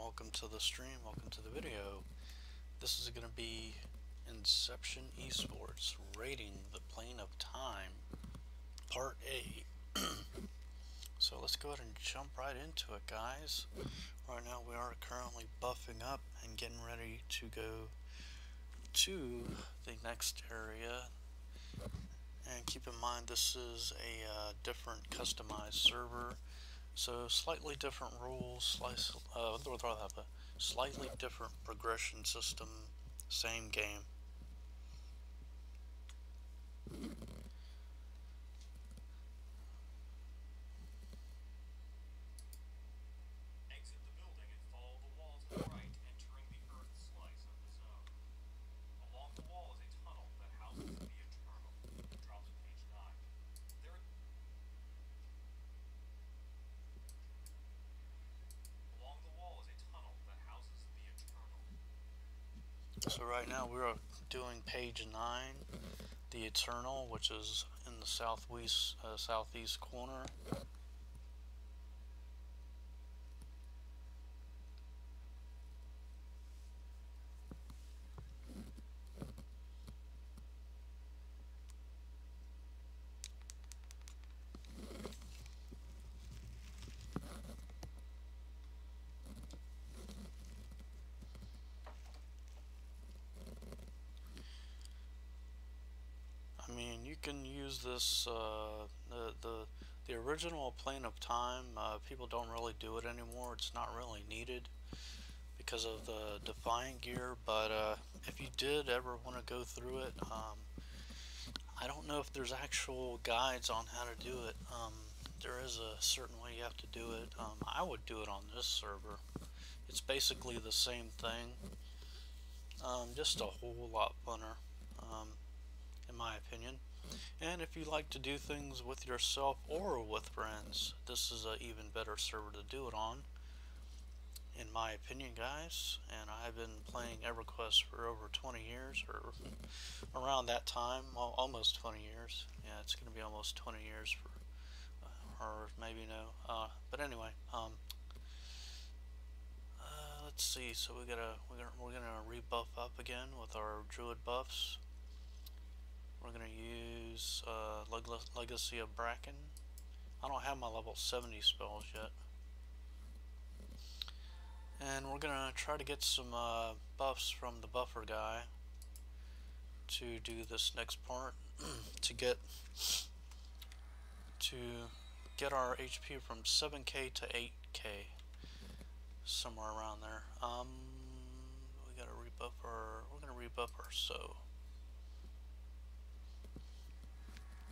welcome to the stream, welcome to the video. This is going to be Inception Esports, Rating the Plane of Time, Part A. So let's go ahead and jump right into it, guys. Right now we are currently buffing up and getting ready to go to the next area. And keep in mind this is a different customized server. So slightly different rules, slightly different progression system, same game. Exit the building and follow the wall to the right, entering the earth slice of the zone. Along the wall is a tunnel that houses the Eternal. Drop to page 9. Along the wall is a tunnel that houses the Eternal. So right now we're doing page 9, the Eternal, which is in the southeast corner. I mean, you can use this, the original Plane of Time, people don't really do it anymore. It's not really needed because of the Defiant gear, but if you did ever want to go through it, I don't know if there's actual guides on how to do it. There is a certain way you have to do it. I would do it on this server. It's basically the same thing, just a whole lot funner, in my opinion. And if you like to do things with yourself or with friends, this is an even better server to do it on, in my opinion, guys. And I've been playing Everquest for over 20 years, or around that time. Well, almost 20 years. Yeah, it's going to be almost 20 years for, or maybe no. But anyway, let's see. So we're gonna rebuff up again with our Druid buffs. We're gonna use Legacy of Bracken. I don't have my level 70 spells yet. And we're gonna try to get some buffs from the buffer guy to do this next part to get our HP from 7k to 8k, somewhere around there. We're gonna rebuff our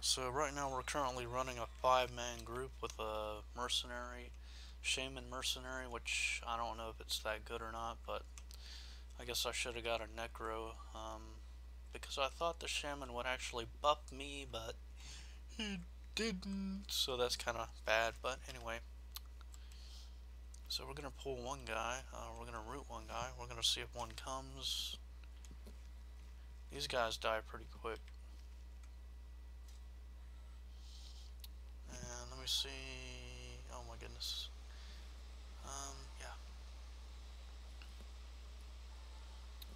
So right now we're currently running a 5-man group with a mercenary, shaman mercenary, which I don't know if it's that good or not, but I guess I should have got a necro, because I thought the shaman would actually buff me, but he didn't, so that's kind of bad. But anyway, so we're gonna pull one guy, we're gonna root one guy, we're gonna see if one comes. These guys die pretty quick. And let me see. Oh my goodness. Yeah.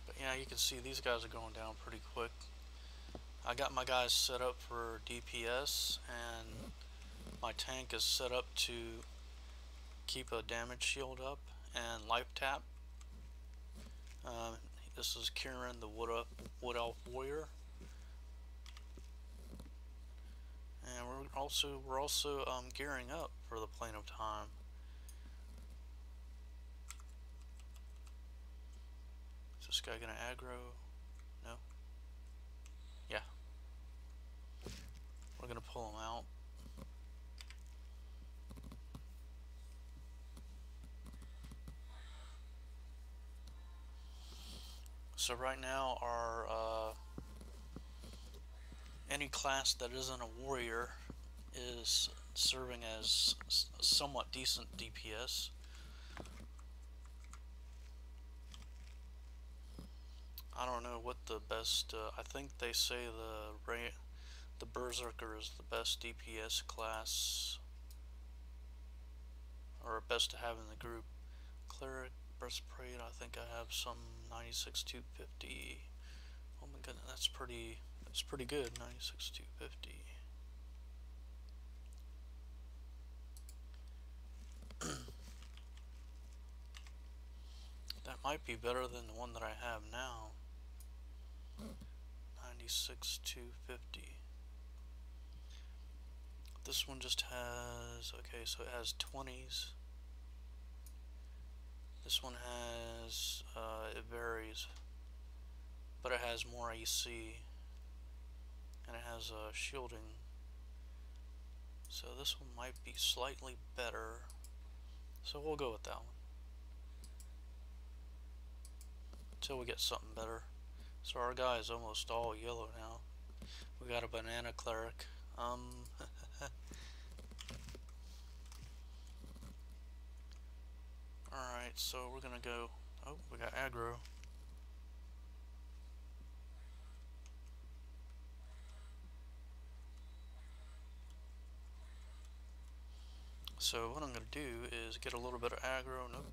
But yeah, you can see these guys are going down pretty quick. I got my guys set up for DPS, and my tank is set up to keep a damage shield up and life tap. This is Kieran, the Wood Elf Warrior. And we're also gearing up for the Plane of Time. Is this guy gonna aggro? No? Yeah. We're gonna pull him out. So right now our any class that isn't a warrior is serving as somewhat decent DPS. I don't know what the best, I think they say the Berserker is the best DPS class, or best to have in the group. Cleric, breastplate. I think I have some 96 250. Oh my goodness, that's pretty good. 96 250. That might be better than the one that I have now. 96 250. This one just has, okay, so it has 20s. This one has, it varies, but it has more AC, and it has shielding. So this one might be slightly better. So we'll go with that one until we get something better. So our guy is almost all yellow now. We got a banana cleric. Alright, so we're gonna go. Oh, we got aggro. So what I'm gonna do is get a little bit of aggro. Nope.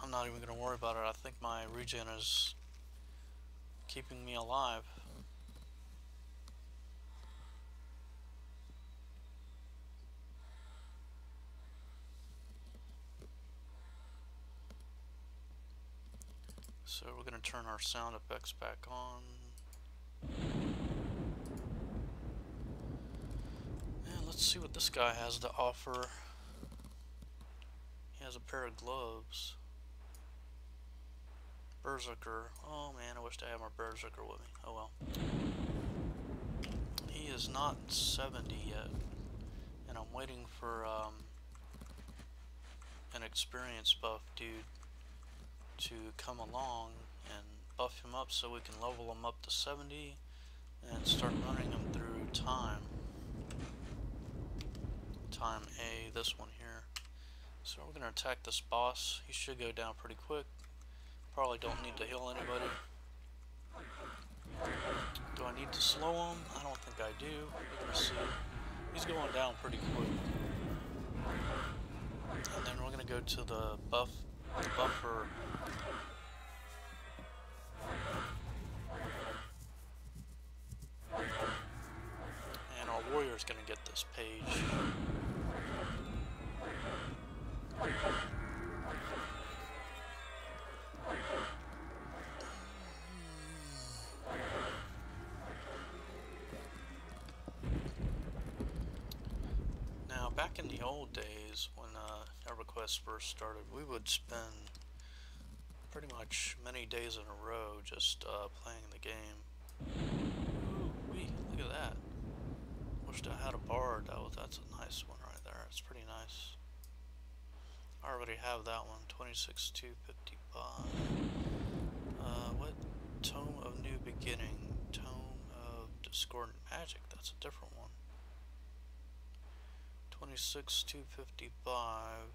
I'm not even gonna worry about it. I think my regen is keeping me alive. So we're gonna turn our sound effects back on. And let's see what this guy has to offer. He has a pair of gloves. Berserker. Oh man, I wish I had my Berserker with me. Oh well. He is not 70 yet. And I'm waiting for an experience buff dude to come along and buff him up so we can level him up to 70 and start running him through time. Time A, this one here. So we're gonna attack this boss. He should go down pretty quick. Probably don't need to heal anybody. Do I need to slow him? I don't think I do. We're gonna see. He's going down pretty quick. And then we're gonna go to the buffer. And our warrior's gonna get this page. Now, back in the old days when Everquest first started, we would spend pretty much many days in a row just playing the game. Ooh-wee, look at that. Wished I had a bard. That's a nice one right there. It's pretty nice. I already have that one. 26 255. What? Tome of New Beginning. Tome of Discordant Magic. That's a different one. 26 255.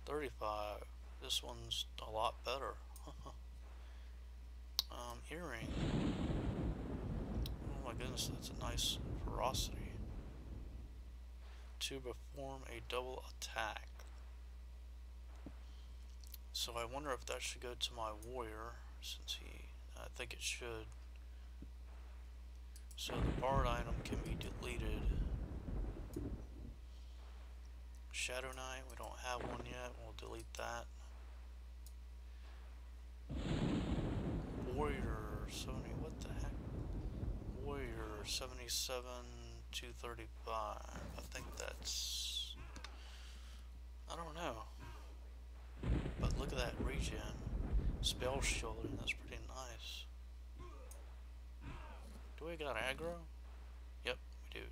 35. This one's a lot better. Earring. Oh my goodness, that's a nice ferocity. To perform a double attack. So I wonder if that should go to my warrior, since I think it should. So the bard item can be deleted. Shadow Knight, we don't have one yet, we'll delete that. Warrior 70, what the heck? Warrior 77 235. I think that's, I don't know. But look at that regen. Spell shielding, that's pretty nice. Do we got aggro? Yep, we do.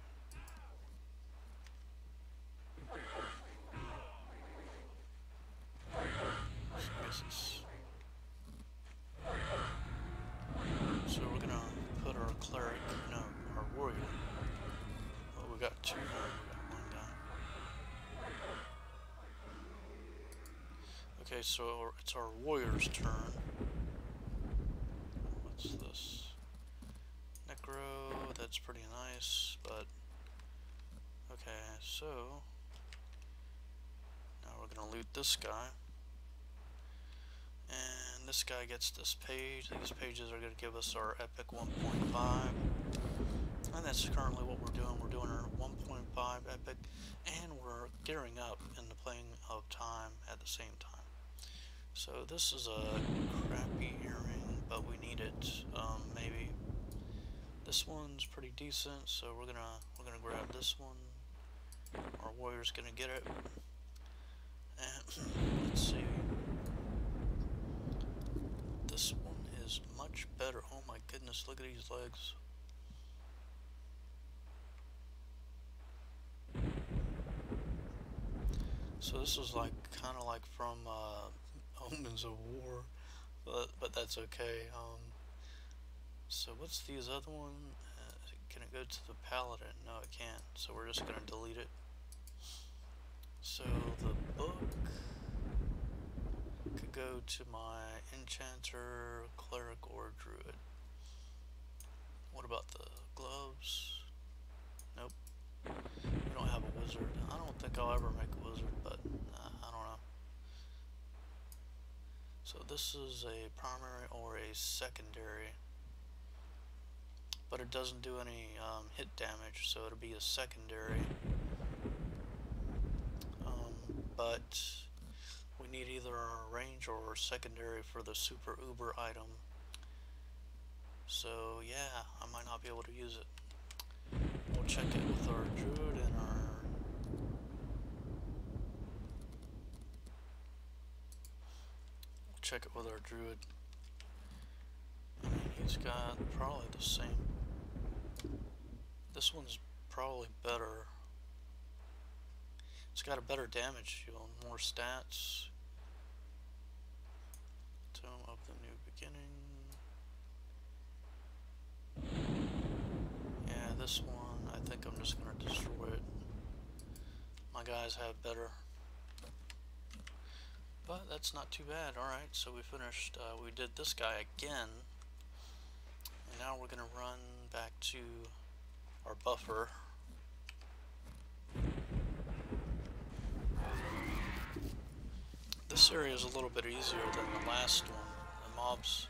So we're gonna put our cleric, no, our warrior. Oh, we got two now, we got one down. Okay, so it's our warrior's turn. What's this? Necro, that's pretty nice, but okay, so now we're gonna loot this guy. And this guy gets this page. These pages are going to give us our Epic 1.5. And that's currently what we're doing. We're doing our 1.5 Epic, and we're gearing up in the playing of time at the same time. So this is a crappy earring, but we need it. Maybe this one's pretty decent, so we're gonna grab this one. Our warrior's gonna get it. And let's see. This one is much better. Oh my goodness, look at these legs. So this is like kind of like from Omens of War, but that's okay. So what's these other one? Can it go to the paladin? No, it can't. So we're just gonna delete it. So the book could go to my enchanter, cleric, or druid. What about the gloves? Nope. We don't have a wizard. I don't think I'll ever make a wizard, but I don't know. So this is a primary or a secondary, but it doesn't do any hit damage, so it'll be a secondary. But we need either a range or a secondary for the super uber item. So yeah, I might not be able to use it. We'll check it with our druid and check it with our druid. I mean, he's got probably the same. This one's probably better. It's got a better damage shield, more stats. Tome of the New Beginning. Yeah, this one, I think I'm just gonna destroy it. My guys have better. But that's not too bad. Alright, so we finished, we did this guy again. And now we're gonna run back to our buffer. This area is a little bit easier than the last one. The mobs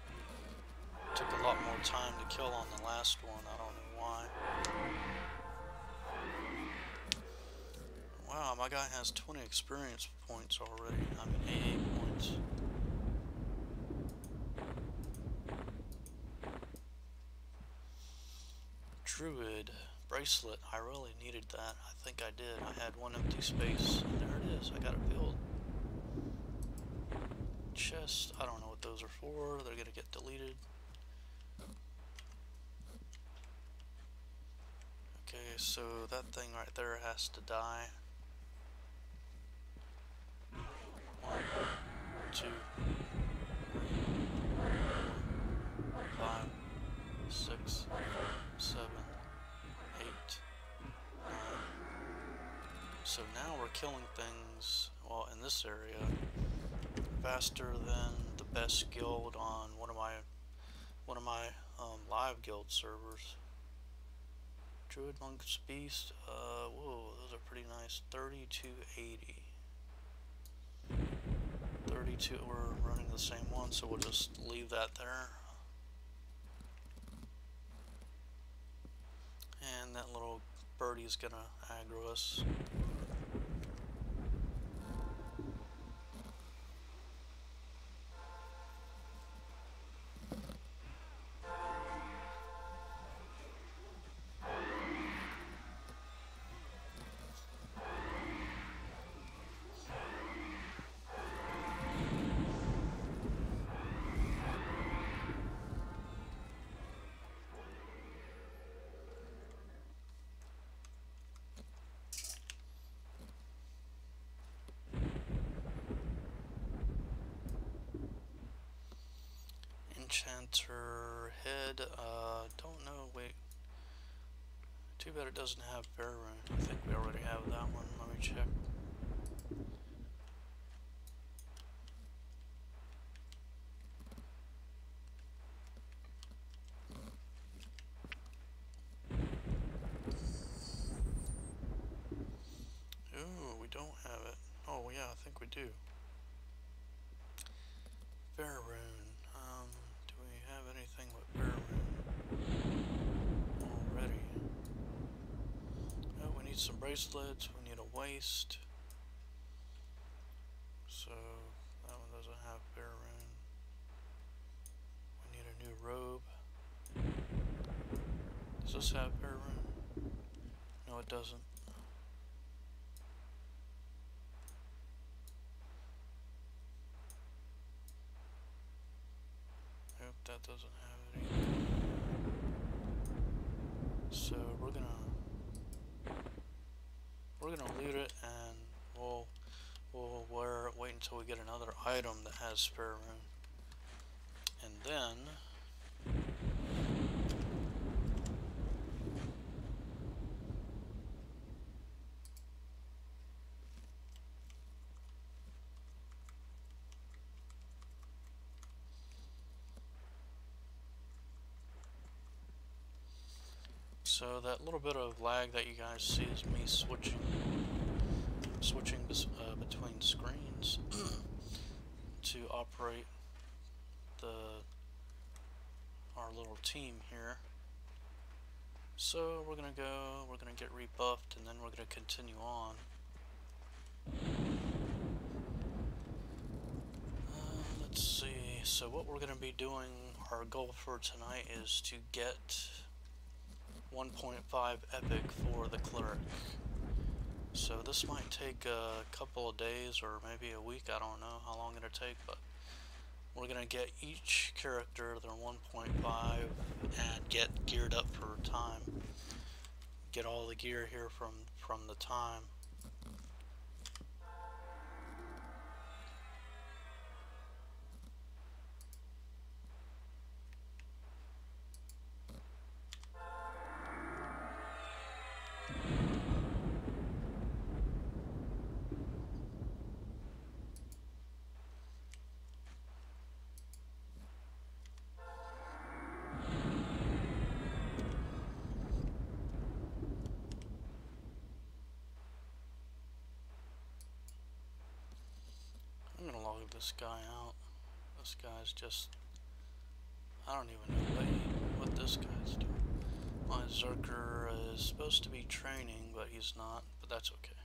took a lot more time to kill on the last one. I don't know why. Wow, my guy has 20 experience points already. I mean, 88 points. Druid bracelet. I really needed that. I think I did. I had one empty space. And there it is. I got it filled. Chest. I don't know what those are for. They're gonna get deleted. Okay, so that thing right there has to die. 1, 2, 5, 6, 7, 8, 9. So now we're killing things, well, in this area, faster than the best guild on one of my live guild servers. Druid Monk's Beast, whoa, those are pretty nice. 3280. 32, we're running the same one, so we'll just leave that there. And that little birdie's gonna aggro us. Enchanter head, don't know, wait. Too bad it doesn't have bear rune. I think we already have that one. Let me check. Ooh, we don't have it. Oh yeah, I think we do. Bear rune. Do we have anything with bear rune already? Oh, we need some bracelets. We need a waist. So that one doesn't have bear rune. We need a new robe. Does this have bear rune? No, it doesn't. Nope, that doesn't have it either. So we're gonna loot it, and we'll wait until we get another item that has spare rune, and then so that little bit of lag that you guys see is me switching between screens to operate our little team here. So we're gonna get rebuffed, and then we're gonna continue on. Let's see. So what we're gonna be doing, our goal for tonight is to get 1.5 epic for the cleric. So this might take a couple of days or maybe a week. I don't know how long it'll take, but we're gonna get each character their 1.5 and get geared up for time. Get all the gear here from the time. I'm gonna log this guy out. This guy's just, I don't even know what this guy's doing. My Zerker is supposed to be training, but he's not, but that's okay.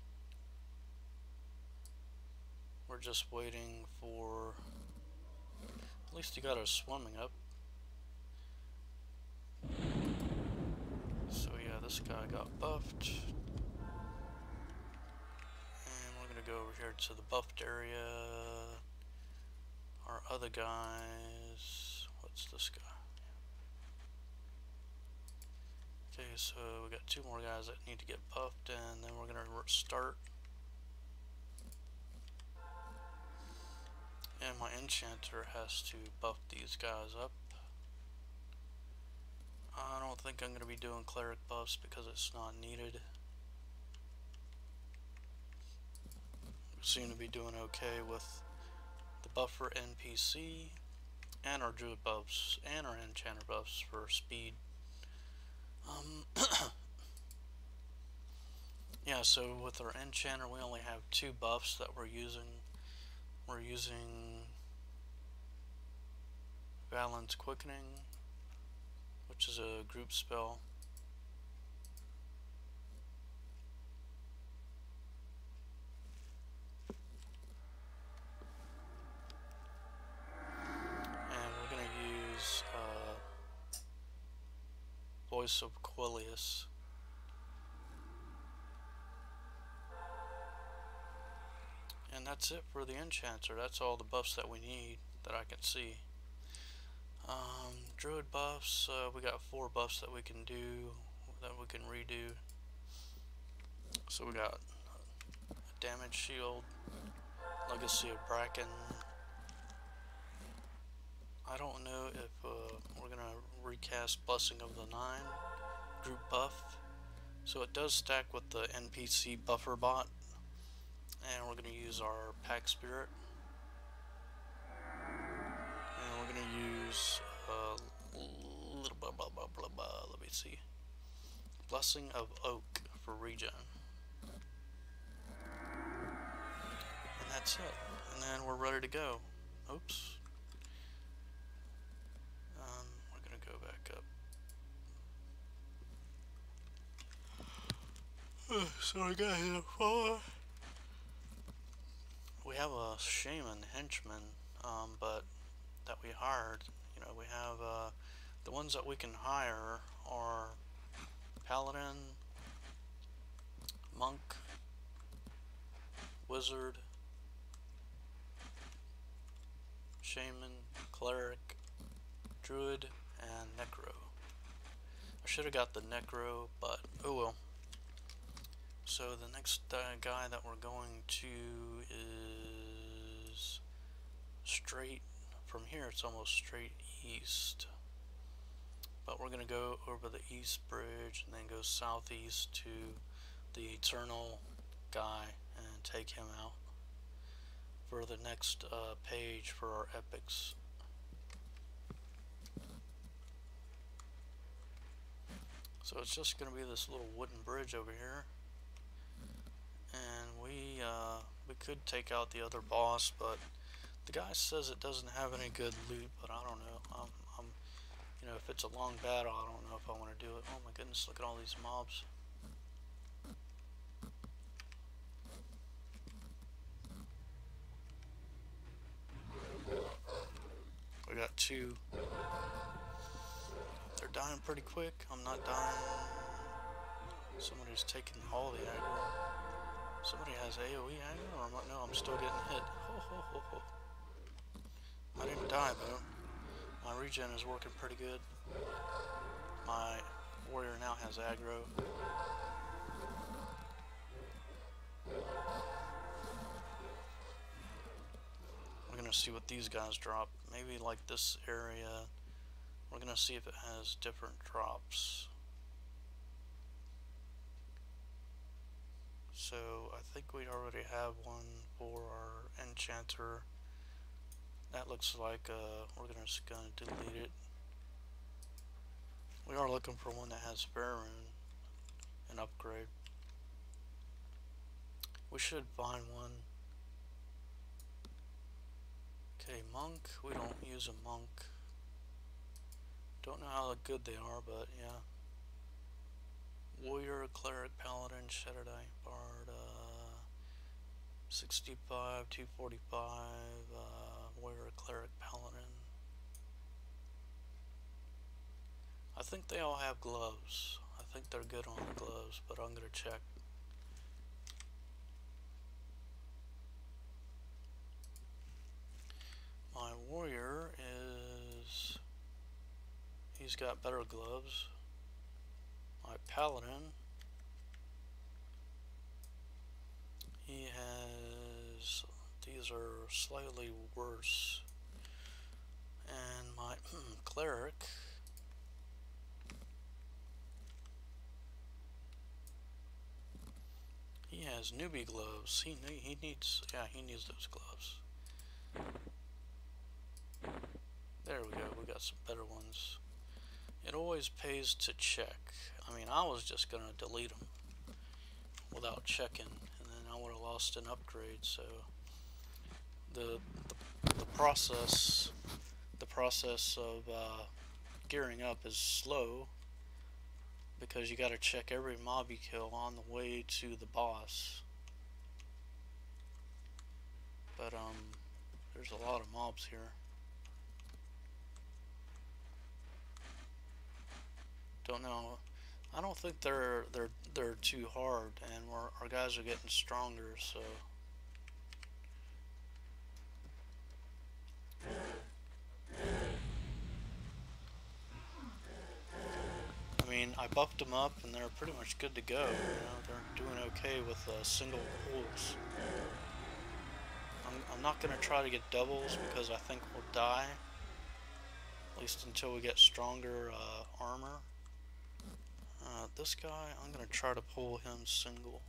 We're just waiting for, at least he got us swimming up. So yeah, this guy got buffed. And we're gonna go over here to the buffed area. Our other guys, what's this guy? Okay, so we got two more guys that need to get buffed, and then we're gonna start. And my enchanter has to buff these guys up. I don't think I'm gonna be doing cleric buffs because it's not needed. We seem to be doing okay with the buffer NPC and our druid buffs and our enchanter buffs for speed. Yeah, so with our enchanter we only have two buffs that we're using. We're using Valence Quickening, which is a group spell. And we're going to use Voice of Quellius. And that's it for the enchanter. That's all the buffs that we need that I can see. Druid buffs, we got 4 buffs that we can do, that we can redo. So we got Damage Shield, Legacy of Bracken. I don't know if we're going to recast Blessing of the Nine, group buff. So it does stack with the NPC buffer bot. And we're going to use our Pack Spirit. And we're going to use let me see, Blessing of Oak for regen. that's it. And then we're ready to go. Oops. We're gonna go back up. So I got here far. We have a shaman henchman, but that we hired. You know, we have the ones that we can hire are paladin, monk, wizard, shaman, cleric, druid, and necro. I should have got the necro, but oh well. So the next guy that we're going to is straight from here. It's almost straight east, but we're gonna go over the east bridge and then go southeast to the eternal guy and take him out for the next page for our epics. So it's just gonna be this little wooden bridge over here, and we could take out the other boss, but the guy says it doesn't have any good loot. But I don't know. You know, if it's a long battle, I don't know if I want to do it. Oh my goodness! Look at all these mobs. We got two. They're dying pretty quick. I'm not dying. Somebody's taking all the aggro. Somebody has AoE aggro, or no, I'm still getting hit. Ho, ho, ho, ho. I didn't die though. My regen is working pretty good. My warrior now has aggro. We're gonna see what these guys drop. Maybe like this area. We're gonna see if it has different drops. So I think we already have one for our enchanter. That looks like we're just gonna delete it. We are looking for one that has Spare Rune, an upgrade. We should find one. Okay, monk. We don't use a monk. Don't know how good they are, but yeah. Warrior, cleric, paladin, Shaddai, bard, 65, 245, warrior, cleric, paladin. I think they all have gloves. I think they're good on the gloves, but I'm gonna check. My warrior he's got better gloves. My paladin, he has, these are slightly worse. And my cleric, he has newbie gloves. He needs those gloves. There we go. We got some better ones. It always pays to check. I mean, I was just gonna delete them without checking, and then I would have lost an upgrade. So the process of gearing up is slow because you got to check every mob you kill on the way to the boss. But there's a lot of mobs here. Don't know. I don't think they're too hard, and our guys are getting stronger. So I mean, I buffed them up, and they're pretty much good to go. You know, they're doing okay with single pulls. I'm not gonna try to get doubles because I think we'll die. At least until we get stronger armor. This guy, I'm gonna try to pull him single.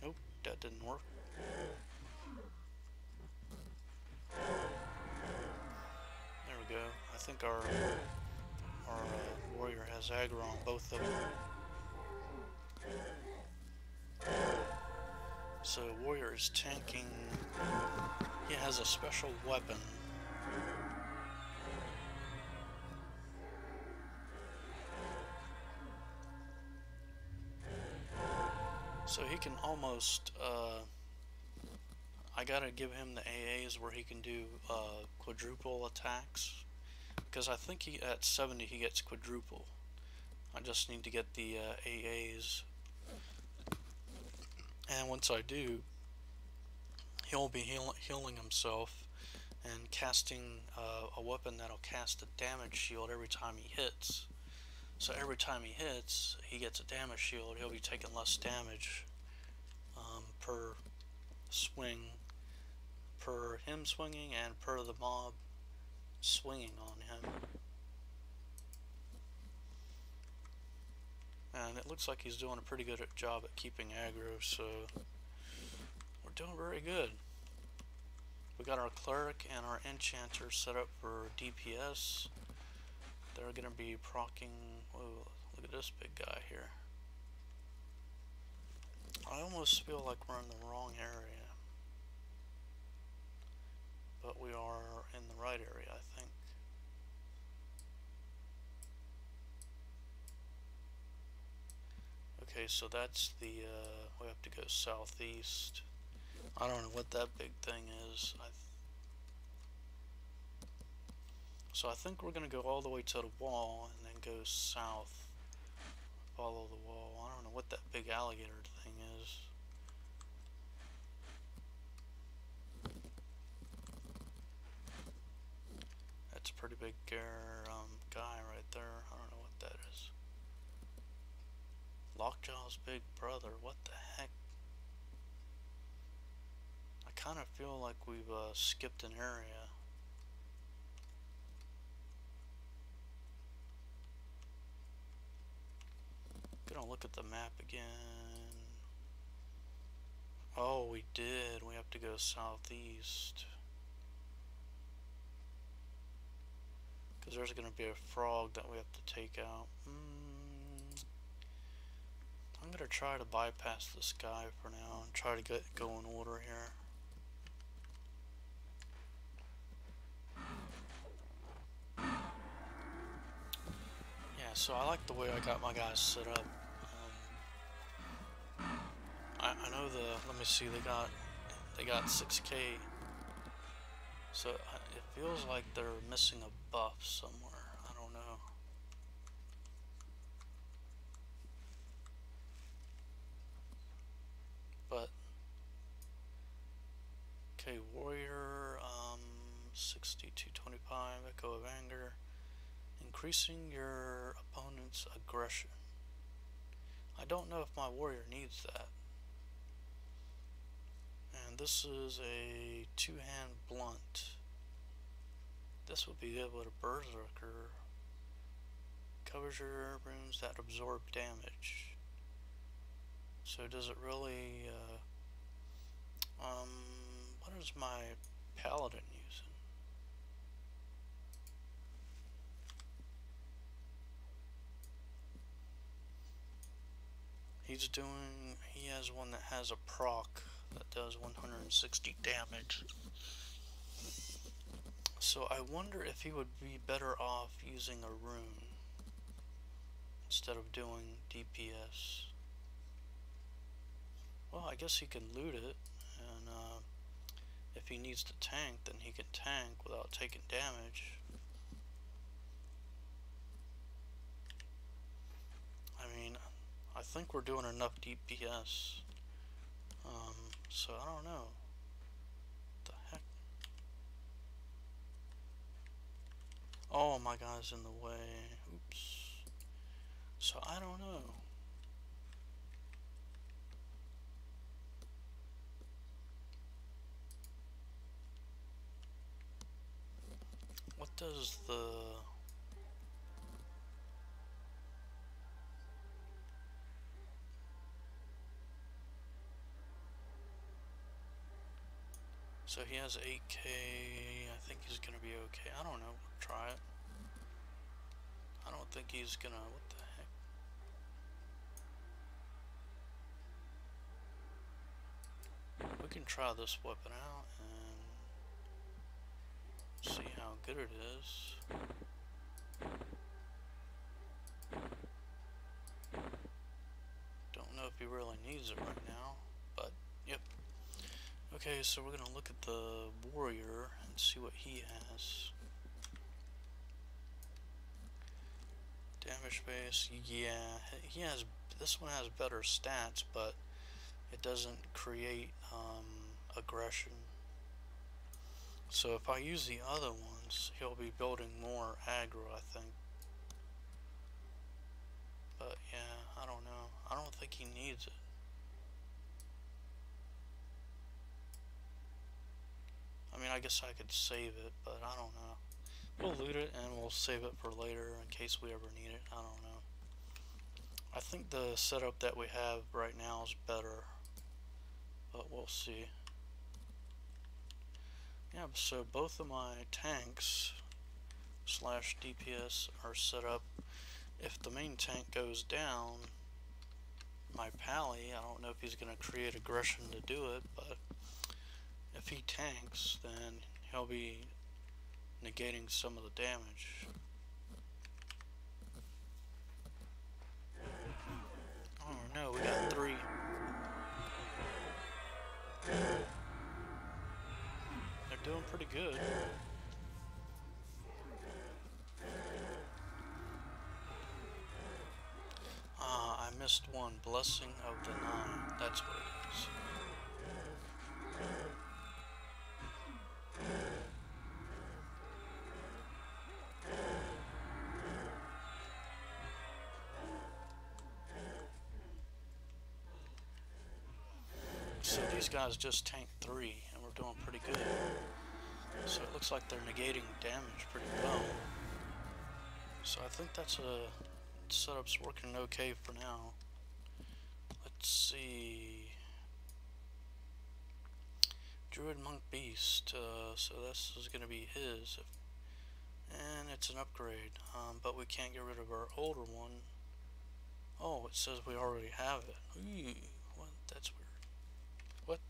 Nope, that didn't work. There we go. I think our warrior has aggro on both of them. So warrior is tanking. He has a special weapon. So he can almost, I gotta give him the AAs where he can do quadruple attacks. Because I think at 70 he gets quadruple. I just need to get the AAs. And once I do, he'll be healing himself and casting a weapon that'll cast a damage shield every time he hits. So every time he hits, he gets a damage shield. He'll be taking less damage per swing, per him swinging and per the mob swinging on him. And it looks like he's doing a pretty good job at keeping aggro, so we're doing very good. We got our cleric and our enchanter set up for DPS. They're gonna be proccing. Whoa, look at this big guy here. I almost feel like we're in the wrong area, but we are in the right area, I think. Okay, so that's the, we have to go southeast. I don't know what that big thing is. So I think we're going to go all the way to the wall and then go south. Follow the wall. I don't know what that big alligator thing is. That's a pretty big guy right there. I don't know what that is. Lockjaw's big brother. What the heck? I kind of feel like we've skipped an area. Gonna look at the map again. Oh, we did. We have to go southeast. Because there's gonna be a frog that we have to take out. I'm gonna try to bypass this guy for now and try to go in order here. Yeah, so I like the way I got my guys set up. I know let me see, they got 6k. So it feels like they're missing a buff somewhere. I don't know. But okay, warrior 6225 echo of anger, increasing your opponent's aggression. I don't know if my warrior needs that. And this is a two-hand blunt. This would be able to berserker. Covers your runes that absorb damage. So does it really, what is my paladin using? He has one that has a proc that does 160 damage. So I wonder if he would be better off using a rune instead of doing DPS. Well, I guess he can loot it, and if he needs to tank, then he can tank without taking damage. I mean, I think we're doing enough DPS. So I don't know. What the heck? Oh, my guy's in the way. Oops. So I don't know. What does the... So he has 8k, I think he's gonna be okay. I don't know, we'll try it. I don't think he's gonna, what the heck? We can try this weapon out and see how good it is. Don't know if he really needs it right now, but yep. Okay, so we're gonna look at the warrior and see what he has. Damage base, yeah, he has. This one has better stats, but it doesn't create aggression. So if I use the other ones, he'll be building more aggro, I think. But yeah, I don't know. I don't think he needs it. I mean, I guess I could save it, but I don't know. We'll loot it and we'll save it for later in case we ever need it. I don't know. I think the setup that we have right now is better, but we'll see. Yeah, so both of my tanks slash DPS are set up. If the main tank goes down, my pally, I don't know if he's going to create aggression to do it, but if he tanks, then he'll be negating some of the damage. Oh no, we got 3. They're doing pretty good. I missed one. Blessing of the Nine. That's what it is. So these guys just tanked 3, and we're doing pretty good. So it looks like they're negating damage pretty well. So I think that's a setup's working okay for now. Let's see. Druid Monk Beast. So this is going to be his. And it's an upgrade. But we can't get rid of our older one. Oh, it says we already have it. Ooh, what? That's weird. What?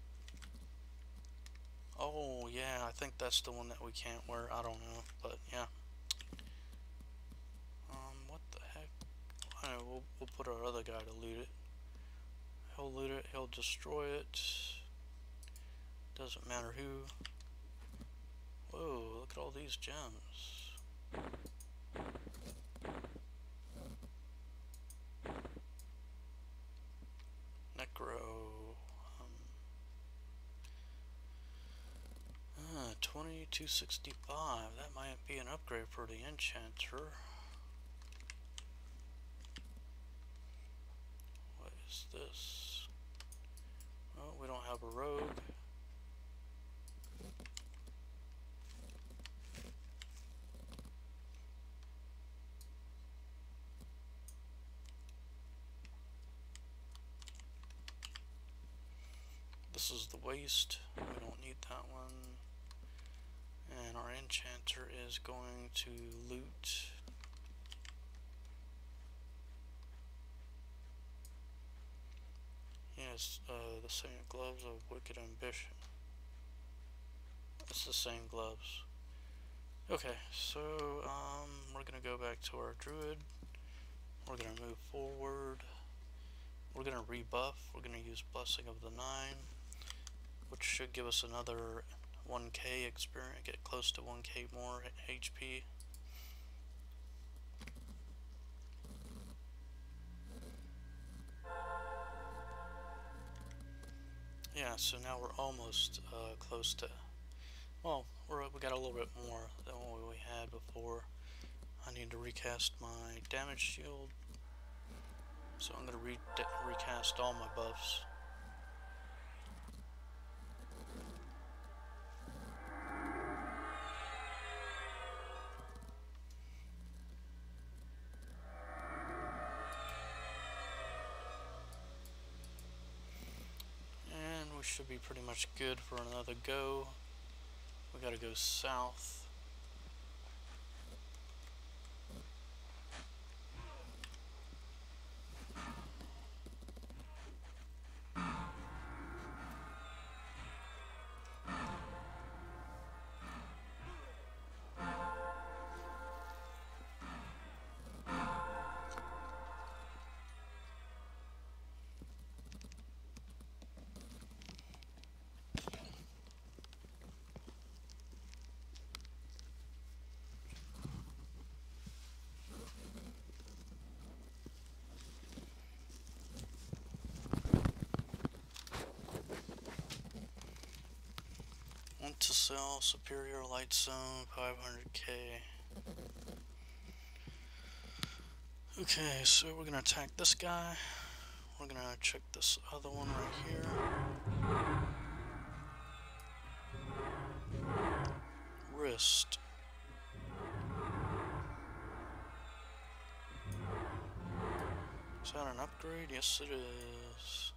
Oh, yeah, I think that's the one that we can't wear. I don't know, but yeah. What the heck? Alright, we'll put our other guy to loot it. He'll loot it, he'll destroy it. Doesn't matter who. Whoa, look at all these gems. Necro. 2265. That might be an upgrade for the enchanter. What is this? Oh, we don't have a rogue. This is the waste. We don't need that one. And our enchanter is going to loot. Yes, the same gloves of wicked ambition. It's the same gloves. Okay, so we're gonna go back to our druid. We're gonna move forward. We're gonna rebuff. We're gonna use Blessing of the Nine, which should give us another 1k experience, get close to 1k more HP. Yeah, so now we're almost close to, well, we got a little bit more than what we had before. I need to recast my damage shield, so I'm going to recast all my buffs. And we should be pretty much good for another go. We got to go south. Want to sell superior light zone 500k. Okay, so we're gonna attack this guy. We're gonna check this other one right here. Wrist. Is that an upgrade? Yes, it is.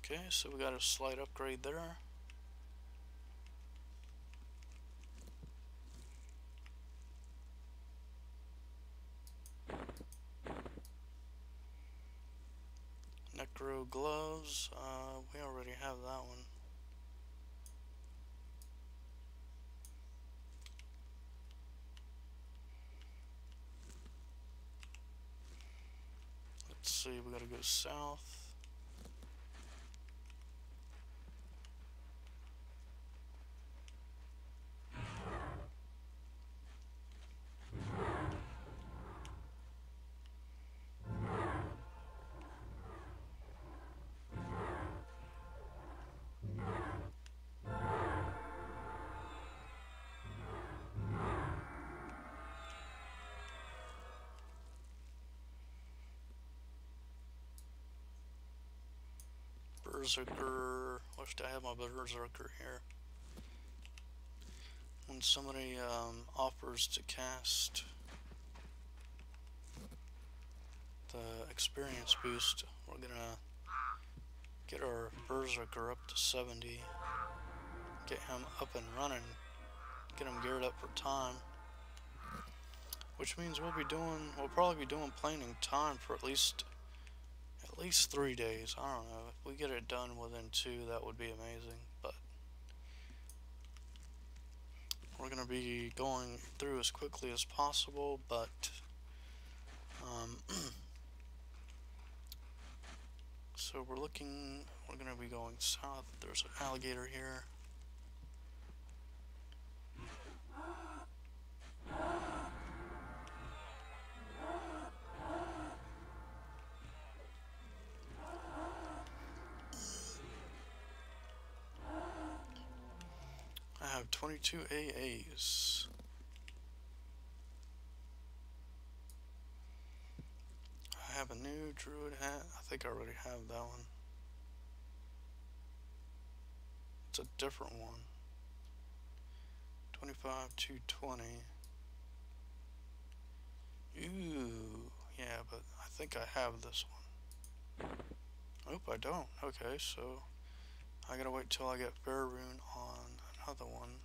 Okay, so we got a slight upgrade there. Necro gloves. We already have that one. Let's see, we gotta go south. Berserker. Wish I had my Berserker here. When somebody offers to cast the experience boost, we're gonna get our Berserker up to 70, get him up and running, get him geared up for time, which means we'll probably be doing planing time for at least 3 days. I don't know, if we get it done within 2, that would be amazing, but we're gonna be going through as quickly as possible, but so we're gonna be going south. There's an alligator here. I have 22 AAs. I have a new druid hat. I think I already have that one. It's a different one. 25 to 20. Ooh, yeah, but I think I have this one. Nope, I don't. Okay, so I gotta wait till I get Bear Rune on another one.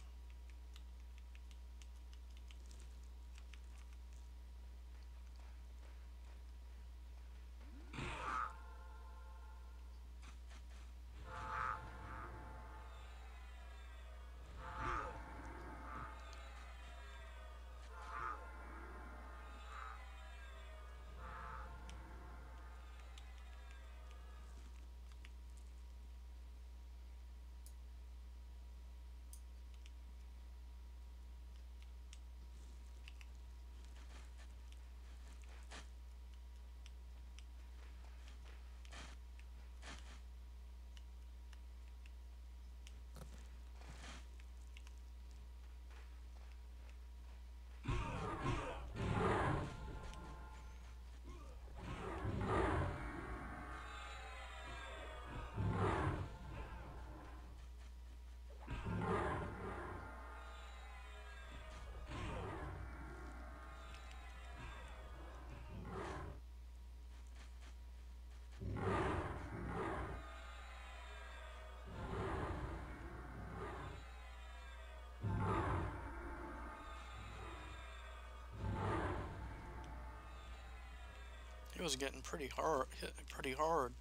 He was getting hit pretty hard.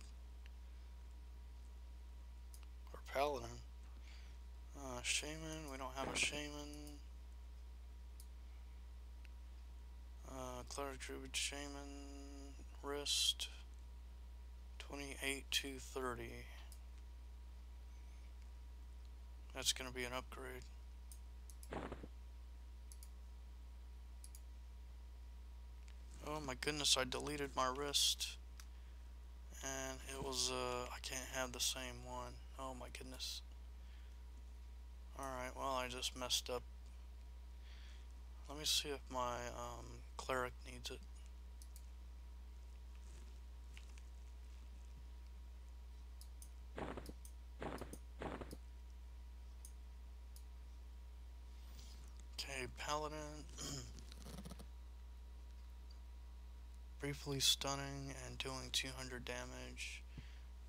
Or Paladin. Shaman, we don't have a Shaman. Cleric Druid Shaman. Wrist. 28 to 30. That's gonna be an upgrade. Oh my goodness, I deleted my wrist. And it was, I can't have the same one. Oh my goodness. Alright, well, I just messed up. Let me see if my, cleric needs it. Okay, paladin. Briefly stunning and doing 200 damage.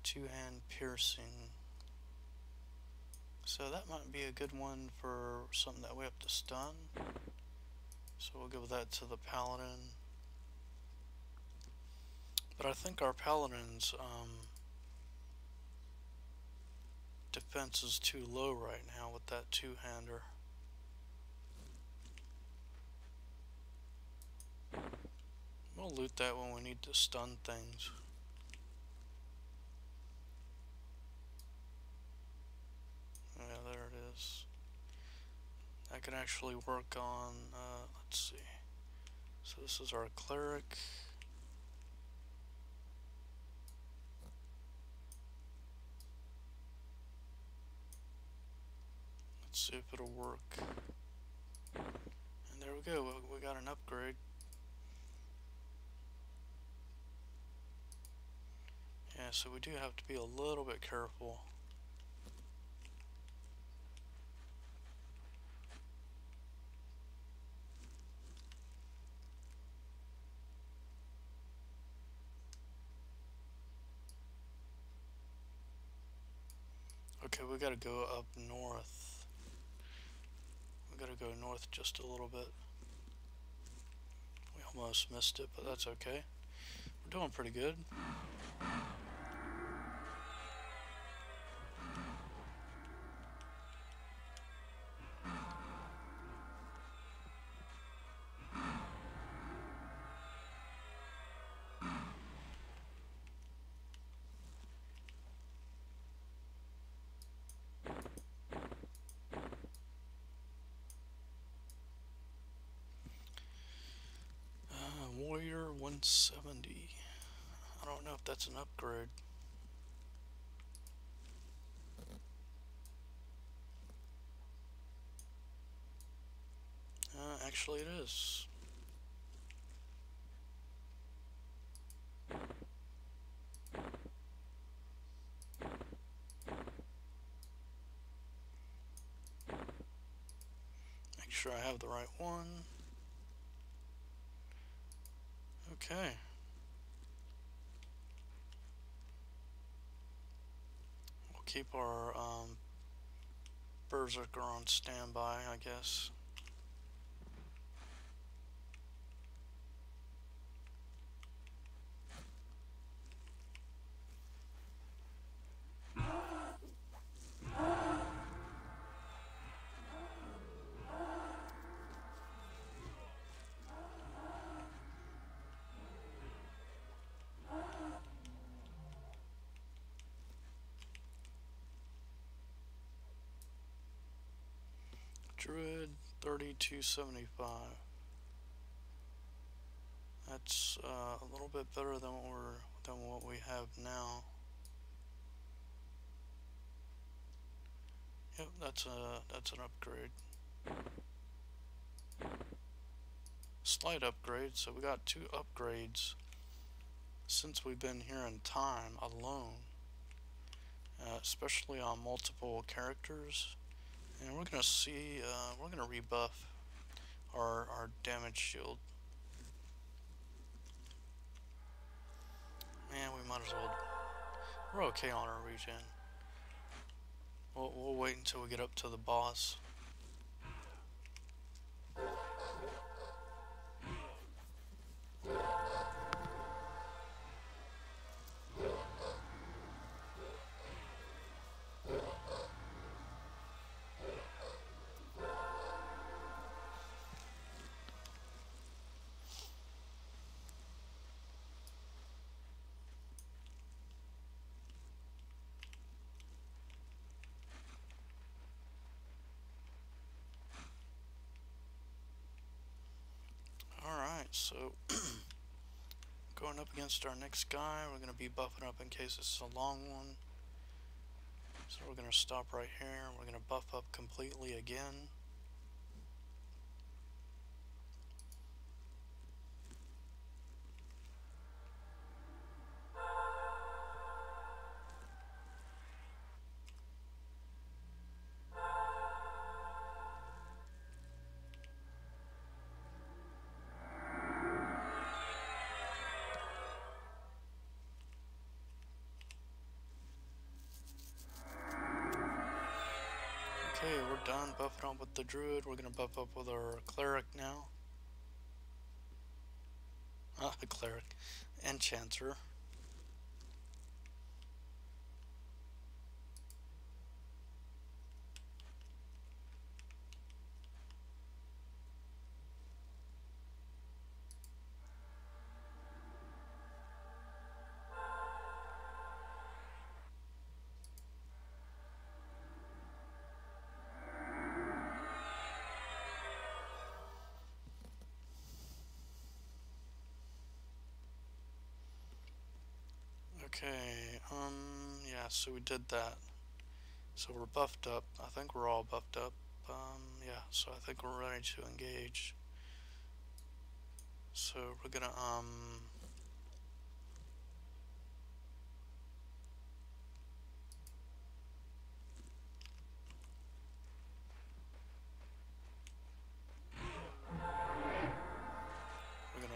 Two-hand piercing. So that might be a good one for something that we have to stun. So we'll give that to the paladin. But I think our paladin's defense is too low right now with that two-hander. We'll loot that when we need to stun things. Yeah, there it is. That could actually work on, let's see. So this is our cleric. Let's see if it'll work. And there we go, we got an upgrade. Yeah, so we do have to be a little bit careful. Okay, we gotta go up north. We gotta go north just a little bit. We almost missed it, but that's okay. We're doing pretty good. Warrior 170. I don't know if that's an upgrade. Actually it is. Make sure I have the right one. Okay. We'll keep our Berserker on standby, I guess. Druid 3275. That's a little bit better than what we have now. Yep, that's an upgrade. Slight upgrade, so we got 2 upgrades since we've been here in time alone, especially on multiple characters. And we're gonna see, we're gonna rebuff our damage shield. Man, we might as well. We're okay on our regen. We'll wait until we get up to the boss. Alright, so going buffing up against our next guy. We're going to be buffing up in case this is a long one. So we're going to stop right here. We're going to buff up completely again. Okay, we're done buffing up with the druid. We're going to buff up with our cleric now. The cleric. Enchanter. Okay, yeah, so we did that. So we're buffed up. I think we're all buffed up. Yeah, so I think we're ready to engage. So we're gonna,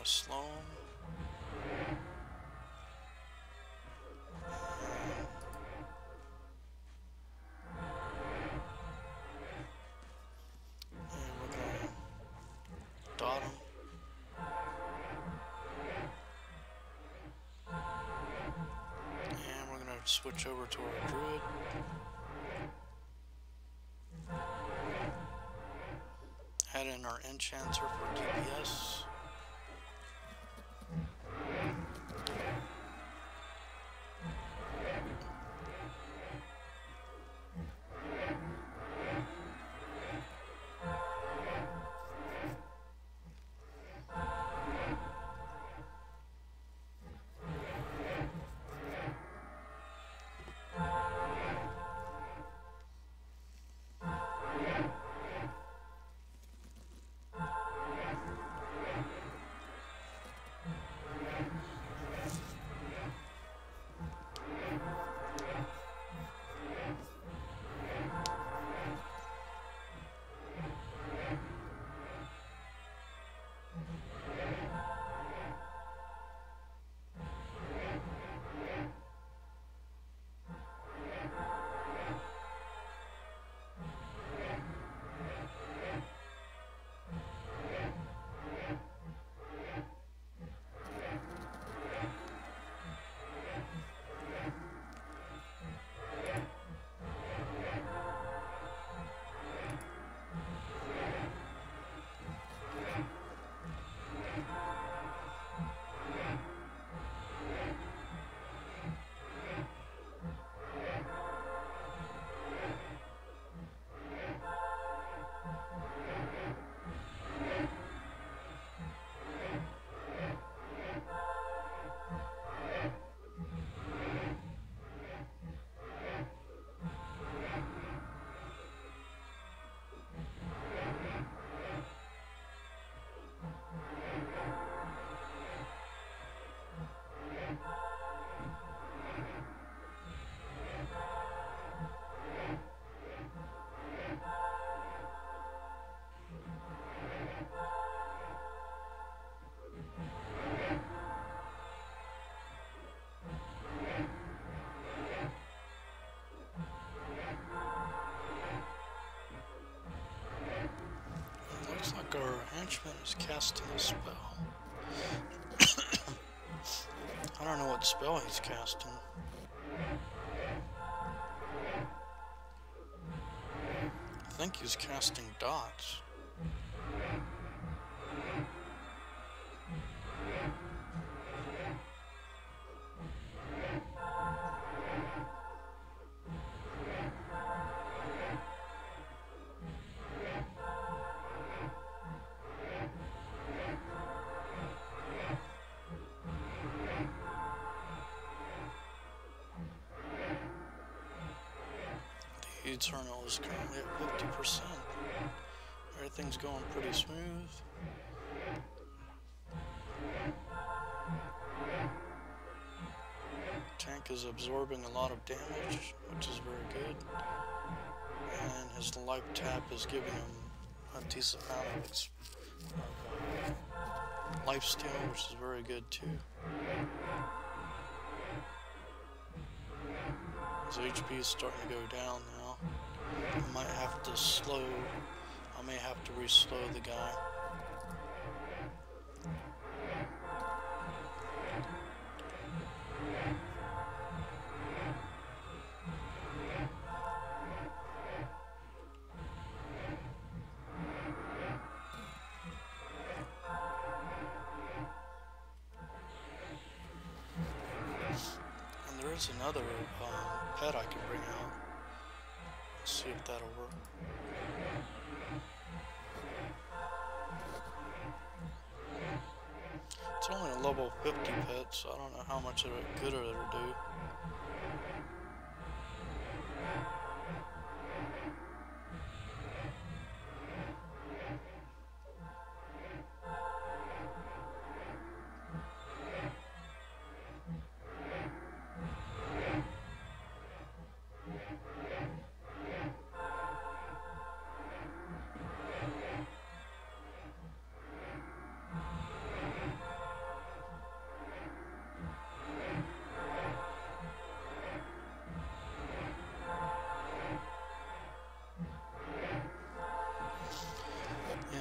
slow them. And we're gonna dot them. And we're gonna switch over to our druid. Add in our enchanter for DPS. Looks like our henchman is casting a spell. I don't know what spell he's casting. I think he's casting dots. speed terminal is currently at 50%. Everything's going pretty smooth. Tank is absorbing a lot of damage, which is very good. And his life tap is giving him a decent amount of life steal, which is very good too. His HP is starting to go down now. I might have to slow, I may have to re-slow the guy. There's another pet I can bring out. Let's see if that'll work. It's only a level 50 pet, so I don't know how much of a good it'll do.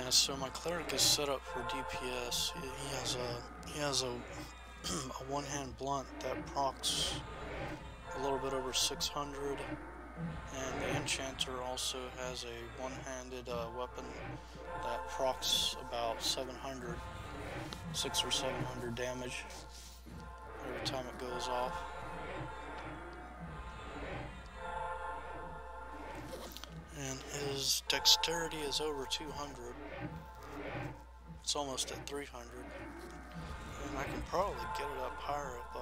So my cleric is set up for DPS. He has a a one-hand blunt that procs a little bit over 600, and the enchanter also has a one-handed weapon that procs about 700, 600 or 700 damage every time it goes off. And his dexterity is over 200. It's almost at 300. And I can probably get it up higher if I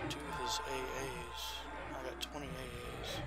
do his AAs. I got 20 AAs.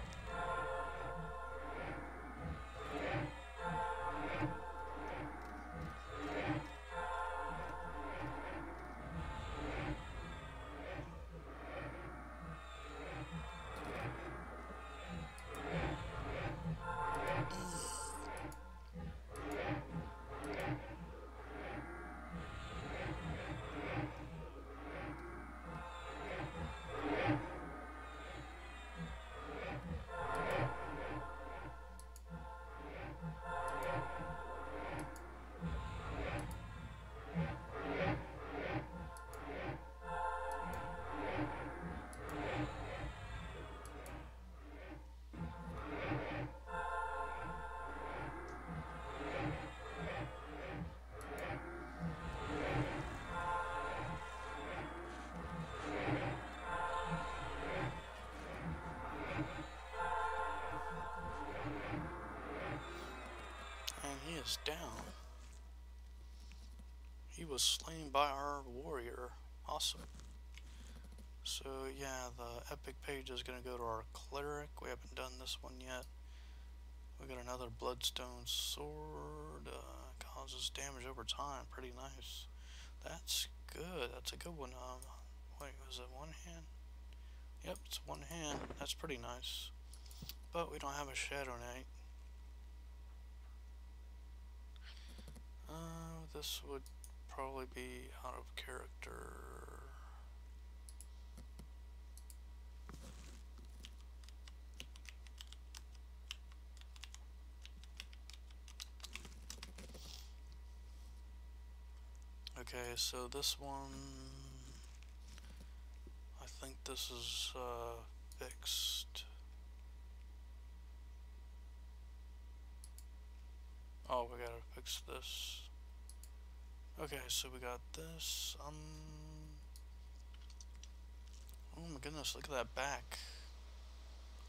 Is down. He was slain by our warrior. Awesome. So yeah, the epic page is going to go to our cleric. We haven't done this one yet. We got another bloodstone sword. Causes damage over time. Pretty nice. That's good. That's a good one. Wait, was it one hand? Yep, it's one hand. That's pretty nice. But we don't have a Shadow Knight. This would probably be out of character. Okay, so this one, I think this is fixed. Oh, we gotta fix this. Okay, so we got this. Oh my goodness, look at that back.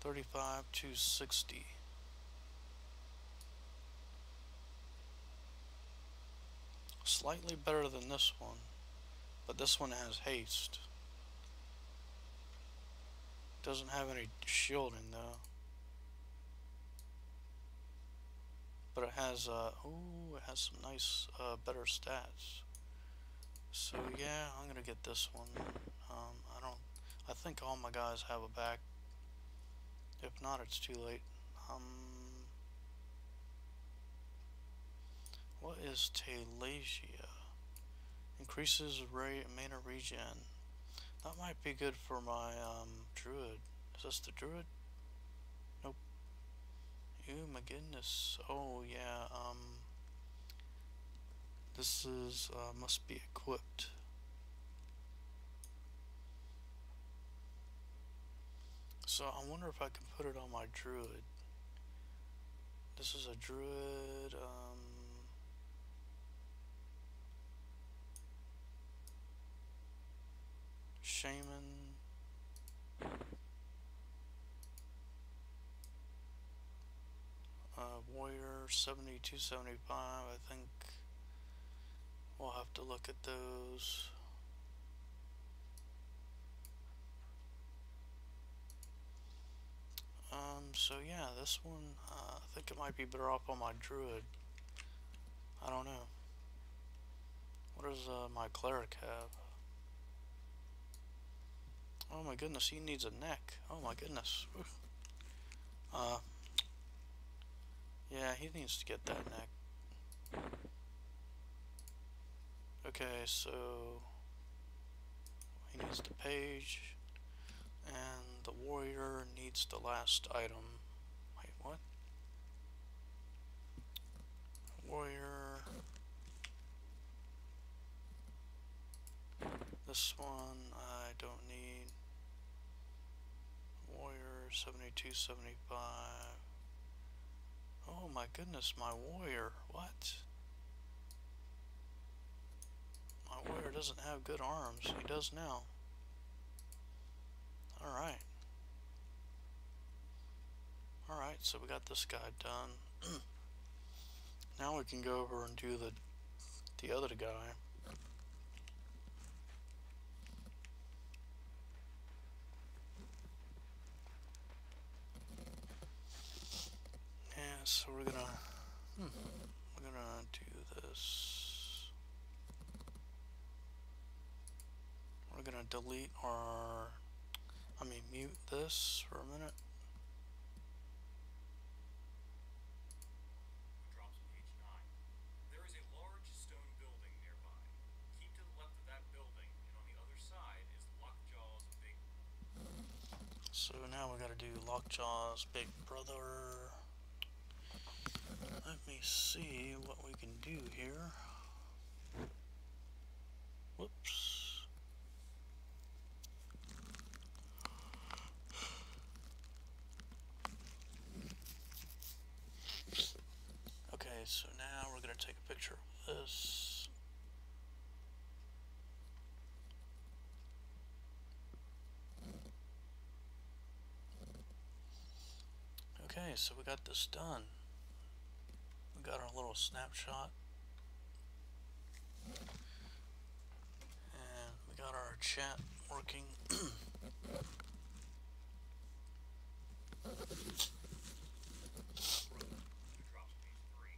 35 to 60. Slightly better than this one, but this one has haste. Doesn't have any shielding though. but it has ooh, it has some nice better stats. So yeah, I'm gonna get this one. I don't. I think all my guys have a back. If not, it's too late. What is Talasia? Increases mana regen. That might be good for my druid. Is this the druid? Nope. Oh my goodness. Oh yeah. This is must be equipped. So I wonder if I can put it on my druid. This is a druid. Shaman. Warrior 72, 75. I think we'll have to look at those. So yeah, this one, I think it might be better off on my druid. I don't know. What does my cleric have? Oh my goodness, he needs a neck. Oh my goodness. Uh, yeah, he needs to get that neck. Okay, so he needs the page, and the warrior needs the last item. Wait, what? Warrior. This one I don't need. Warrior 72, 75. Oh my goodness, my warrior. What? My warrior doesn't have good arms. He does now. Alright. Alright, so we got this guy done. Now we can go over and do the other guy. Yeah, so we're gonna do this. We're gonna delete our, mute this for a minute. Drops page 9. There is a large stone building nearby. Keep to the left of that building, and on the other side is Lockjaw's big. So now we gotta do Lockjaw's big brother. Let me see what we can do here. Whoops. Okay, so now we're gonna take a picture of this. Okay, so we got this done. We got our little snapshot. And we got our chat working. Drops page 3.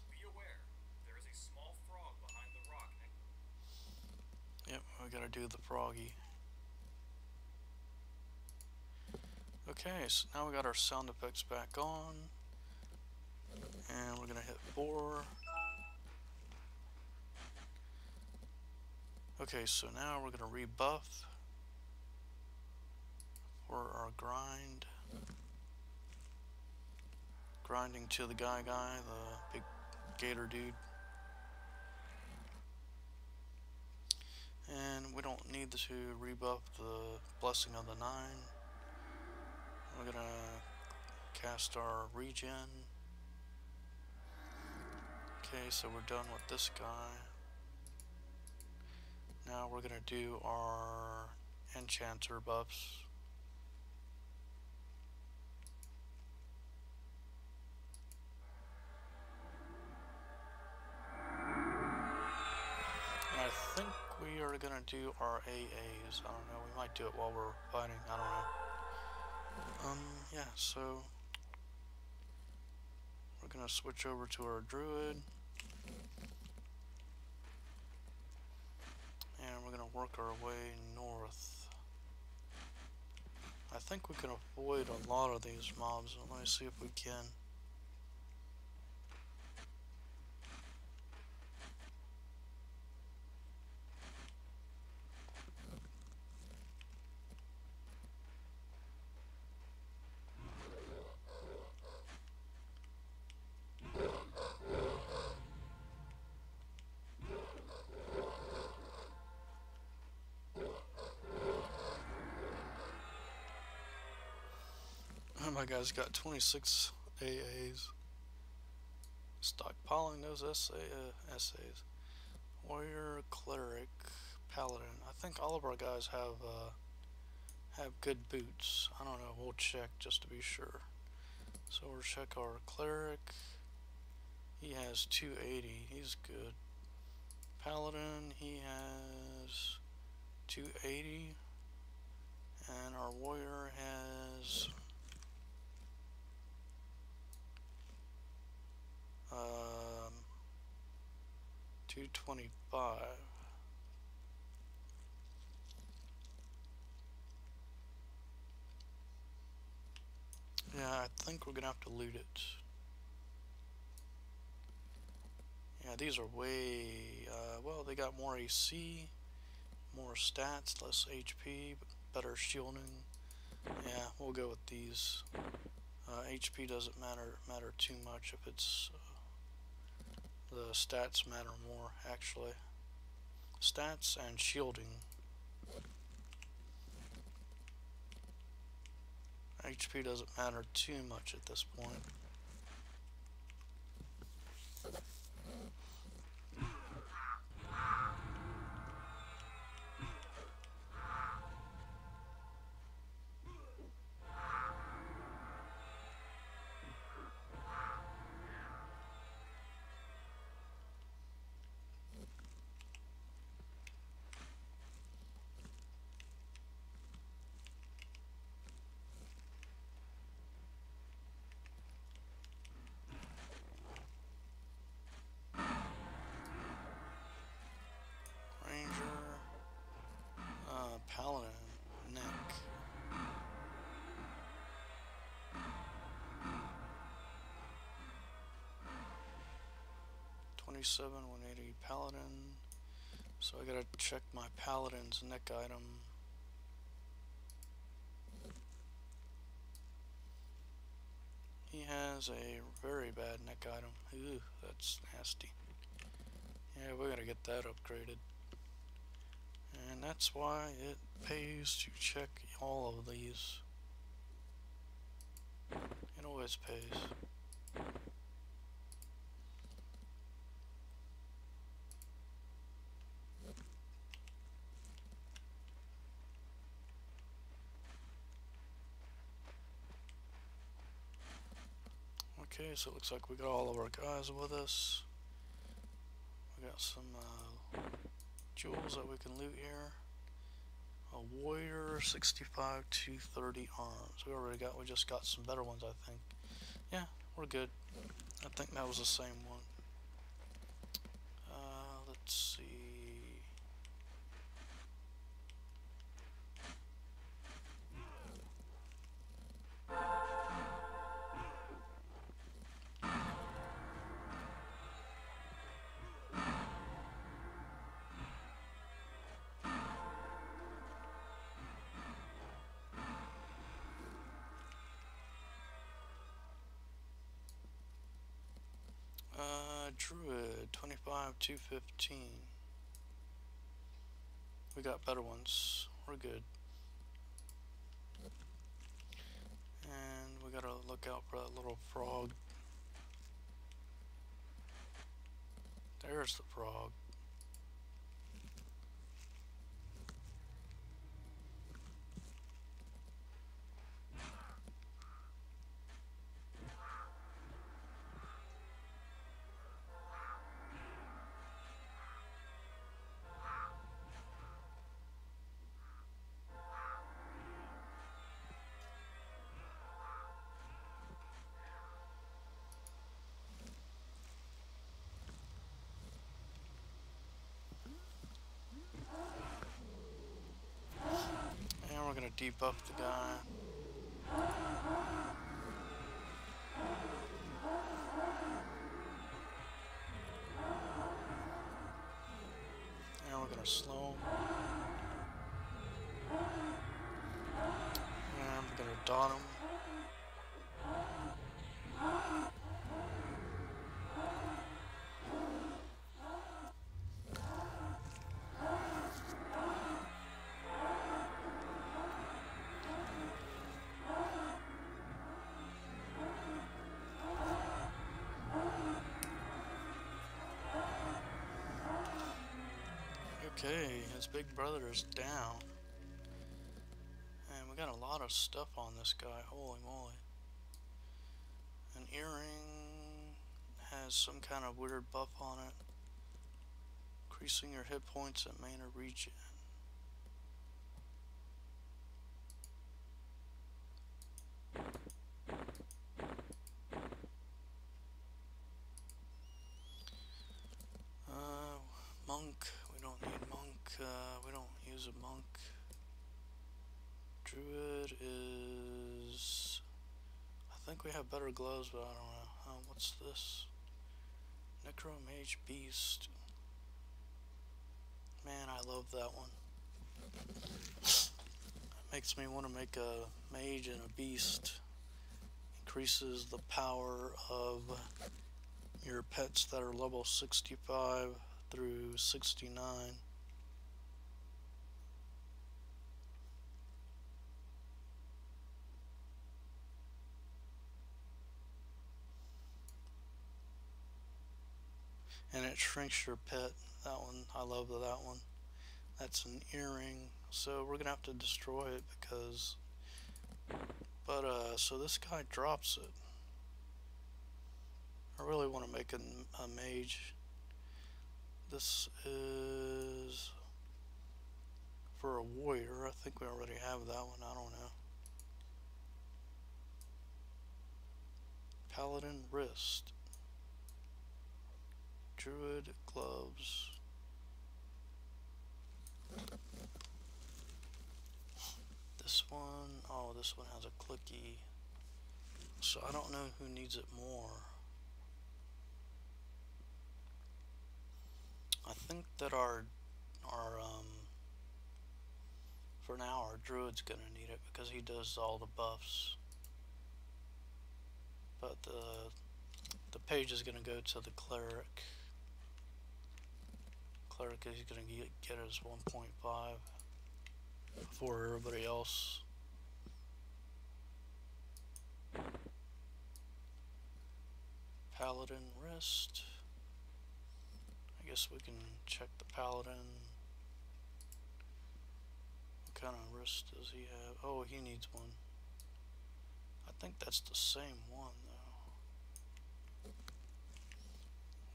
Be aware, there is a small frog behind the rock. Yep, we gotta do the froggy. Okay, so now we got our sound effects back on. And we're gonna hit 4. Okay, so now we're gonna rebuff for our grind. Grinding to the guy, the big gator dude. And we don't need to rebuff the Blessing of the Nine. We're gonna cast our regen. Okay, so we're done with this guy. Now we're gonna do our enchanter buffs. And I think we are gonna do our AAs. I don't know, we might do it while we're fighting, I don't know. Yeah, so we're we're gonna switch over to our druid. And we're gonna work our way north. I think we can avoid a lot of these mobs. Let me see if we can. My guy's got 26 AAs. Stockpiling those essays. Warrior, cleric, paladin. I think all of our guys have good boots. I don't know. We'll check just to be sure. So we'll check our cleric. He has 280. He's good. Paladin. He has 280. And our warrior has 225. Yeah, I think we're gonna have to loot it. Yeah, these are way, well, they got more AC, more stats, less HP, better shielding. Yeah, we'll go with these. HP doesn't matter too much if it's, the stats matter more, actually. Stats and shielding. HP doesn't matter too much at this point. Ranger, Paladin, Nick. 27, 180 Paladin. So I gotta check my Paladin's neck item. He has a very bad neck item. Ooh, that's nasty. Yeah, we gotta get that upgraded. And that's why it pays to check all of these. It always pays. Okay, so it looks like we got all of our guys with us. We got some jewels that we can loot here. A warrior, 65, 230 arms. We just got some better ones, I think. Yeah, we're good. I think that was the same one. Let's see. Druid, 25, 215. We got better ones. We're good. And we gotta look out for that little frog. There's the frog. gonna debuff the guy. And we're gonna slow him. And we're gonna dot him. Okay, his big brother is down. And we got a lot of stuff on this guy, holy moly. An earring has some kind of weird buff on it. Increasing your hit points at mana regen. Monk, we don't need monk, we don't use a monk. Druid is... I think we have better gloves, but I don't know. What's this? Necromage Beast. Man, I love that one. It makes me want to make a mage and a beast. Increases the power of your pets that are level 65 through 69. And it shrinks your pet. That one, I love that one. That's an earring. So we're gonna have to destroy it because... But, so this guy drops it. I really want to make a mage. This is for a warrior. I think we already have that one. I don't know. Paladin wrist. Druid gloves. This one, oh, this one has a clicky. So I don't know who needs it more. I think that our for now our druid's gonna need it because he does all the buffs. But the page is gonna go to the cleric. Cleric is gonna get his 1.5 before everybody else. Paladin wrist. I guess we can check the paladin. What kind of wrist does he have? Oh, he needs one. I think that's the same one though.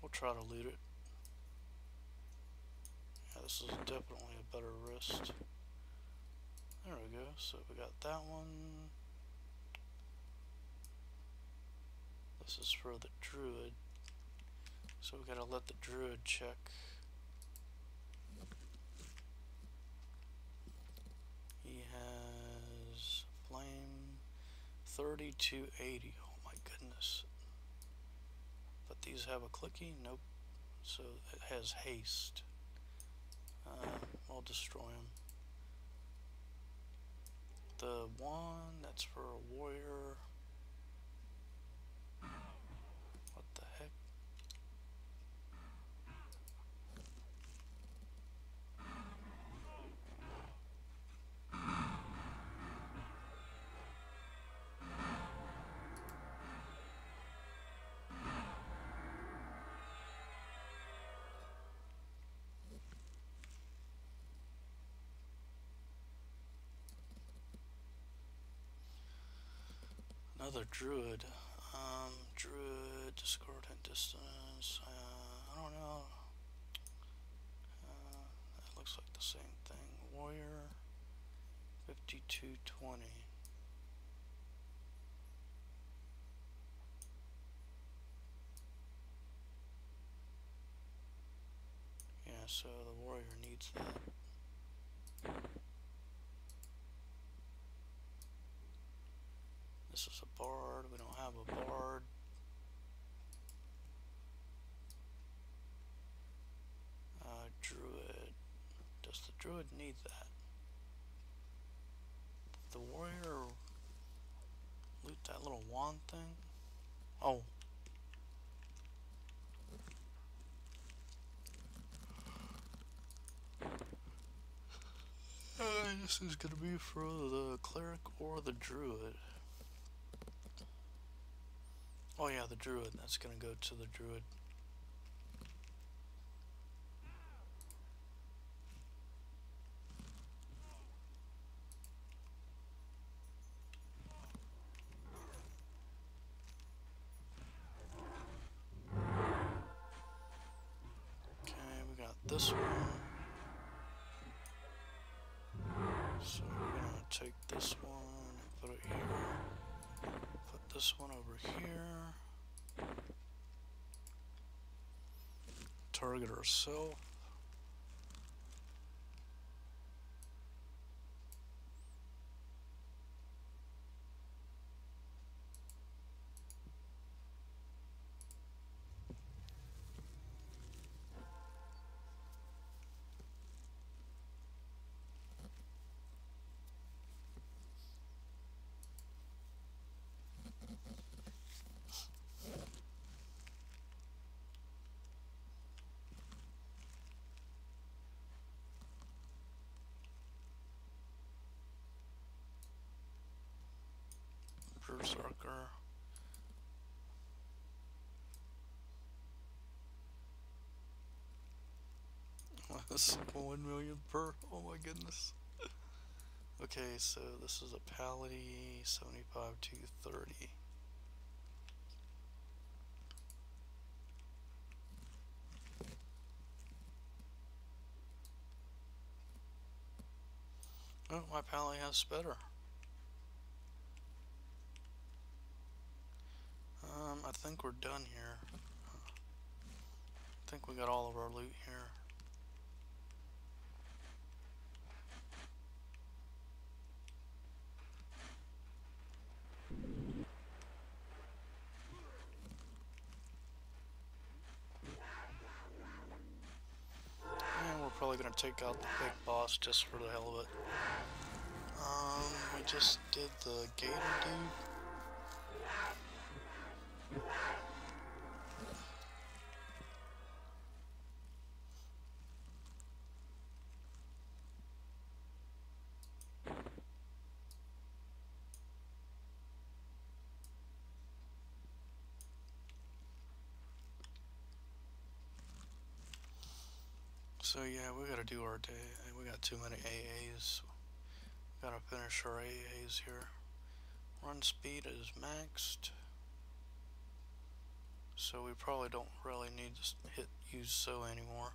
We'll try to loot it. Yeah, this is definitely a better wrist. There we go. So we got that one. This is for the druid. So we gotta let the druid check. He has flame 3280. Oh my goodness. But these have a clicky? Nope. So it has haste. We'll destroy him. The one that's for a warrior. What the heck? Another druid. Druid, discordant distance. I don't know. That looks like the same thing. Warrior, 5220. Yeah, so the warrior needs that. this is a bard. We don't have a bard. Druid. Does the druid need that? The warrior loot that little wand thing? Oh. This is gonna be for the cleric or the druid. Oh yeah, the druid. That's gonna go to the druid. Okay, we got this one. So we're gonna take this one and put it here. Put this one over here. Target ourselves. Berserker. That's 1 million per. Oh my goodness. Okay, so this is a Pally 75 to 30. Oh, my Pally has better. I think we're done here. I think we got all of our loot here. And we're probably gonna take out the big boss just for the hell of it. We just did the gator dude. So yeah, we gotta do our day. We got too many AAs. Gotta finish our AAs here. Run speed is maxed. So we probably don't really need to use so anymore.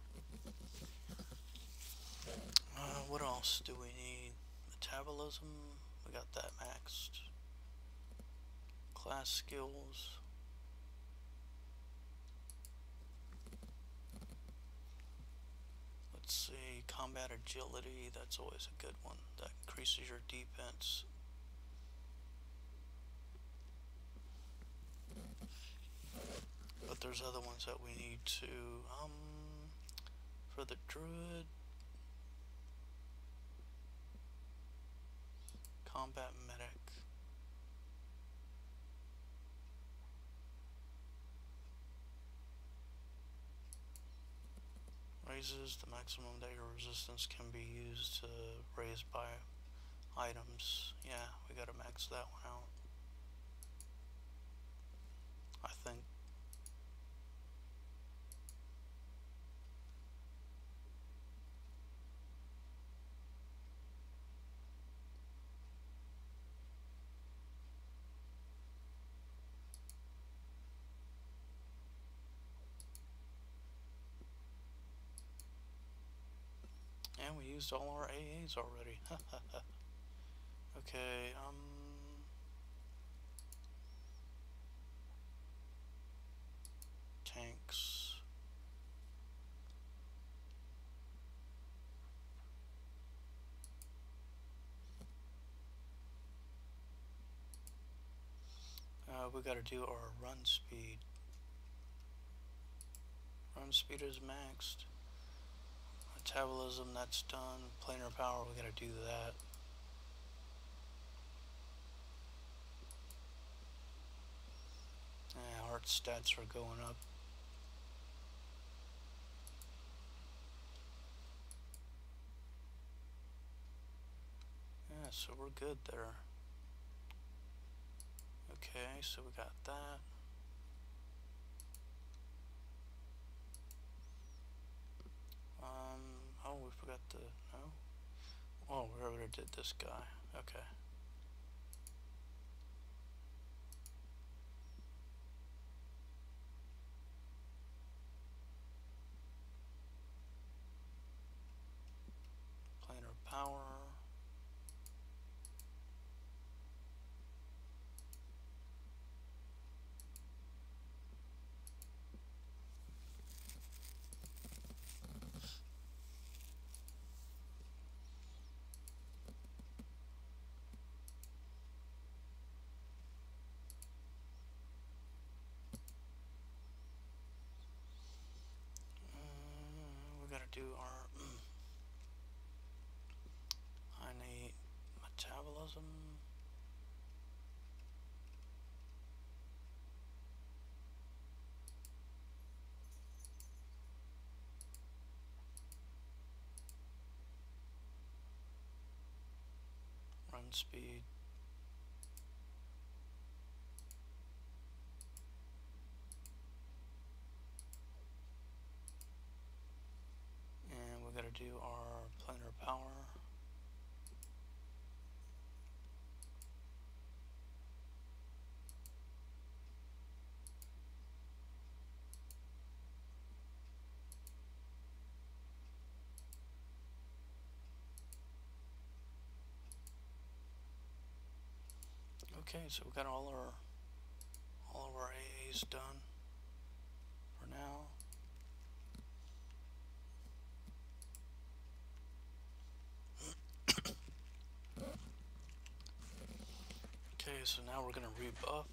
What else do we need? Metabolism, we got that maxed. Class skills. Let's see, combat agility, that's always a good one. That increases your defense. But there's other ones that we need to, for the druid. Combat medic. Raises the maximum that your resistance can be used to raise by items. Yeah, we gotta max that one out. I think. And we used all our AAs already. Okay, tanks. we gotta do our run speed. Run speed is maxed. Metabolism, that's done. Planar power, we gotta do that. Heart stats are going up. Yeah, so we're good there. Okay, so we got that. Oh, we forgot the, no? Oh, we already did this guy. Okay. Planar power. We gotta do our innate metabolism. Run speed. And we gotta do our planar power. Okay, so we got all of our AAs done for now. Okay, so now we're gonna rebuff.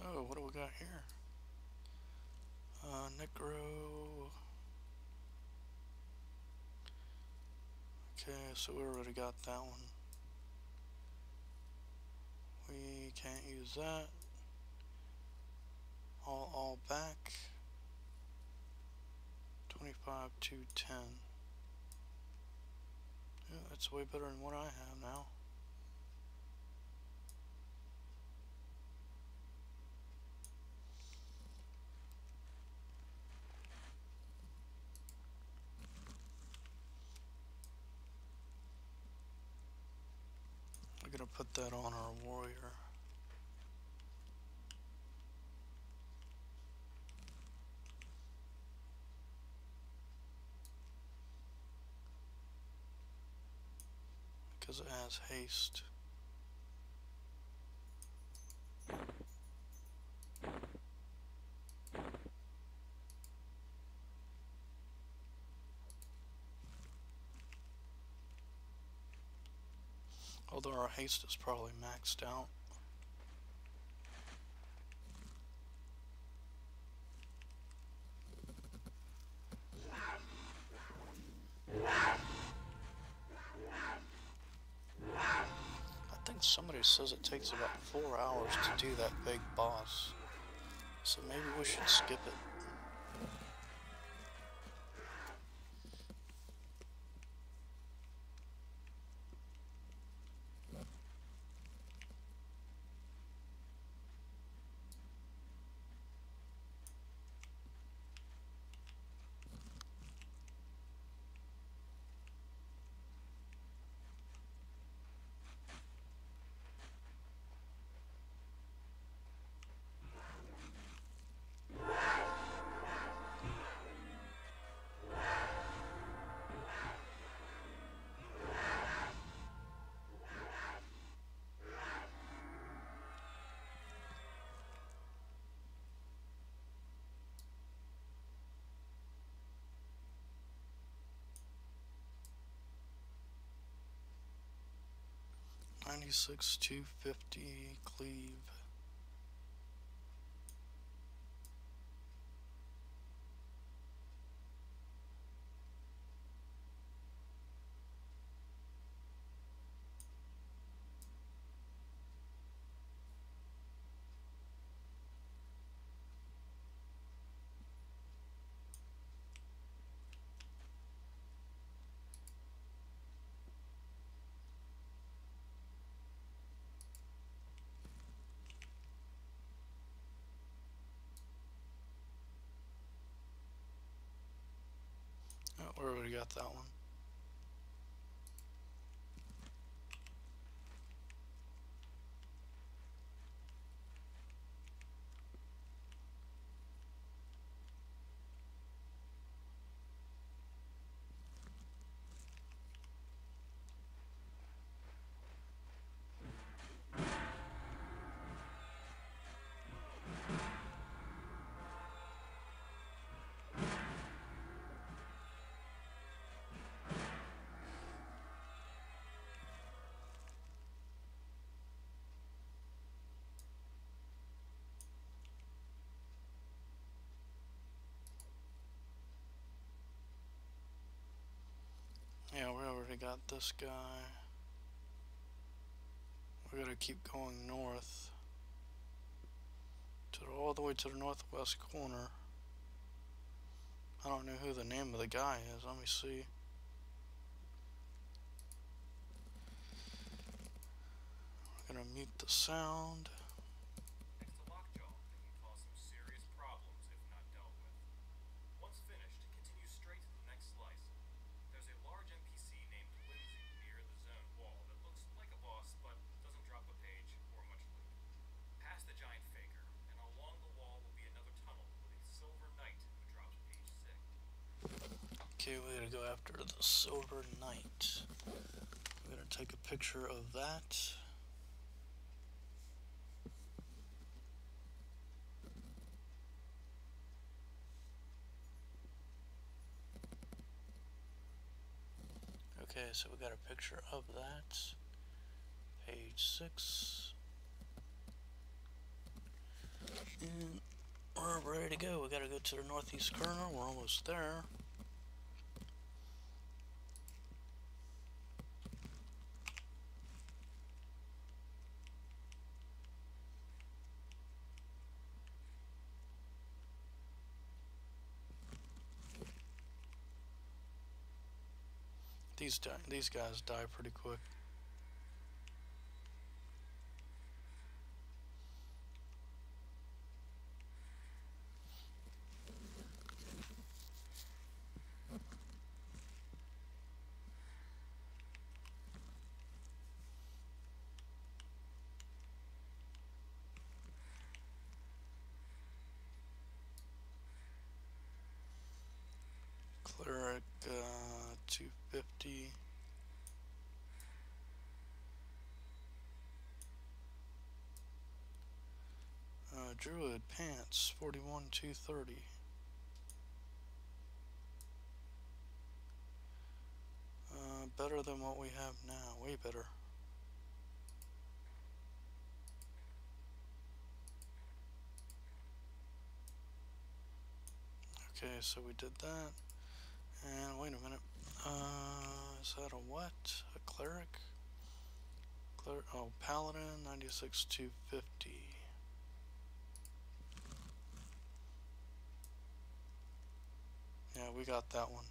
Oh, what do we got here? Necro. Okay, so we already got that one. We can't use that. All back. 25 to 10. Yeah, that's way better than what I have now. We're gonna put that on our warrior. Because it has haste. Although our haste is probably maxed out. it says it takes about 4 hours to do that big boss. So maybe we should skip it. $96, $250, cleave. Oh, we already got that one. Yeah, we already got this guy. We gotta keep going north to all the way to the northwest corner. I don't know who the name of the guy is. Let me see. We're gonna mute the sound. Next to Lockjaw, that can cause some serious problems if not dealt with. Once finished, continue straight to the next slice. There's a large NPC named Lindsay near the zone wall that looks like a boss but doesn't drop a page or much loot. Past the giant faker, and along the wall will be another tunnel with a silver knight who drops page 6. Okay, we gotta go after the Silver Knight. We're gonna take a picture of that. Okay, so we got a picture of that. Page 6. And we're ready to go. We gotta go to the northeast corner. We're almost there. These guys die pretty quick. Cleric, 250. Druid pants, 41, 230. Better than what we have now, way better. Okay, so we did that. And wait a minute. Is that a what? A cleric? Oh, Paladin 96 250. Yeah, we got that one.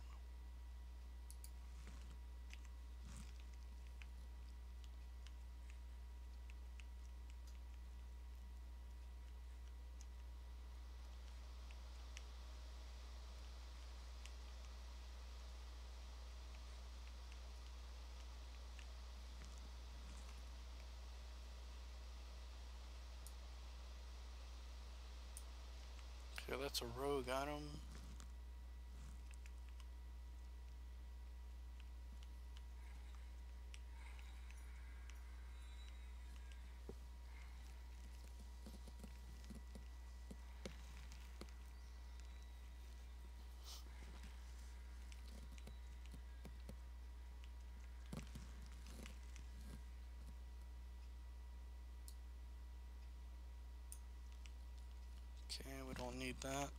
Okay, that's a rogue item. Okay, we don't need that.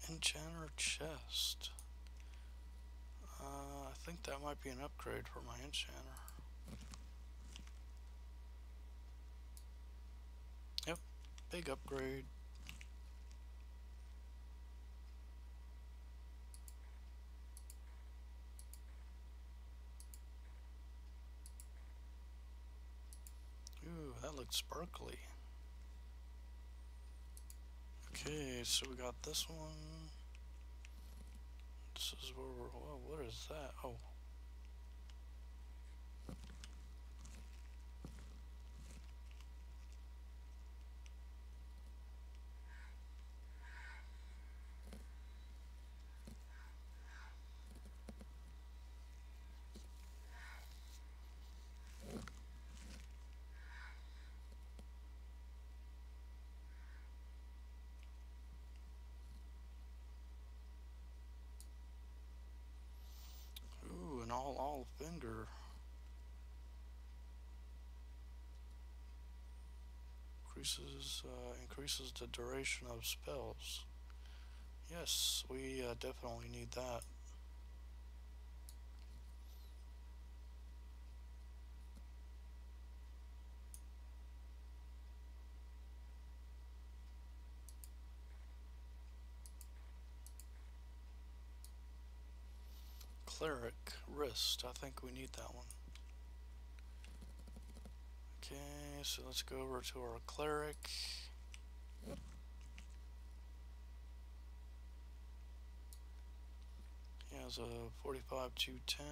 Enchanter chest. I think that might be an upgrade for my enchanter. Yep, big upgrade. Ooh, that looks sparkly. Okay, so we got this one. This is where we're. Whoa, what is that? Oh. Ooh, an all finger. Increases the duration of spells. Yes, we definitely need that. Cleric wrist. I think we need that one. Okay, so let's go over to our cleric. He has a 45 210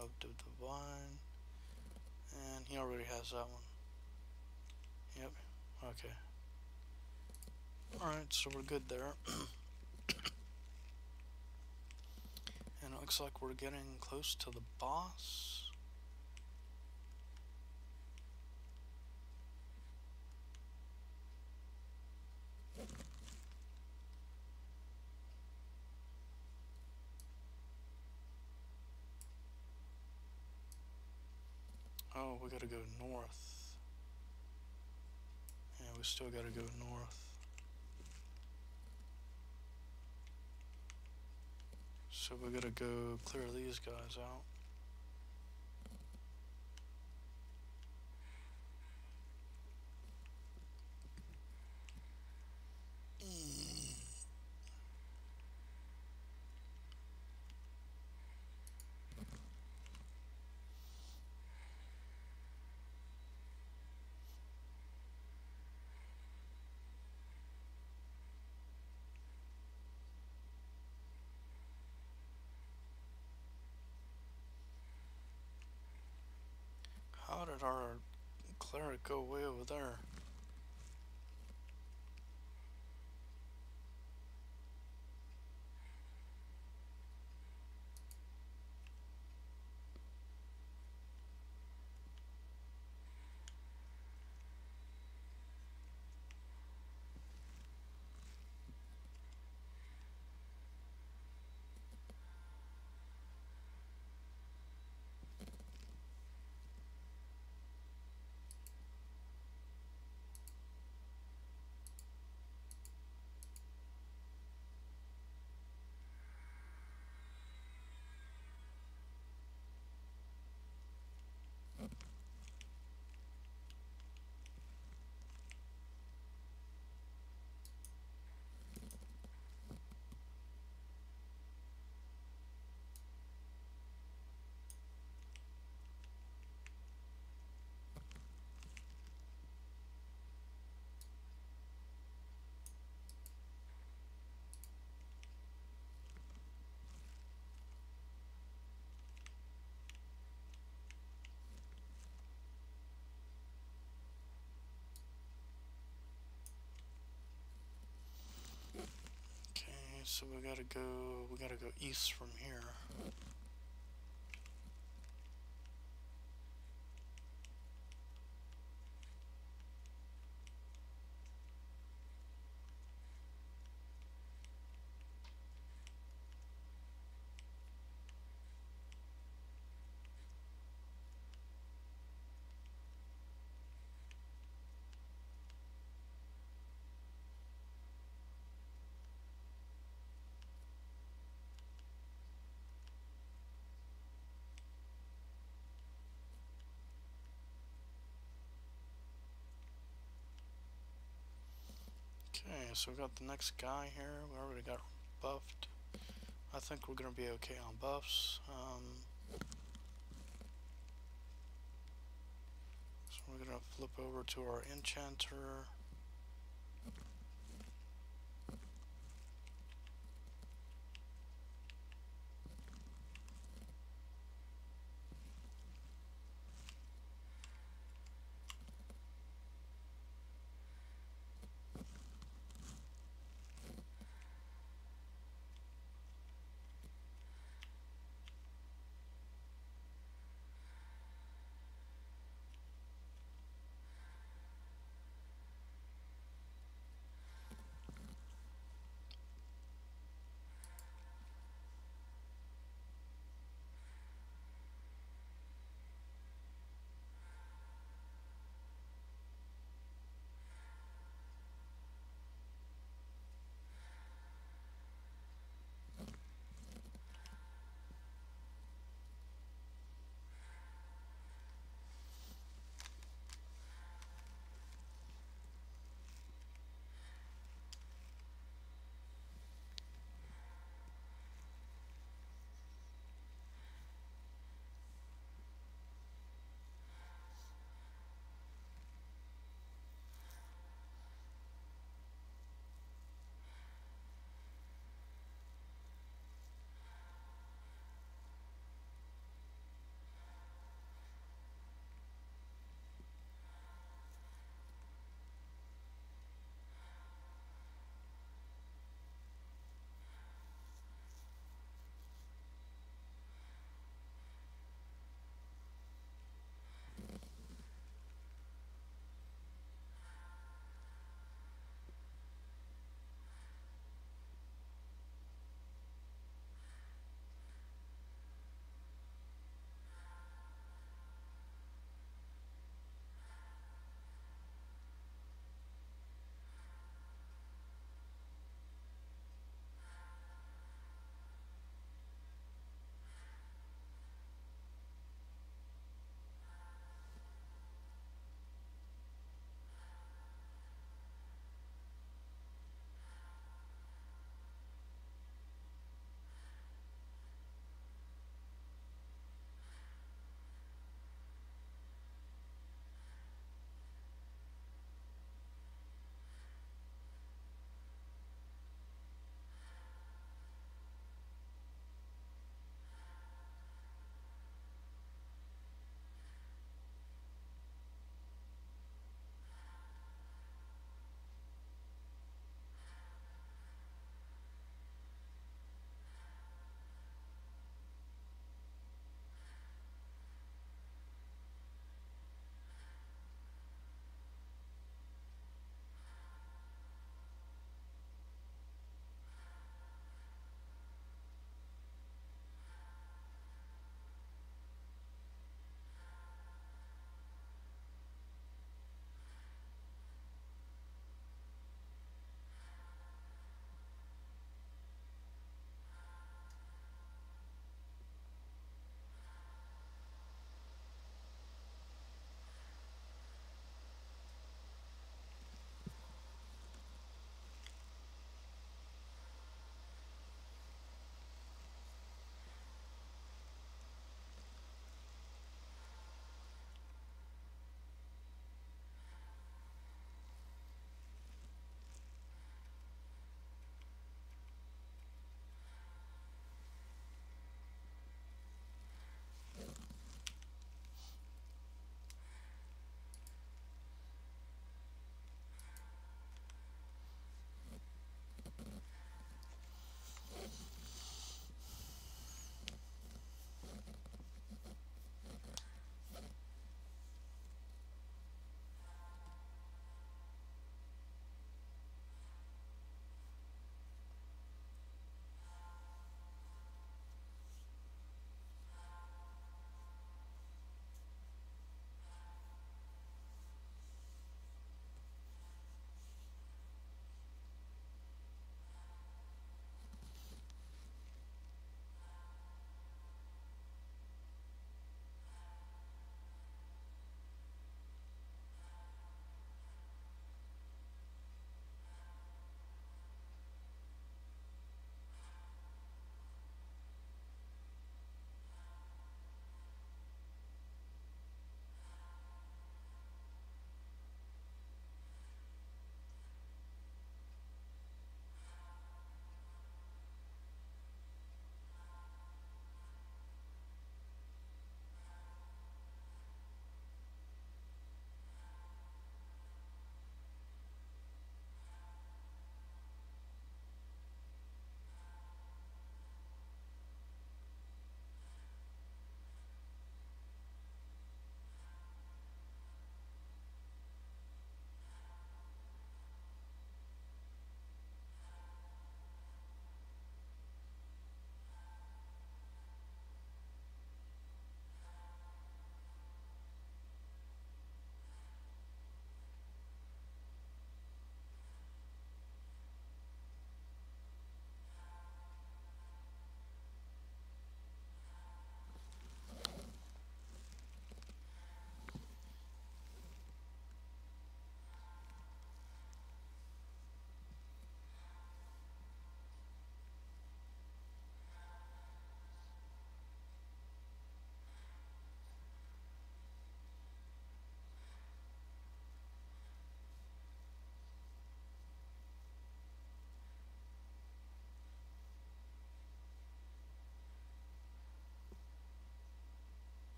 of the divine, and he already has that one. Yep. Okay. Alright, so we're good there. And it looks like we're getting close to the boss. Oh, we gotta go north. Yeah, we still gotta go north. So we gotta go clear these guys out. How did our cleric go way over there? so we gotta go east from here. Okay, so we got the next guy here. We already got buffed. I think we're gonna be okay on buffs. So we're gonna flip over to our enchanter.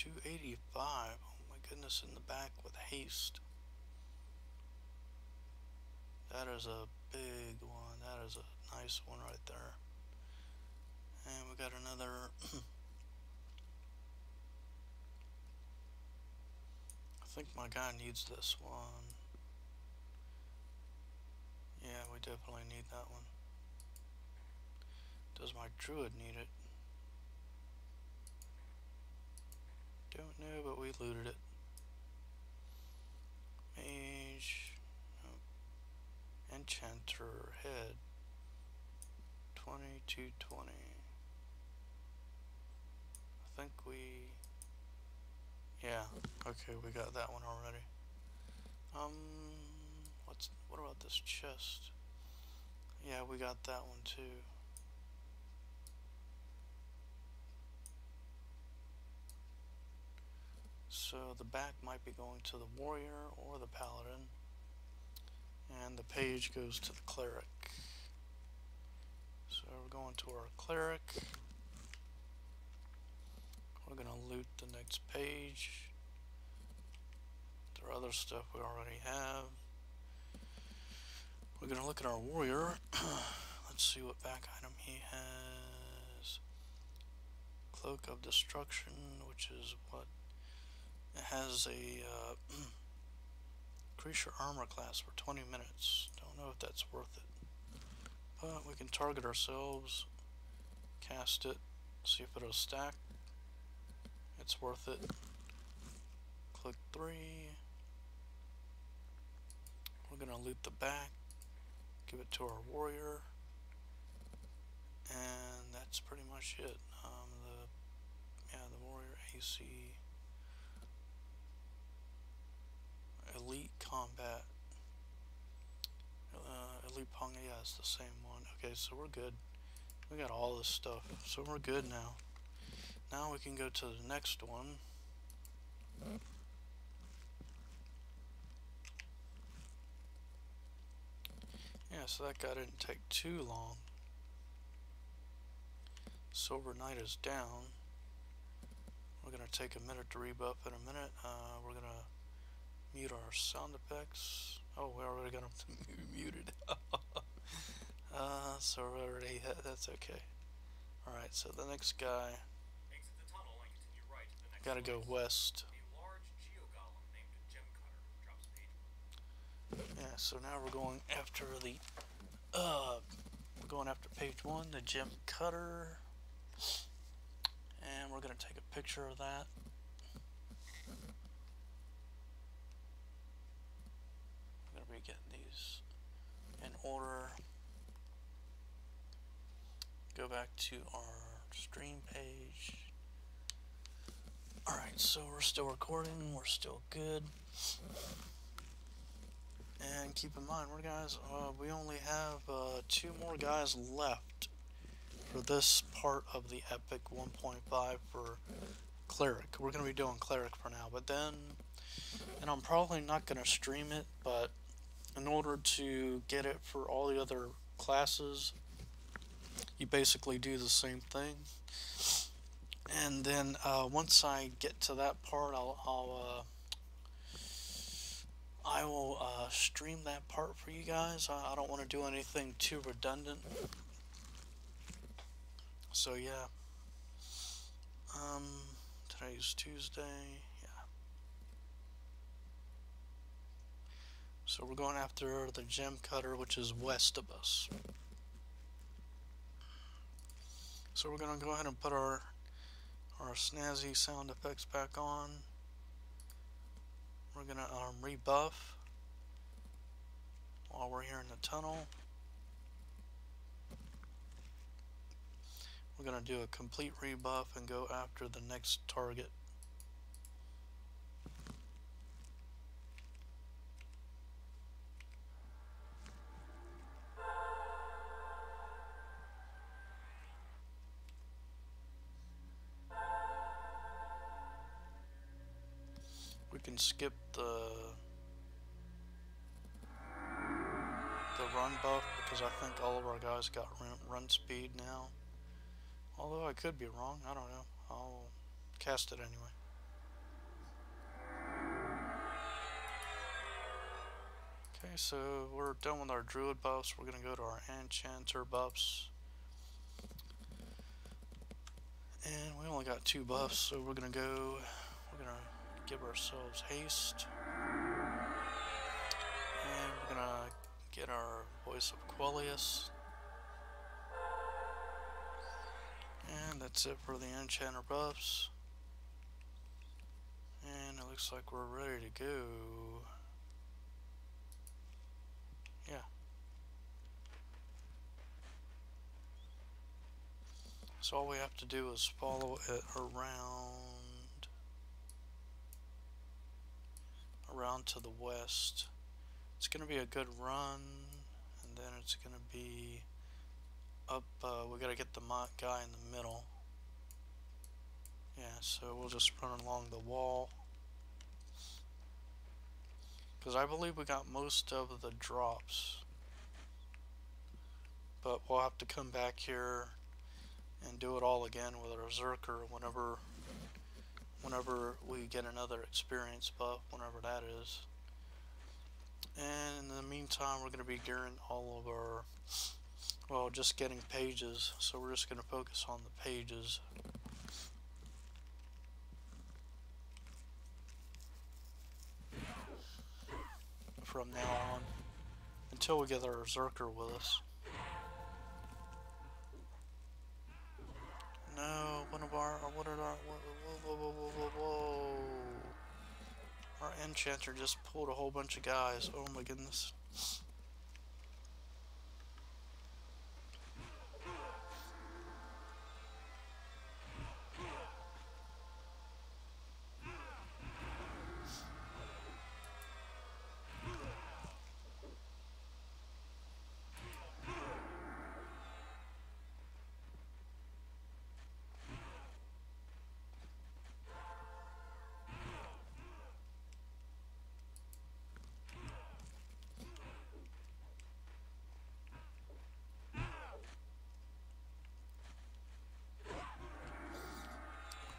285. Oh my goodness, in the back with haste. That is a big one. That is a nice one right there. And we got another. I think my guy needs this one. Yeah, we definitely need that one. Does my druid need it? Don't know, but we looted it. Mage. Oh. Enchanter. Head. 2220. I think we... Yeah, okay, we got that one already. What about this chest? Yeah, we got that one too. So the back might be going to the warrior or the paladin, and the page goes to the cleric. So we're going to our cleric. We're gonna loot the next page. There are other stuff we already have. We're gonna look at our warrior. Let's see what back item he has. Cloak of Destruction, which is what? It has a increase your armor class for 20 minutes. Don't know if that's worth it. But we can target ourselves, cast it, see if it'll stack. It's worth it. Click 3. We're gonna loot the back, give it to our warrior, and that's pretty much it. The warrior AC Elite Combat. Elite Pong, yeah, it's the same one. Okay, so we're good. We got all this stuff, so we're good now. Now we can go to the next one. Yeah, so that guy didn't take too long. Silver Knight is down. We're gonna take a minute to rebuff in a minute. We're gonna mute our sound effects. Oh, we already got them muted. So we already that's okay. Alright, so the next guy. Exit the tunnel and continue right to the next Gotta go west. A large geogolem named Gem Cutter drops page 1. Yeah, so now we're going after page 1, the Gem Cutter. And we're gonna take a picture of that. I'm gonna be getting these in order. Go back to our stream page. Alright, so we're still recording, we're still good. And keep in mind, we only have 2 more guys left for this part of the Epic 1.5 for Cleric. We're going to be doing Cleric for now, but then, and I'm probably not going to stream it, but in order to get it for all the other classes, you basically do the same thing. And then once I get to that part, I will stream that part for you guys. I don't want to do anything too redundant. So yeah. Today's Tuesday. Yeah. So we're going after the Gem Cutter, which is west of us. So we're gonna go ahead and put our snazzy sound effects back on. We're gonna rebuff while we're here in the tunnel. We're gonna do a complete rebuff and go after the next target. We can skip the run buff because I think all of our guys got run speed now. Although I could be wrong, I don't know. I'll cast it anyway. Okay, so we're done with our druid buffs. We're gonna go to our enchanter buffs. And we only got 2 buffs, so we're gonna give ourselves haste. And we're gonna get our voice of Quellius. And that's it for the enchanter buffs. And it looks like we're ready to go. Yeah. So all we have to do is follow it around to the west. It's going to be a good run, and then it's going to be up, we got to get the guy in the middle. Yeah, so we'll just run along the wall. Because I believe we got most of the drops. But we'll have to come back here and do it all again with our Zerker whenever we get another experience buff, whenever that is. And in the meantime, we're going to be gearing all of our, well, just getting pages. So we're just going to focus on the pages. From now on, until we get our Zerker with us. No, whoa. Our enchanter just pulled a whole bunch of guys. Oh my goodness.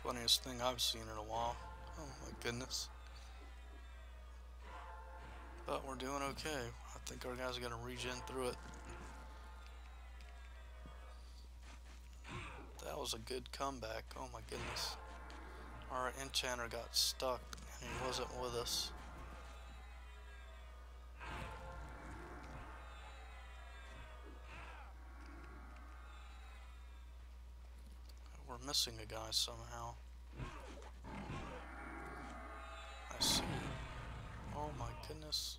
Funniest thing I've seen in a while. Oh my goodness. But we're doing okay. I think our guys are going to regen through it. That was a good comeback. Oh my goodness. Our enchanter got stuck and he wasn't with us. We're missing a guy somehow. I see. Oh my goodness.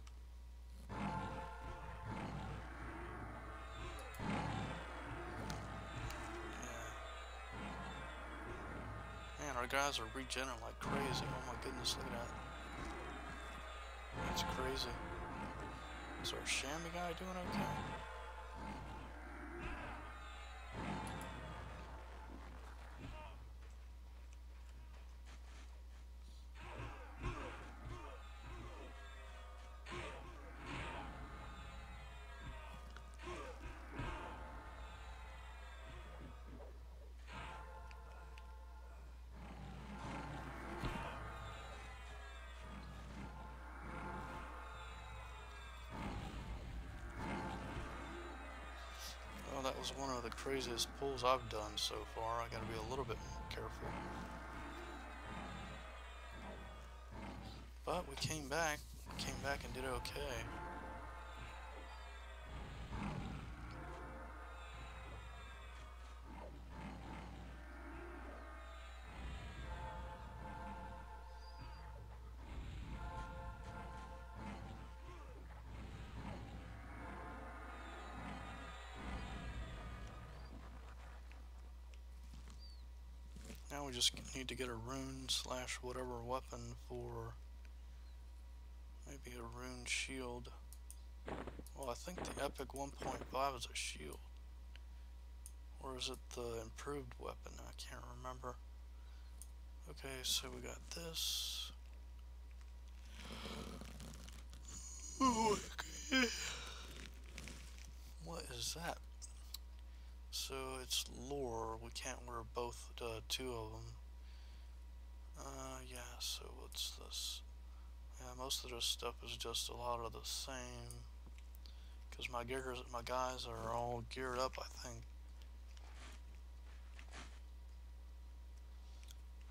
Man, our guys are regenerating like crazy. Oh my goodness, look at that. That's crazy. Is our Shammy guy doing okay? Oh, that was one of the craziest pulls I've done so far. I gotta be a little bit more careful. But we came back and did okay. Now we just need to get a rune slash whatever weapon for maybe a rune shield. Well, I think the epic 1.5 is a shield. Or is it the improved weapon? I can't remember. Okay, so we got this. Okay. What is that? So it's lore. We can't wear both, 2 of them. Yeah, so what's this? most of this stuff is just a lot of the same. Because my guys are all geared up, I think.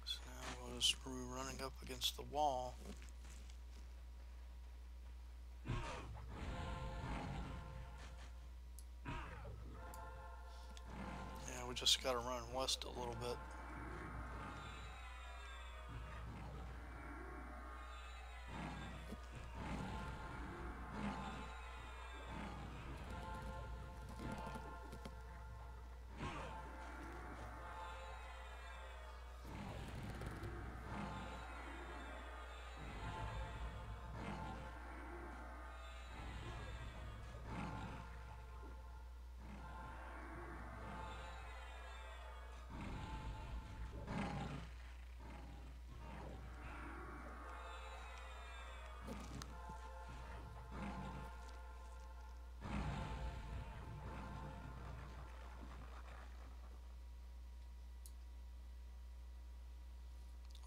So now we'll just be running up against the wall. Yeah, we just gotta run west a little bit.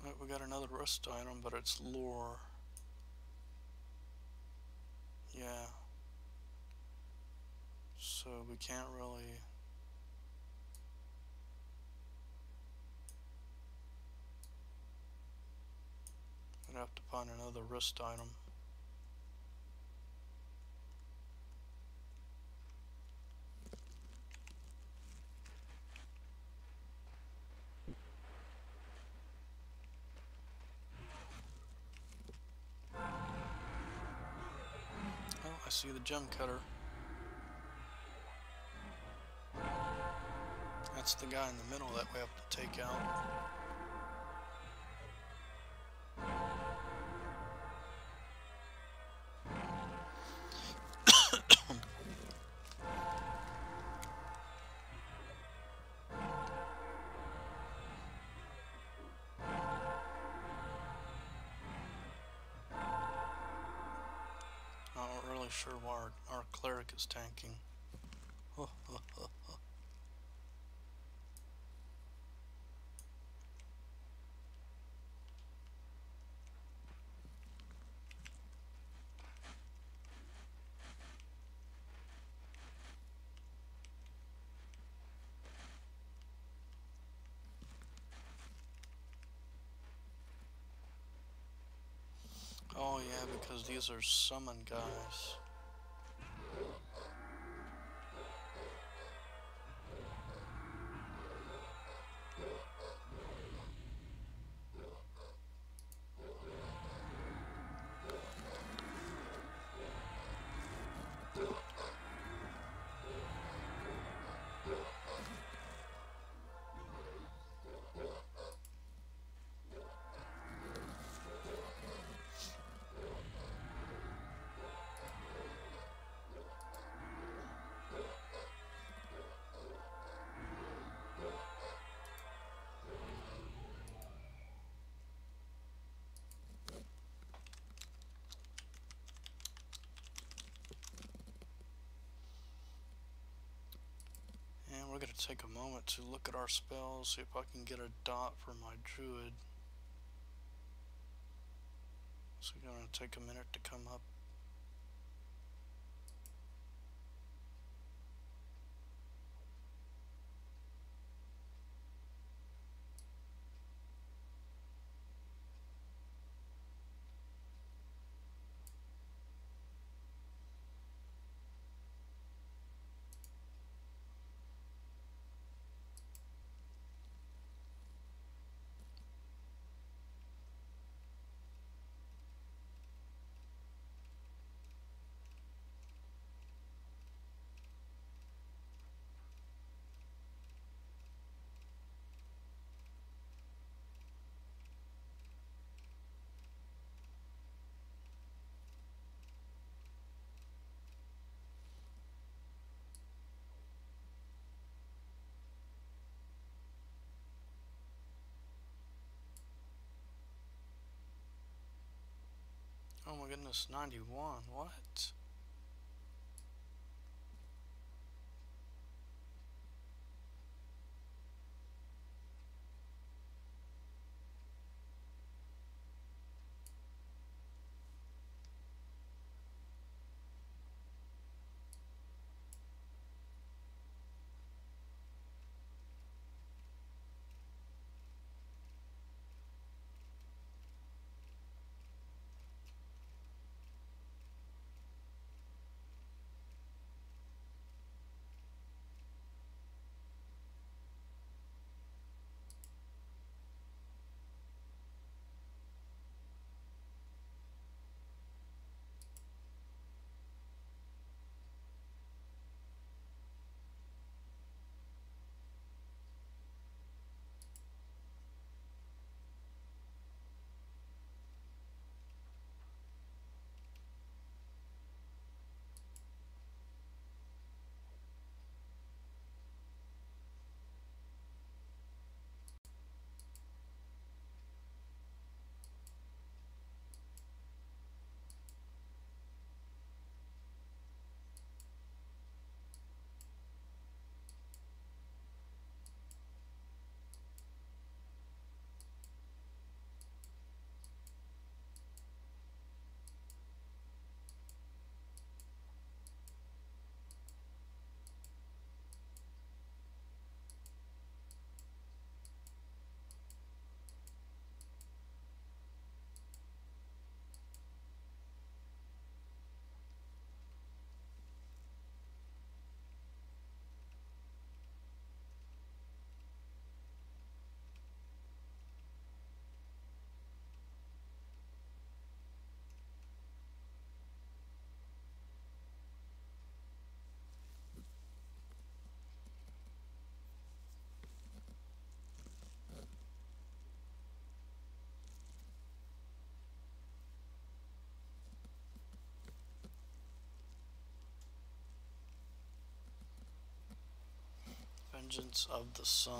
Right, we got another rust item, but it's lore. Yeah. So we can't really... We'd have to find another wrist item. Oh, I see the gem cutter. That's the guy in the middle that we have to take out. Not really sure why our cleric is tanking. Oh yeah, because these are summon guys. And we're going to take a moment to look at our spells, see if I can get a dot for my druid. So we're going to take a minute to come up. Oh my goodness, 91, what? Vengeance of the Sun.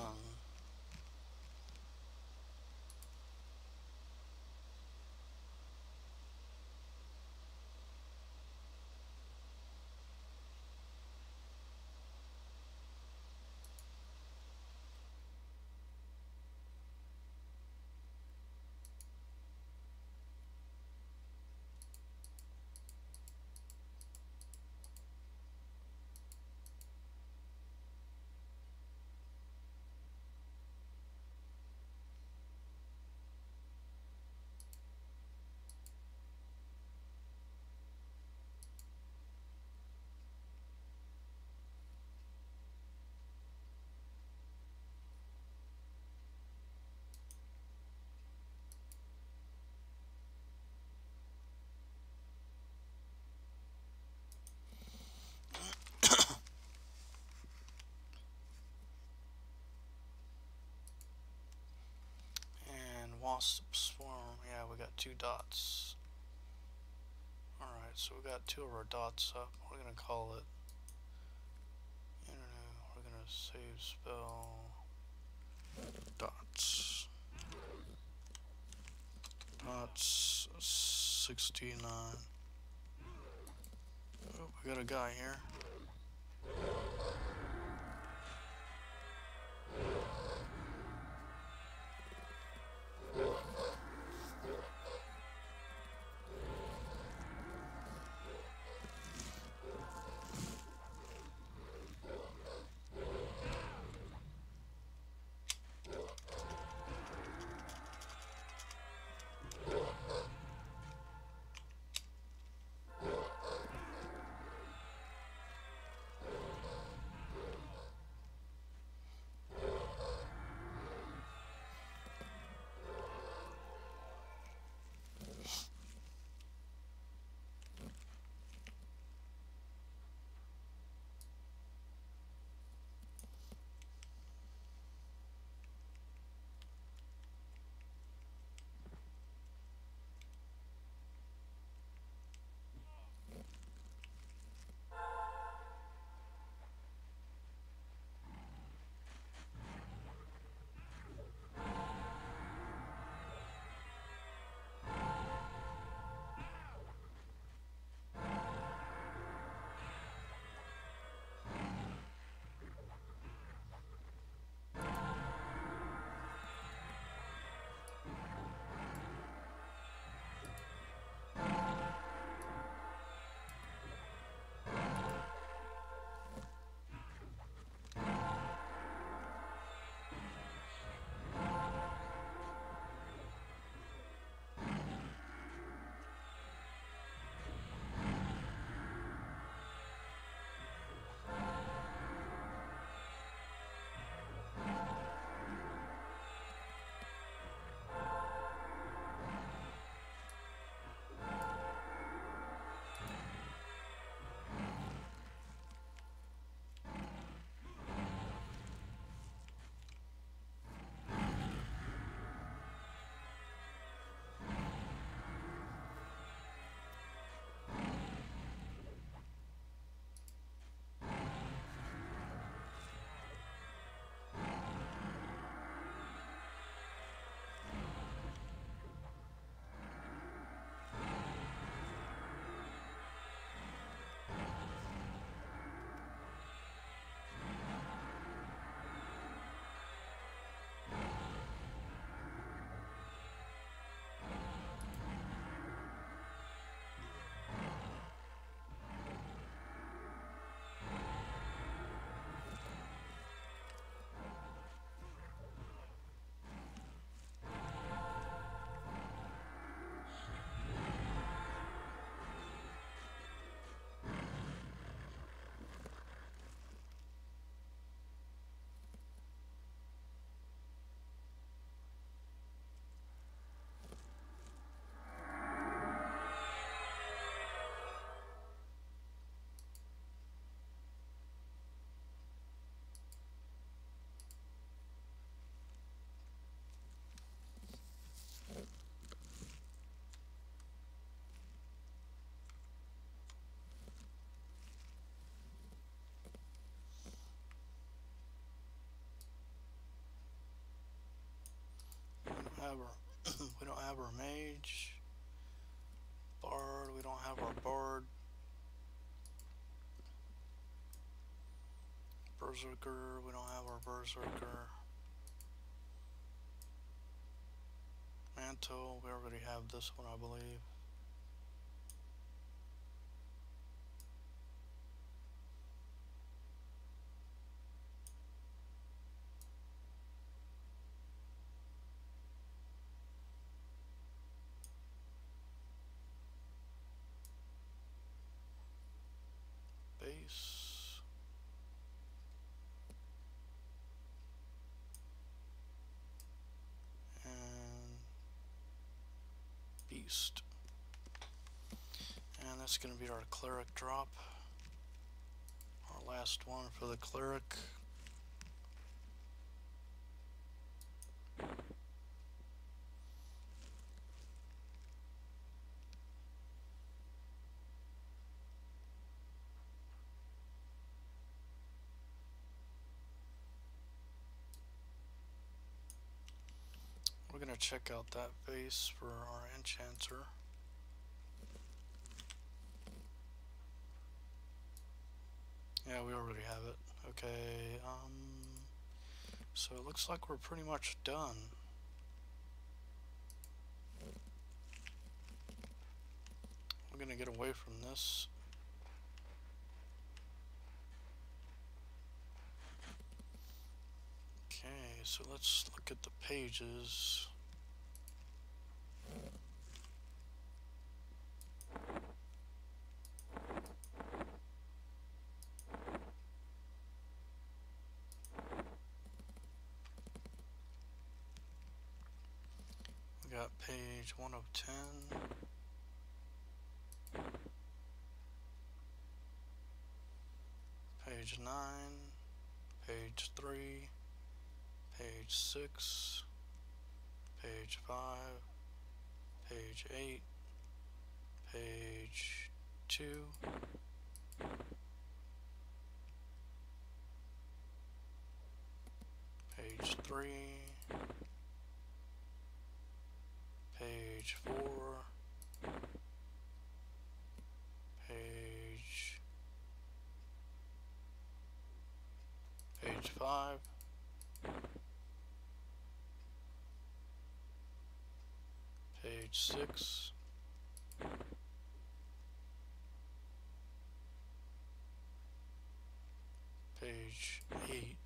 And Wasp Swarm, yeah, we got 2 dots. Alright, so we got 2 of our dots up. We're gonna call it internet. We're gonna save spell dots. Dots 69. Oh, we got a guy here. have our we don't have our mage. Bard, we don't have our bard. Berserker, we don't have our berserker. Mantle, we already have this one, I believe. Base. And beast. And that's going to be our cleric drop. Our last one for the cleric. We're going to check out that base for our enchanter. Yeah, we already have it. Okay, so it looks like we're pretty much done. We're gonna get away from this. Okay, so let's look at the pages. We got page 1 of 10. Page 9. Page 3. Page 6. Page 5. Page 8. Page 2. Page 3. Page 4. Page 5. Page 6. Page 8.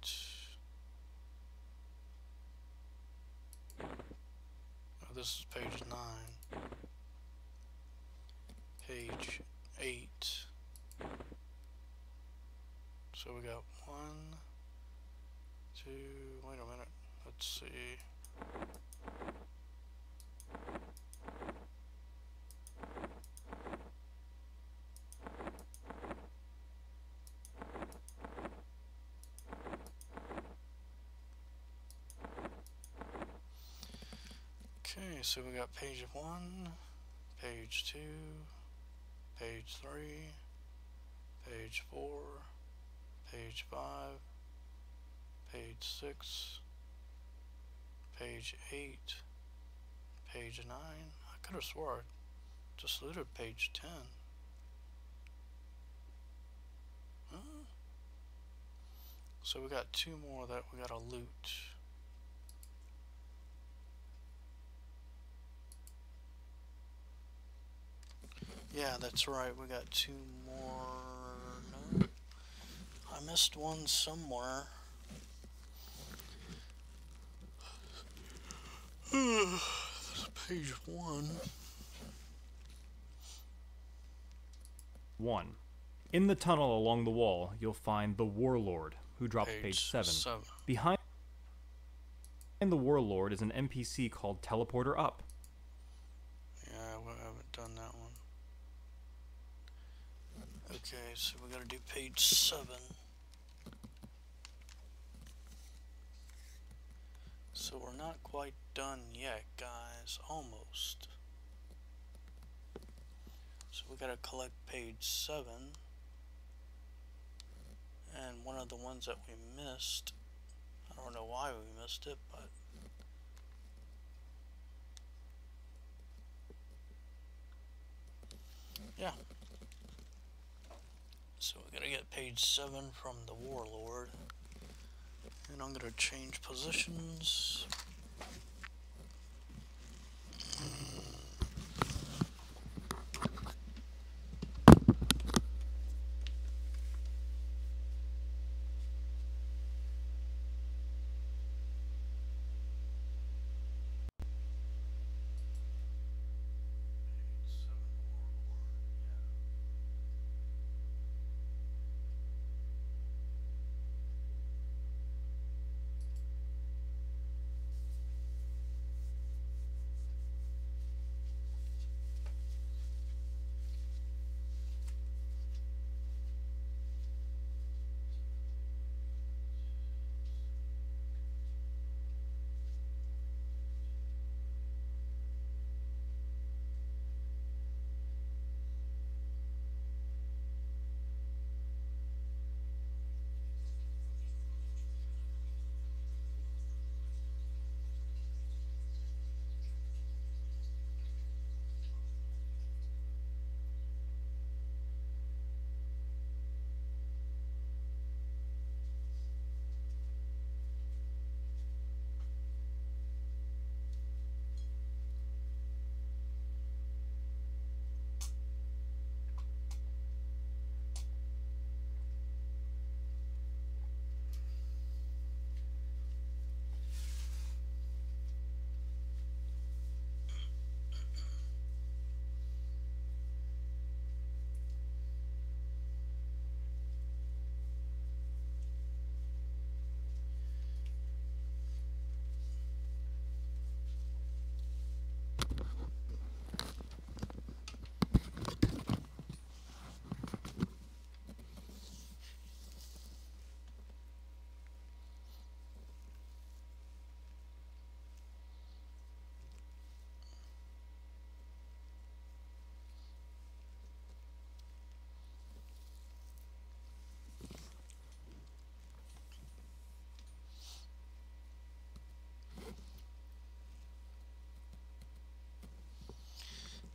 Oh, this is page 9. Page 8. So we got 1, 2, wait a minute, let's see. Okay, so we got page 1, page 2, page 3, page 4, page 5, page 6, page 8, page 9. I could have swore I just looted page 10. Huh? So we got 2 more that we gotta loot. Yeah, that's right, we got 2 more. No, I missed one somewhere. Page 1. 1. In the tunnel along the wall, you'll find the Warlord, who dropped page 7. Behind the Warlord is an NPC called Teleporter Up. Yeah, we haven't done that one. Okay, so we gotta do page 7. So we're not quite done yet, guys. Almost. So we gotta collect page 7. And one of the ones that we missed, I don't know why we missed it, but yeah. So we're gonna get page 7 from the Warlord. And I'm gonna change positions.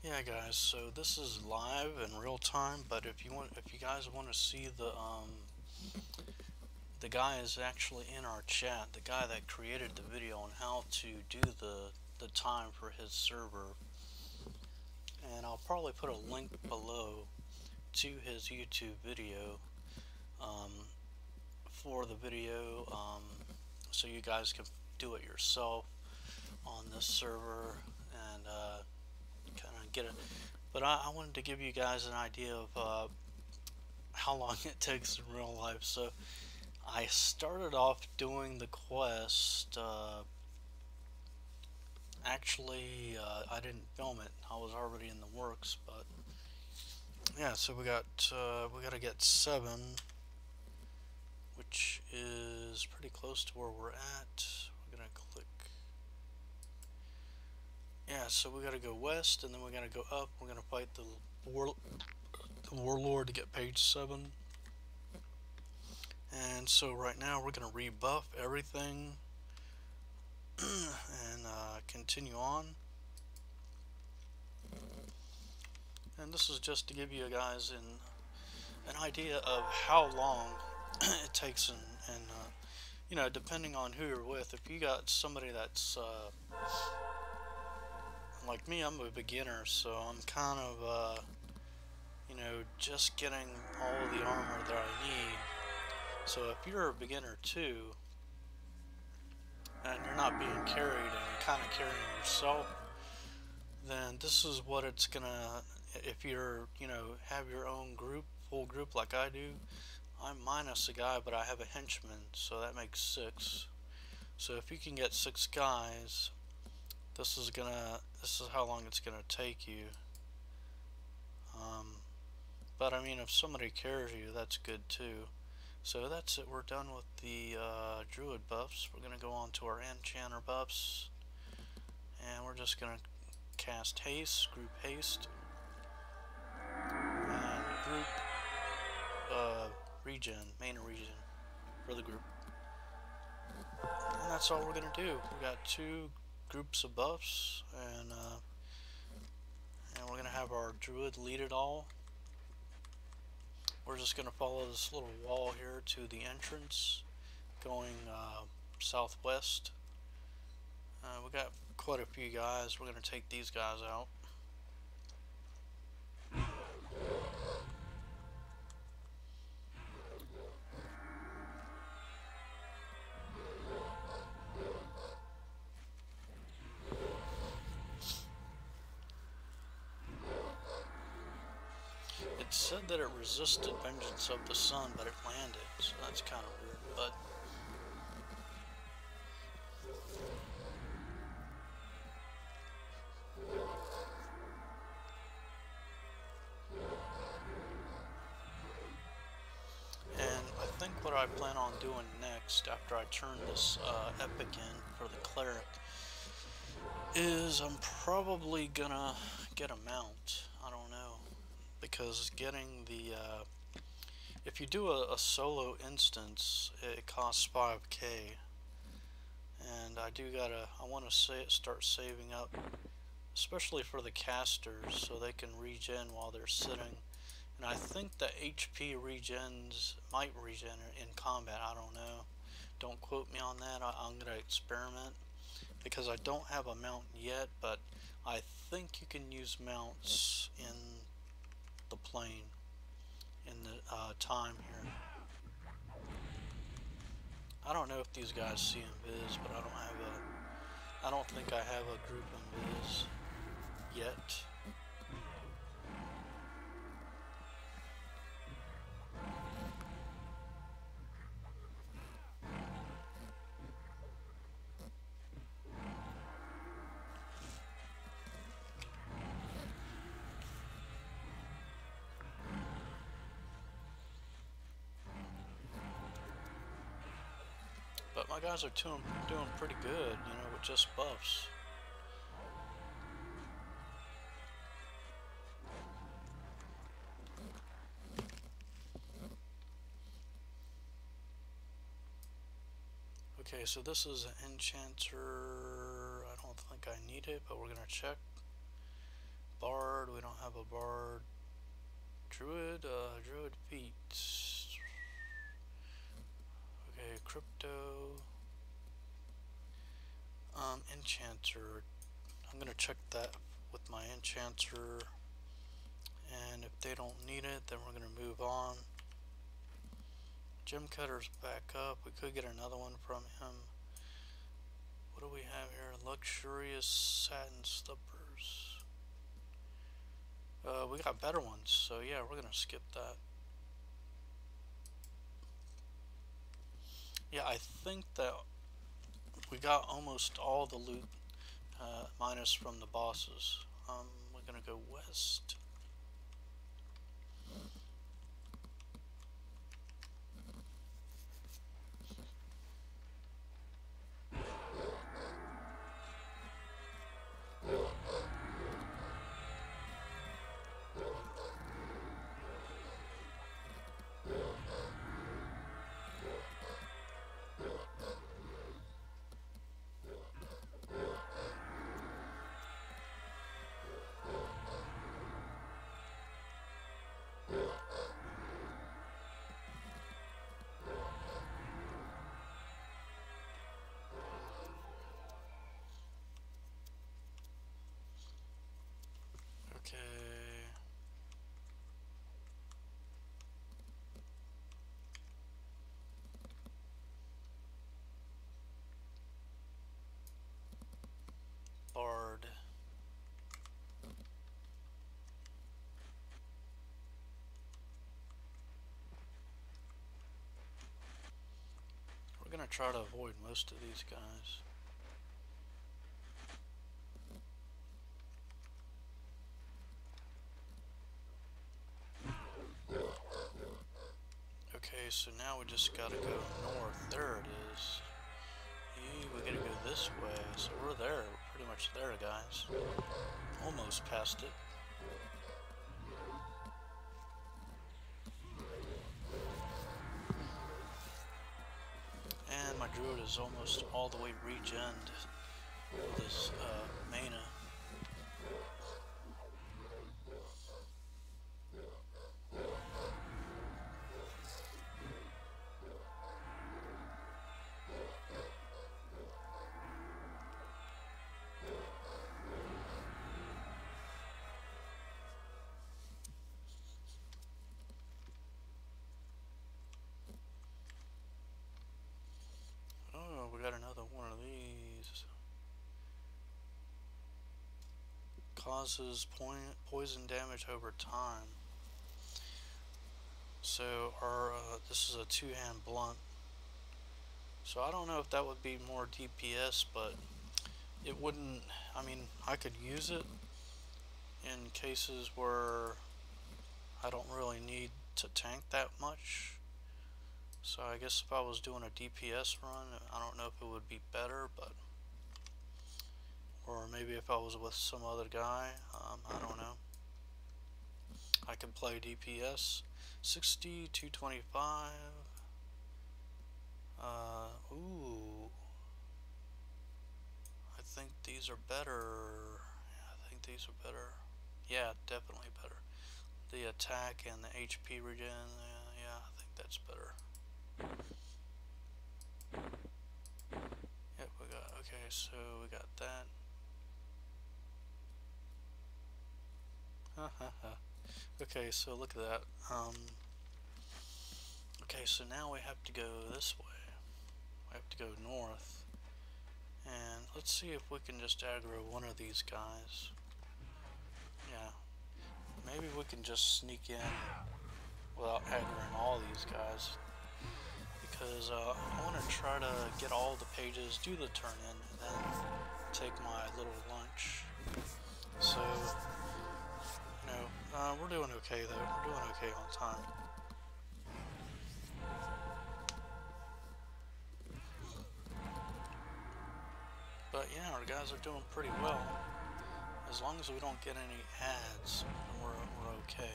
Yeah, guys. So this is live in real time, but if you guys want to see the guy is actually in our chat. The guy that created the video on how to do the time for his server, and I'll probably put a link below to his YouTube video um, for the video, so you guys can do it yourself on this server and kind of get it. But I wanted to give you guys an idea of how long it takes in real life. So I started off doing the quest. Actually, I didn't film it. I was already in the works, but yeah. So we got to get 7, which is pretty close to where we're at. We're gonna click. Yeah, so we gotta go west, and then we gotta go up. We're gonna fight the Warlord to get page 7. And so right now we're gonna rebuff everything and continue on. And this is just to give you guys an idea of how long it takes, and you know, depending on who you're with. If you got somebody that's like me, I'm a beginner, so I'm kind of you know, just getting all of the armor that I need. So if you're a beginner too, and you're not being carried and you're kind of carrying yourself, then this is what it's gonna, if you're, you know, have your own group, full group like I do. I'm minus a guy, but I have a henchman, so that makes 6. So if you can get 6 guys, this is how long it's gonna take you. But I mean, if somebody carries you, that's good too. So that's it. We're done with the druid buffs. We're gonna go on to our enchanter buffs, and we're just gonna cast haste, group haste, and group regen, main regen for the group. And that's all we're gonna do. We got 2 groups of buffs, and we're gonna have our druid lead it all. We're just going to follow this little wall here to the entrance, going southwest. We got quite a few guys. We're going to take these guys out. It said that it resisted Vengeance of the Sun, but it landed, so that's kind of weird, but and I think what I plan on doing next, after I turn this epic in for the cleric, is I'm probably gonna get a mount. I don't know, because getting the if you do a solo instance, it costs 5k, and I want to start saving up, especially for the casters, so they can regen while they're sitting. And I think that HP might regen in combat. I don't know. Don't quote me on that. I'm gonna experiment, because I don't have a mount yet, but I think you can use mounts in the plane in the time here. I don't know if these guys see invis, but I don't think I have a group invis yet. But my guys are doing pretty good, you know, with just buffs. Okay, so this is an enchanter. I don't think I need it, but we're gonna check. Bard, we don't have a bard. Druid, druid feet. Okay, crypto. Enchanter. I'm gonna check that with my enchanter, and if they don't need it, then we're gonna move on. Gem cutter's back up. We could get another one from him. What do we have here? Luxurious satin slippers. We got better ones, so yeah, we're gonna skip that. Yeah, I think that we got almost all the loot, minus from the bosses. We're gonna go west. Okay. Bard. We're gonna try to avoid most of these guys. Okay, so now we just gotta go north. There it is. We gotta go this way. So we're there. We're pretty much there, guys. Almost past it. And my druid is almost all the way regened with his mana. causes poison damage over time. So our this is a two-hand blunt. So I don't know if that would be more DPS, but it wouldn't. I mean, I could use it in cases where I don't really need to tank that much. So I guess if I was doing a DPS run, I don't know if it would be better, but or maybe if I was with some other guy, I don't know. I can play DPS 60, 225. Ooh, I think these are better. I think these are better. Yeah, definitely better. The attack and the HP regen, yeah, I think that's better. Yep, we got, okay, so we got that. Okay, so look at that. Okay, so now we have to go this way. We have to go north. And let's see if we can just aggro one of these guys. Yeah. Maybe we can just sneak in without aggroing all these guys. Because I want to try to get all the pages, do the turn in, and then take my little lunch. So, you know, we're doing okay though. We're doing okay on time. But yeah, our guys are doing pretty well. As long as we don't get any ads, we're okay.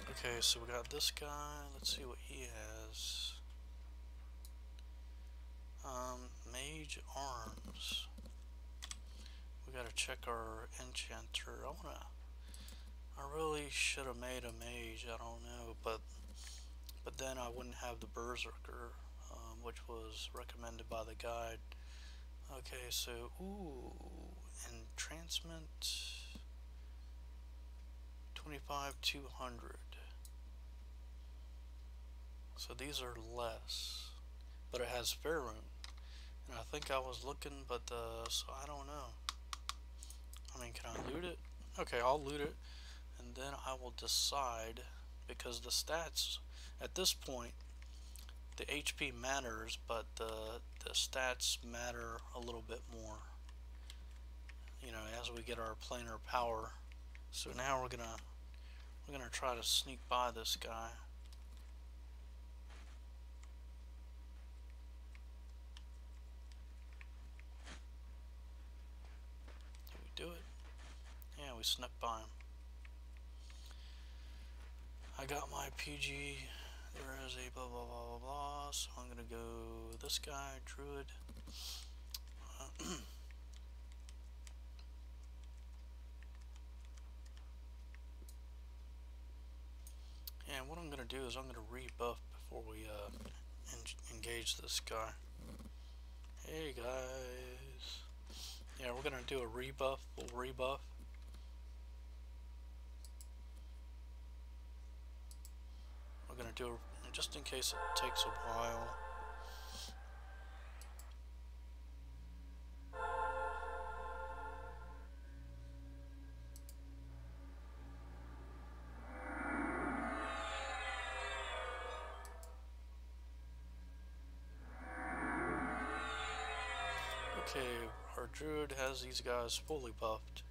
Okay, so we got this guy. Let's see what he has. Mage arms. We gotta check our enchanter. I really should have made a mage. I don't know, but then I wouldn't have the berserker, which was recommended by the guide. Okay, so entrancement 25 200. So these are less, but it has fair room. And I think I was looking, but so I don't know. I mean, can I loot it? Okay, I'll loot it, and then I will decide, because the stats at this point, the HP matters, but the stats matter a little bit more. You know, as we get our planar power. So now we're gonna try to sneak by this guy. Do it. Yeah, we snuck by him. I got my PG. There is a blah blah blah blah blah. So I'm gonna go this guy, Druid. And what I'm gonna do is I'm gonna rebuff before we engage this guy. Hey guys. Yeah, we're gonna do a rebuff. We'll rebuff. We're gonna do a, just in case it takes a while. Okay, our druid has these guys fully buffed.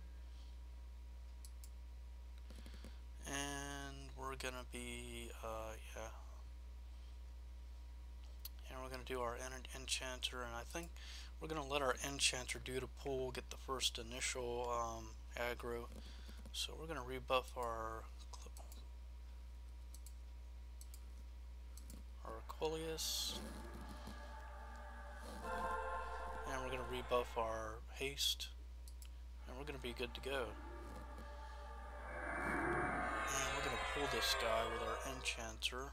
And we're gonna be, yeah. And we're gonna do our enchanter, and I think we're gonna let our enchanter do the pull, get the first initial aggro. So we're gonna rebuff our Aquilius. And we're going to rebuff our haste, and we're going to be good to go. And we're going to pull this guy with our enchanter.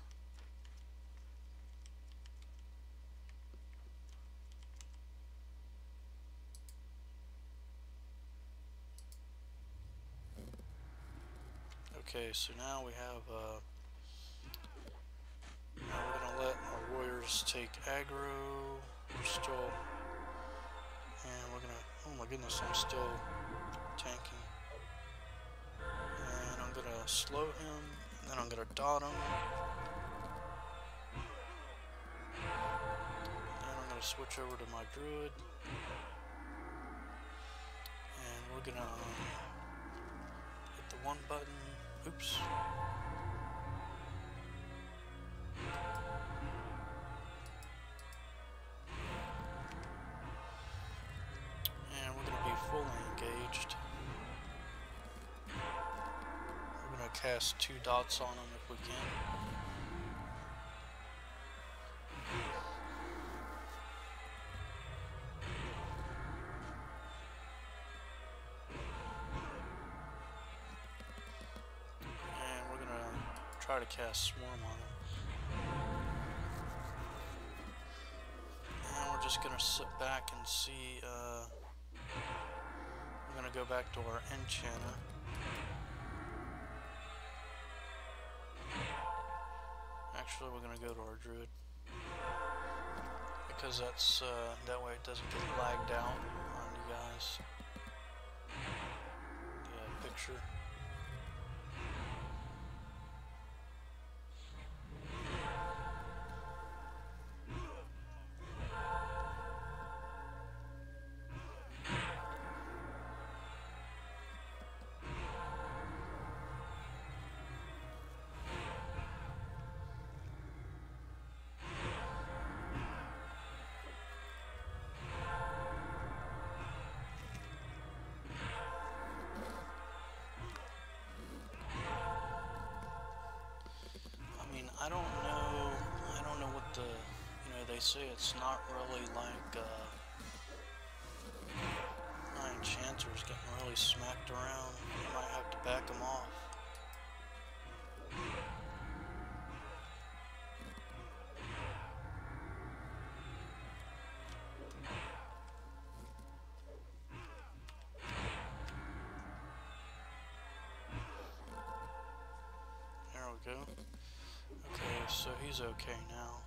Okay, so now we have let our warriors take aggro. We're still, and we're gonna, oh my goodness, I'm still tanking. And I'm gonna slow him, and then I'm gonna dot him. And I'm gonna switch over to my druid. And we're gonna hit the one button. Oops. And we're gonna be fully engaged. We're gonna cast 2 dots on him if we can. And we're gonna try to cast Swarm on him. And we're just gonna sit back and see, we're gonna go back to our enchanter. Actually, we're gonna go to our druid. Because that's, that way it doesn't get lagged out on you guys. The picture. I don't know what the, you know, they say it's not really like, my enchanter's getting really smacked around. I might have to back him off. There we go. Okay, so he's okay now.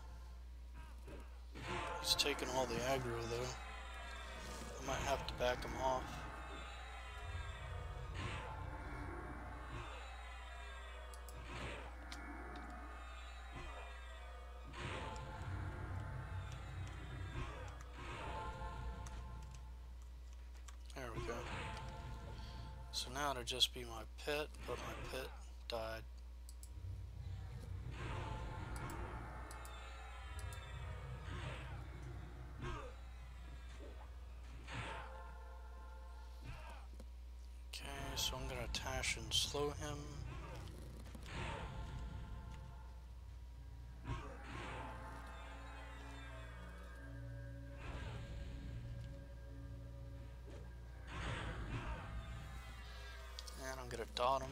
He's taking all the aggro though. I might have to back him off. There we go. So now it'll just be my pet, but my pet died. So I'm going to attach and slow him. And I'm going to dot him.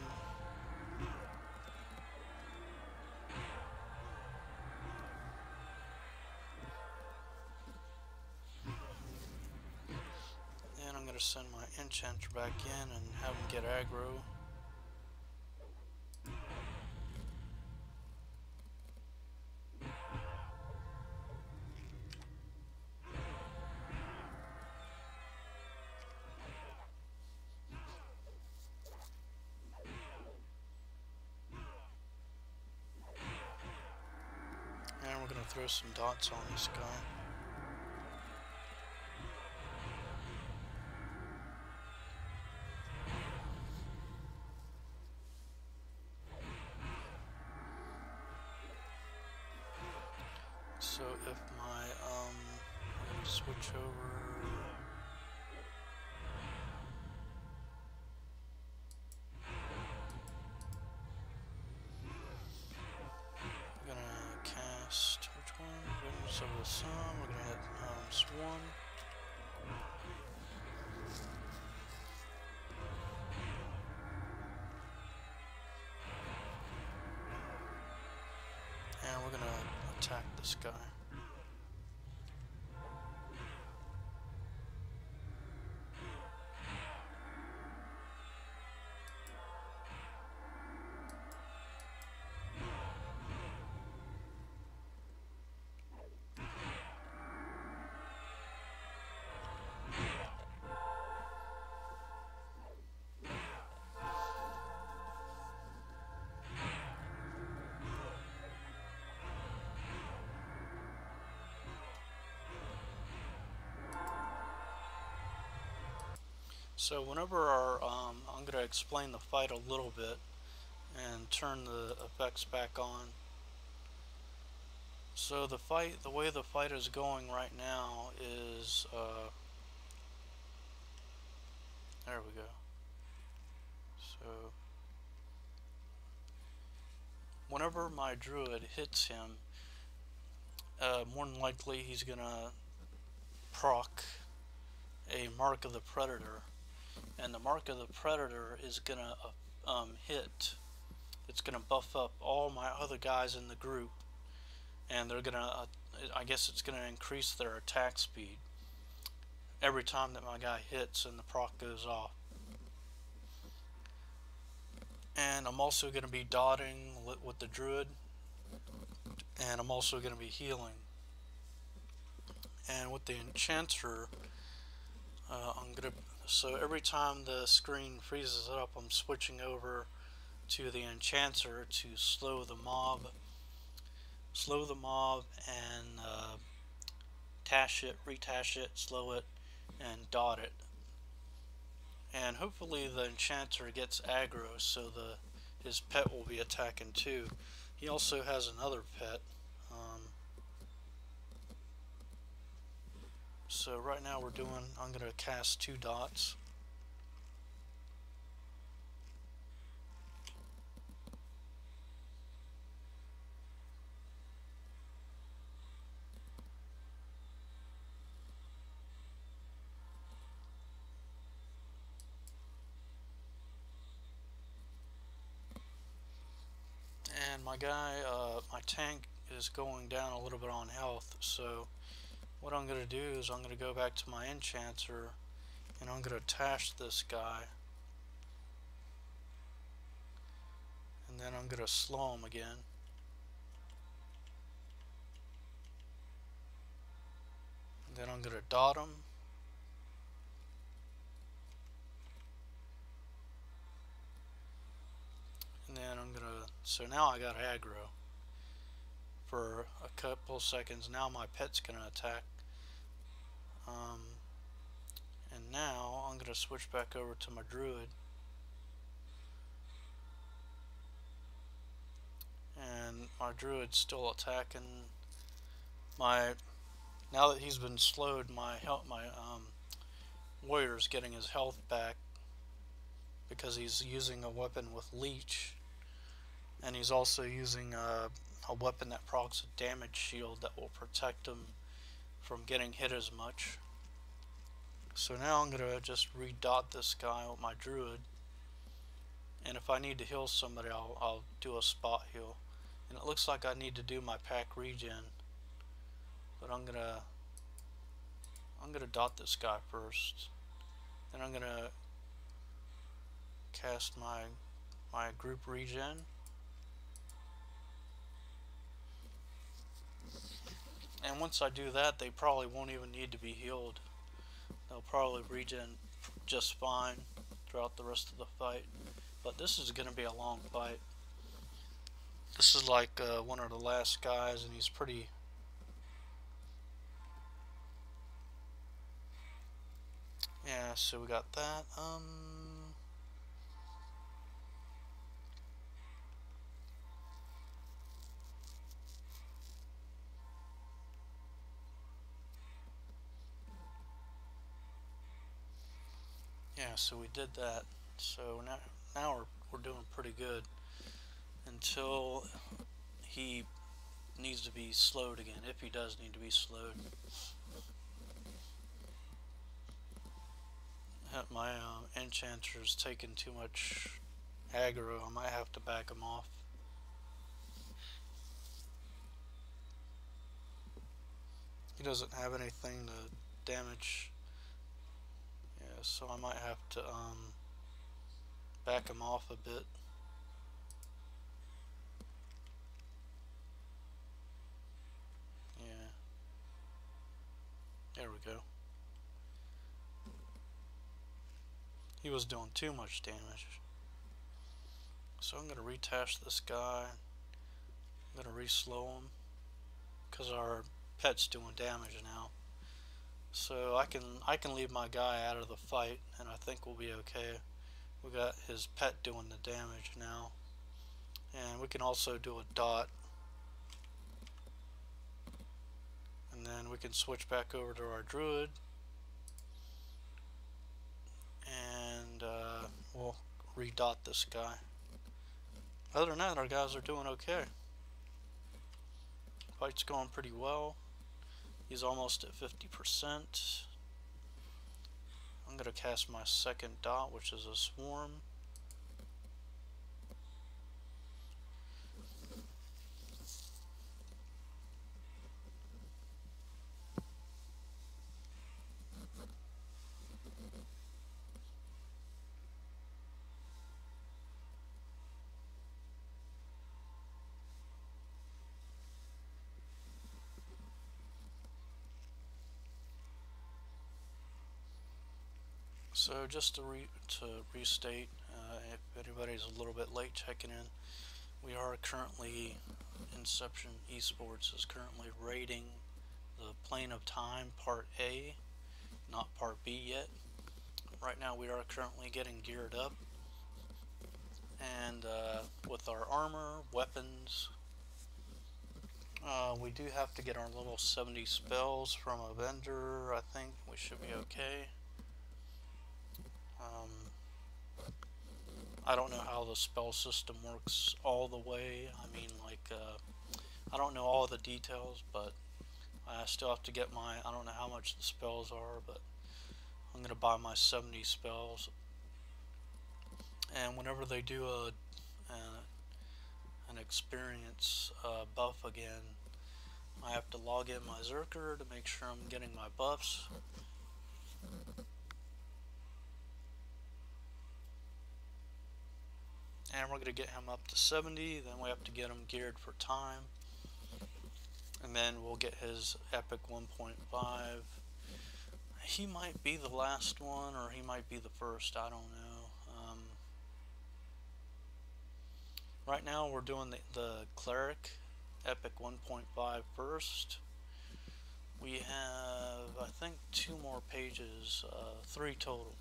And I'm going to send my enchanter back in and have him get aggro. And we're going to throw some dots on this guy. So if my, I'm going to switch over. I'm going to cast, which one? Goodness of the Sun. We're going to hit Swarm. And we're going to attack this guy. So whenever our, I'm going to explain the fight a little bit and turn the effects back on. So the way the fight is going right now is, there we go. So whenever my druid hits him, more than likely he's gonna proc a Mark of the Predator, and the Mark of the Predator is gonna hit. It's gonna buff up all my other guys in the group, and they're gonna, I guess it's gonna increase their attack speed every time that my guy hits and the proc goes off. And I'm also going to be dotting with the druid, and I'm also going to be healing. And with the enchanter, so every time the screen freezes up, I'm switching over to the enchanter to slow the mob, and tash it, retash it, slow it, and dot it. And hopefully the enchanter gets aggro, so his pet will be attacking too. He also has another pet. So right now I'm going to cast 2 dots. And my guy, my tank is going down a little bit on health, so what I'm going to do is I'm going to go back to my enchanter and I'm going to tash this guy, and then I'm going to slow him again. And then I'm going to dot him. And then I'm going to, so now I got aggro for a couple seconds. Now my pet's going to attack. And now I'm going to switch back over to my druid. And my druid's still attacking. Now that he's been slowed, my warrior's getting his health back because he's using a weapon with leech, and he's also using a weapon that procs a damage shield that will protect him from getting hit as much. So now I'm gonna just redot this guy with my druid, and if I need to heal somebody, I'll do a spot heal. And it looks like I need to do my pack regen, but I'm gonna dot this guy first. Then I'm gonna cast my group regen. And once I do that, they probably won't even need to be healed. They'll probably regen just fine throughout the rest of the fight. But this is going to be a long fight. This is like one of the last guys, and he's pretty... Yeah, so we got that. Yeah, so we did that. So now we're doing pretty good until he needs to be slowed again, if he does need to be slowed. My enchanter's taking too much aggro. I might have to back him off. He doesn't have anything to damage. Yeah, so I might have to back him off a bit. Yeah. There we go. He was doing too much damage. So I'm going to retash this guy. I'm going to re-slow him because our pet's doing damage now. So I can leave my guy out of the fight, and I think we'll be okay. We got his pet doing the damage now, and we can also do a dot, and then we can switch back over to our druid, and we'll redot this guy. Other than that, our guys are doing okay. Fight's going pretty well. He's almost at 50%. I'm going to cast my second dot, which is a swarm. So just to restate, if anybody's a little bit late checking in, we are currently, Inception Esports is currently rating the Plane of Time Part A, not Part B yet. Right now we are currently getting geared up, and with our armor, weapons, we do have to get our level 70 spells from a vendor. I think we should be okay. I don't know how the spell system works all the way. I mean, like, I don't know all the details, but I still have to get my, I don't know how much the spells are, but I'm going to buy my 70 spells. And whenever they do an experience buff again, I have to log in my Zerker to make sure I'm getting my buffs. And we're going to get him up to 70, then we have to get him geared for time. And then we'll get his epic 1.5. He might be the last one, or he might be the first, I don't know. Right now we're doing the cleric epic 1.5 first. We have, I think, 2 more pages, 3 total.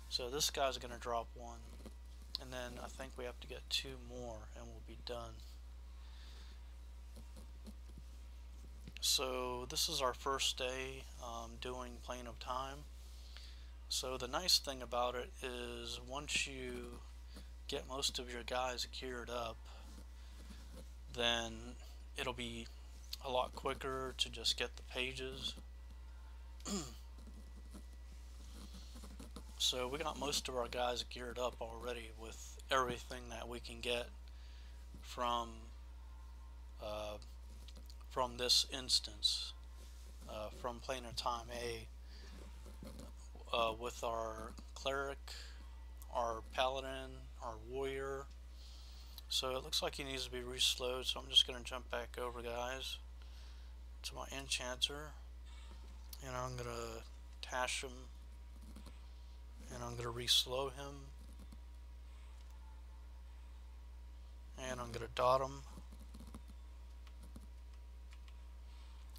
So this guy's going to drop 1. And then I think we have to get 2 more and we'll be done. So this is our first day doing Plane of Time. So the nice thing about it is once you get most of your guys geared up, then it'll be a lot quicker to just get the pages. So we got most of our guys geared up already with everything that we can get from this instance, from Plane of Time A, with our cleric, our paladin, our warrior. So it looks like he needs to be reslowed, so I'm just going to jump back over, guys, to my enchanter, and I'm going to tash him, and I'm going to reslow him, and I'm going to dot him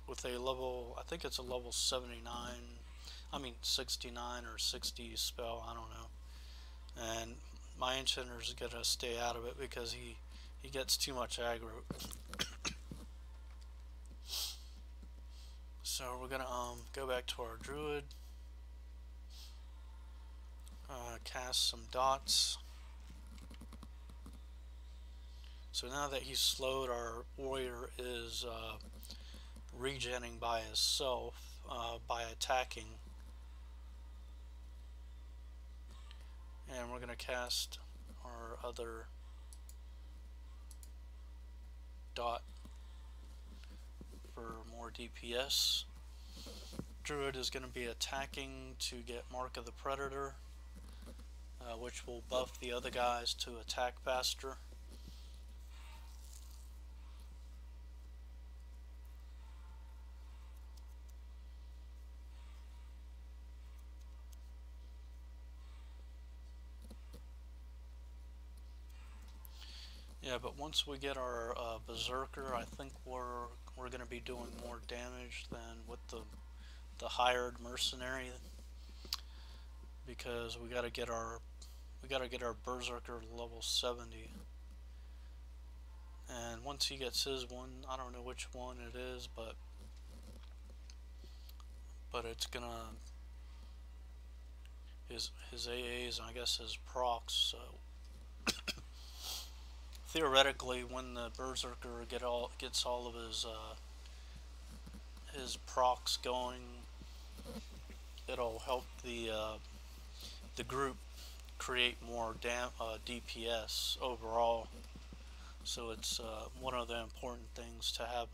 with a level, I think it's a level 79, I mean 69 or 60 spell, I don't know. And my enchanter is going to stay out of it because he gets too much aggro. So we're going to go back to our druid, cast some dots. So now that he's slowed, our warrior is regenning by himself by attacking. And we're going to cast our other dot for more DPS. Druid is going to be attacking to get Mark of the Predator, which will buff the other guys to attack faster. Yeah, but once we get our Berserker, I think we're going to be doing more damage than with the the hired mercenary, because we got to get our berserker to level 70. And once he gets his one, I don't know which one it is, but it's gonna his AAs and I guess his procs. So theoretically, when the berserker gets all of his procs going, it'll help the group create more DPS overall. So it's one of the important things to have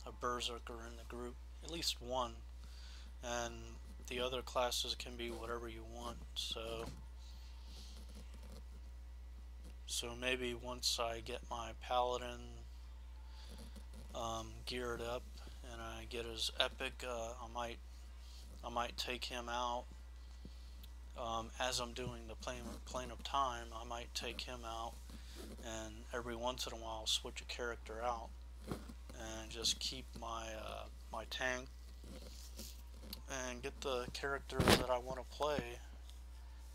a berserker in the group, at least one, and the other classes can be whatever you want. So maybe once I get my paladin geared up and I get his epic, I might take him out. As I'm doing the plane of time, I might take him out, and every once in a while switch a character out and just keep my my tank and get the characters that I want to play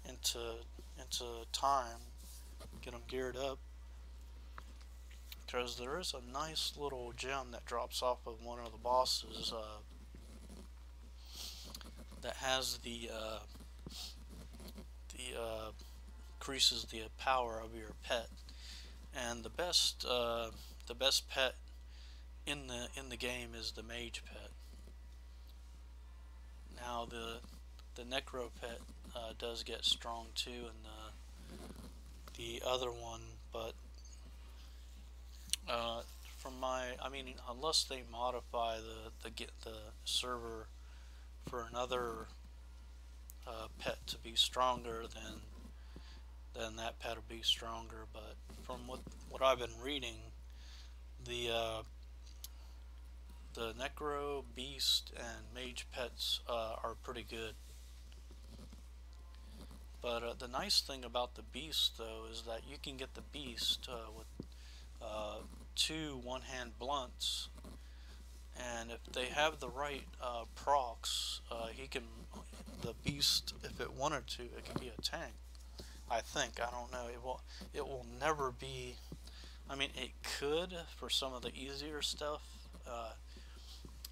into time, get them geared up, because there is a nice little gem that drops off of one of the bosses that has the increases the power of your pet, and the best pet in the game is the mage pet. Now the necro pet does get strong too, and the other one, but I mean, unless they modify the server for another pet to be stronger, then that pet will be stronger. But from what I've been reading, the necro, beast, and mage pets are pretty good. But the nice thing about the beast, though, is that you can get the beast with 2 one-hand blunts, and if they have the right procs, the beast, if it wanted to, it can be a tank. I think, I don't know, it will never be. I mean, it could for some of the easier stuff.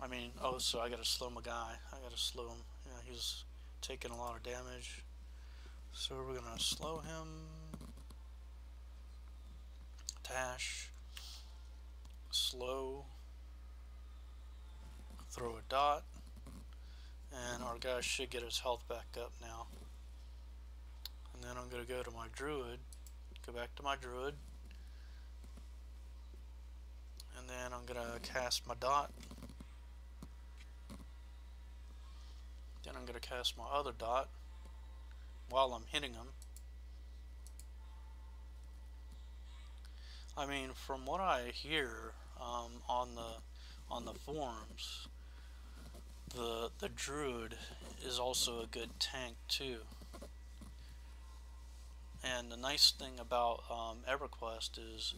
I mean, oh, so I gotta slow my guy. I gotta slow him. Yeah, he's taking a lot of damage. So we're gonna slow him. Dash. Slow. Throw a dot. And our guy should get his health back up now. And then I'm gonna go to my druid. Go back to my druid. And then I'm gonna cast my dot. Then I'm going to cast my other dot while I'm hitting him. I mean, from what I hear on the forums, the druid is also a good tank too. And the nice thing about Everquest is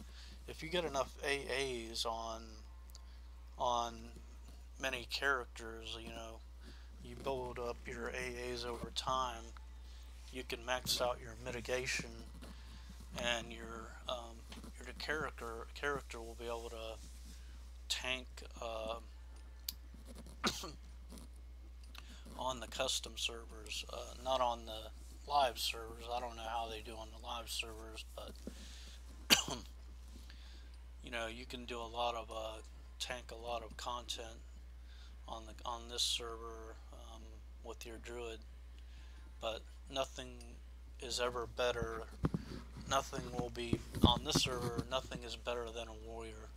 if you get enough AAs on many characters, you know, you build up your AAs over time, you can max out your mitigation, and your character will be able to tank on the custom servers, not on the live servers. I don't know how they do on the live servers, but you know, you can do a lot of tank a lot of content on this server with your druid, but nothing is ever better. Nothing will be on this server. Nothing is better than a warrior.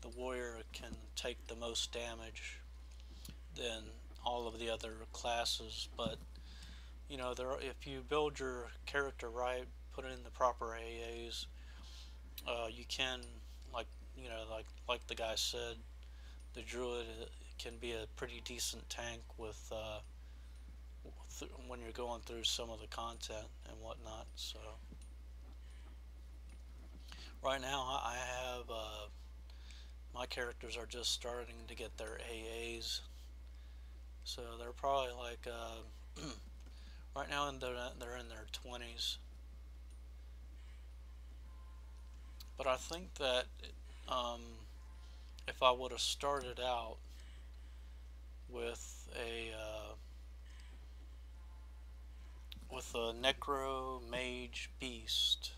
The warrior can take the most damage than all of the other classes, but you know, if you build your character right, put in the proper AAs, you can, like, you know, like the guy said, the druid can be a pretty decent tank with when you're going through some of the content and whatnot. So right now I have my characters are just starting to get their AAs, So they're probably like right now they're in their 20s. But I think that um, if I would have started out with a Necro Mage Beast,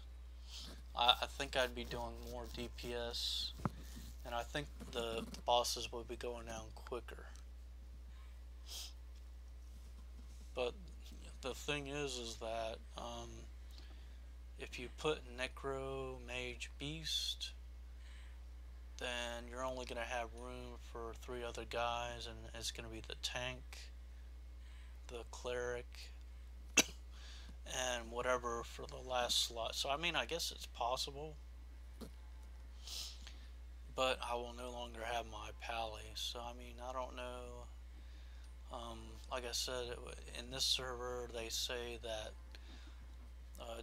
I think I'd be doing more DPS, and I think the bosses would be going down quicker. But the thing is that if you put Necro Mage Beast, then you're only going to have room for 3 other guys, and it's going to be the tank, the cleric, and whatever for the last slot. So I mean, I guess it's possible, but I will no longer have my pally. So I mean, I don't know. Like I said, in this server, they say that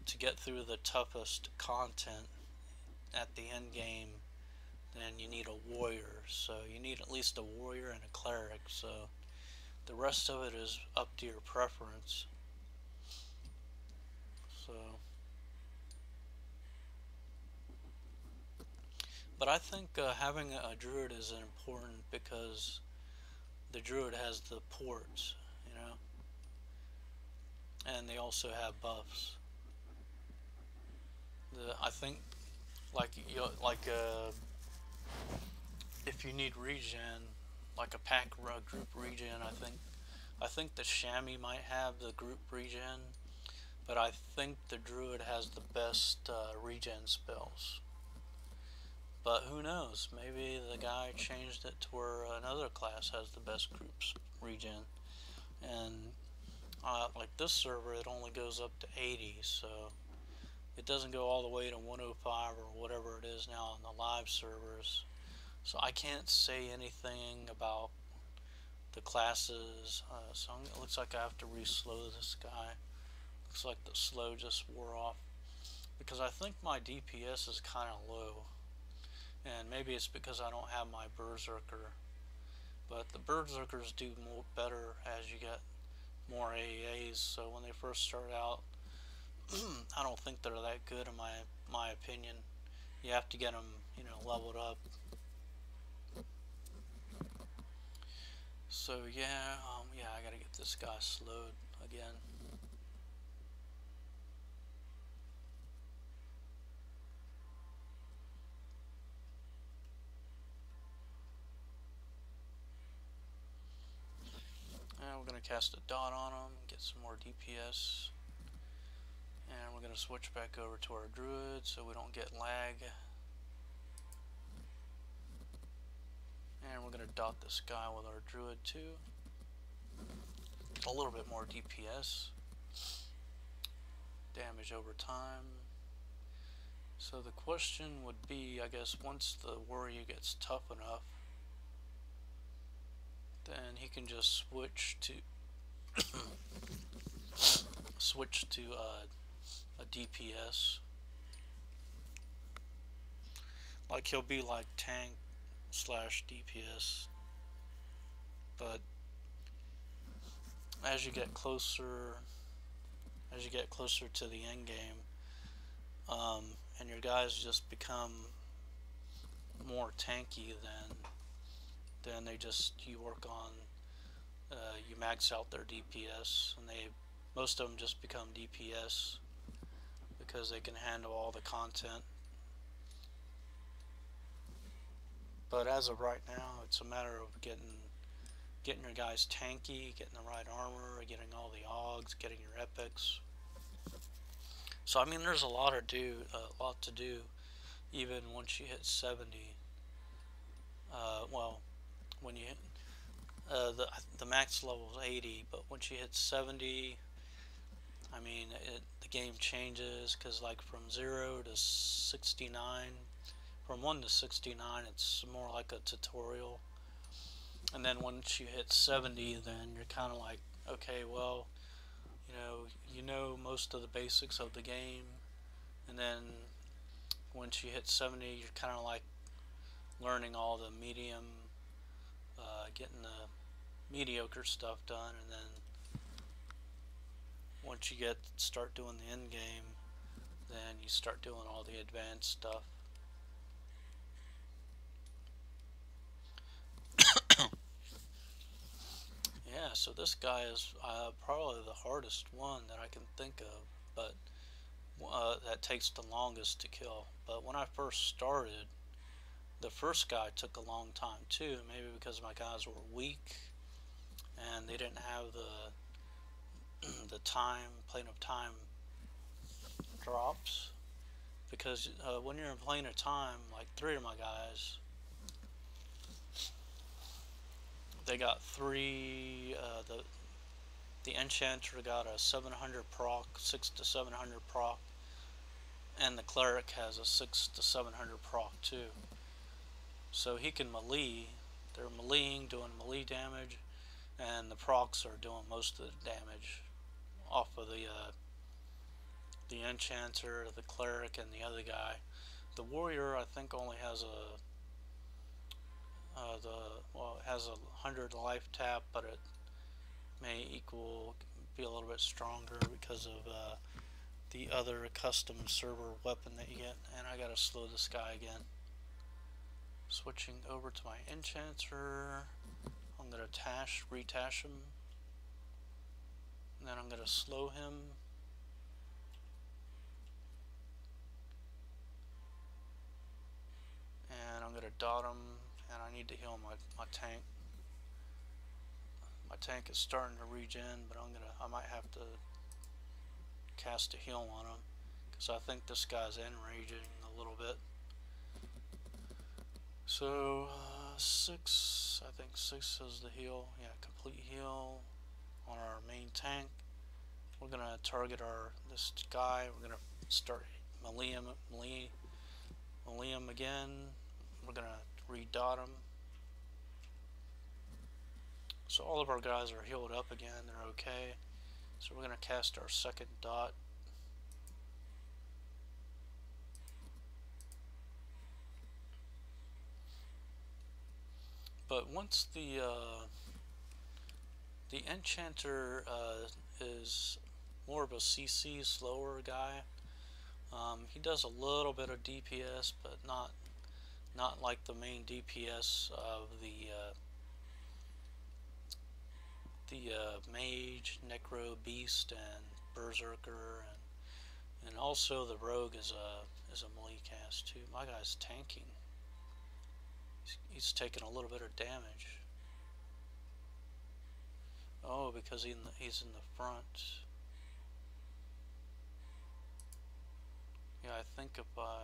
to get through the toughest content at the end game, then you need a warrior. So you need at least a warrior and a cleric. So the rest of it is up to your preference. So, but I think having a druid is important because the druid has the ports, you know, and they also have buffs. I think if you need regen, like a pack group regen, I think the chamois might have the group regen, but I think the druid has the best regen spells. But who knows? Maybe the guy changed it to where another class has the best groups regen. And like this server, it only goes up to 80, so it doesn't go all the way to 105 or whatever it is now on the live servers. So I can't say anything about the classes. So it looks like I have to re-slow this guy. Looks like the slow just wore off because I think my DPS is kind of low. And maybe it's because I don't have my Berserker. But the Berserkers do more better as you get more AAs. So when they first start out, I don't think they're that good in my opinion. You have to get them, leveled up. So yeah, I gotta get this guy slowed again. And we're gonna cast a dot on him, get some more DPS. And we're gonna switch back over to our druid so we don't get lag. And we're gonna dot this guy with our druid too. A little bit more DPS. Damage over time. So the question would be, I guess, once the warrior gets tough enough, then he can just switch to a DPS. Like he'll be like tank / DPS. But as you get closer to the end game, and your guys just become more tanky, then you work on you max out their DPS, and most of them just become DPS because they can handle all the content. But as of right now, it's a matter of getting your guys tanky, getting the right armor, getting all the Augs, getting your epics. So I mean, there's a lot to do, even once you hit 70. Well, when you hit the max level is 80, but once you hit 70, I mean, the game changes because like from 0 to 69, from 1 to 69, it's more like a tutorial. And then once you hit 70, then you're kind of like, okay, well, you know most of the basics of the game. And then once you hit 70, you're kind of like learning all the medium, getting mediocre stuff done, and then once you start doing the end game, then you start doing all the advanced stuff. Yeah, so this guy is probably the hardest one that I can think of, but that takes the longest to kill. But when I first started, the first guy took a long time too, maybe because my guys were weak and they didn't have the plane of time drops. Because when you're in plane of time, like 3 of my guys, they got 3. The enchanter got a 700 proc, 6 to 700 proc, and the cleric has a 6 to 700 proc too. So he can melee. They're meleeing, doing melee damage, and the procs are doing most of the damage off of the enchanter, the cleric, and the other guy. The warrior, I think, only has it has a 100 life tap, but it may be a little bit stronger because of the other custom server weapon that you get. And I gotta slow this guy again. Switching over to my enchanter, I'm gonna retash him, and then I'm gonna slow him. And I'm gonna dot him, and I need to heal my tank. My tank is starting to regen, but I might have to cast a heal on him, because I think this guy's enraging a little bit. So 6, I think 6 is the heal. Yeah, complete heal on our main tank. We're gonna target this guy. We're gonna start melee him again. We're gonna re-dot him. So all of our guys are healed up again. They're okay. So we're gonna cast our second dot. But once the enchanter is more of a CC, slower guy. He does a little bit of DPS, but not like the main DPS of the mage, necro, beast, and berserker, and also the rogue is a melee cast too. My guy's tanking. He's taking a little bit of damage. Oh, because he's in the front. Yeah, I think if I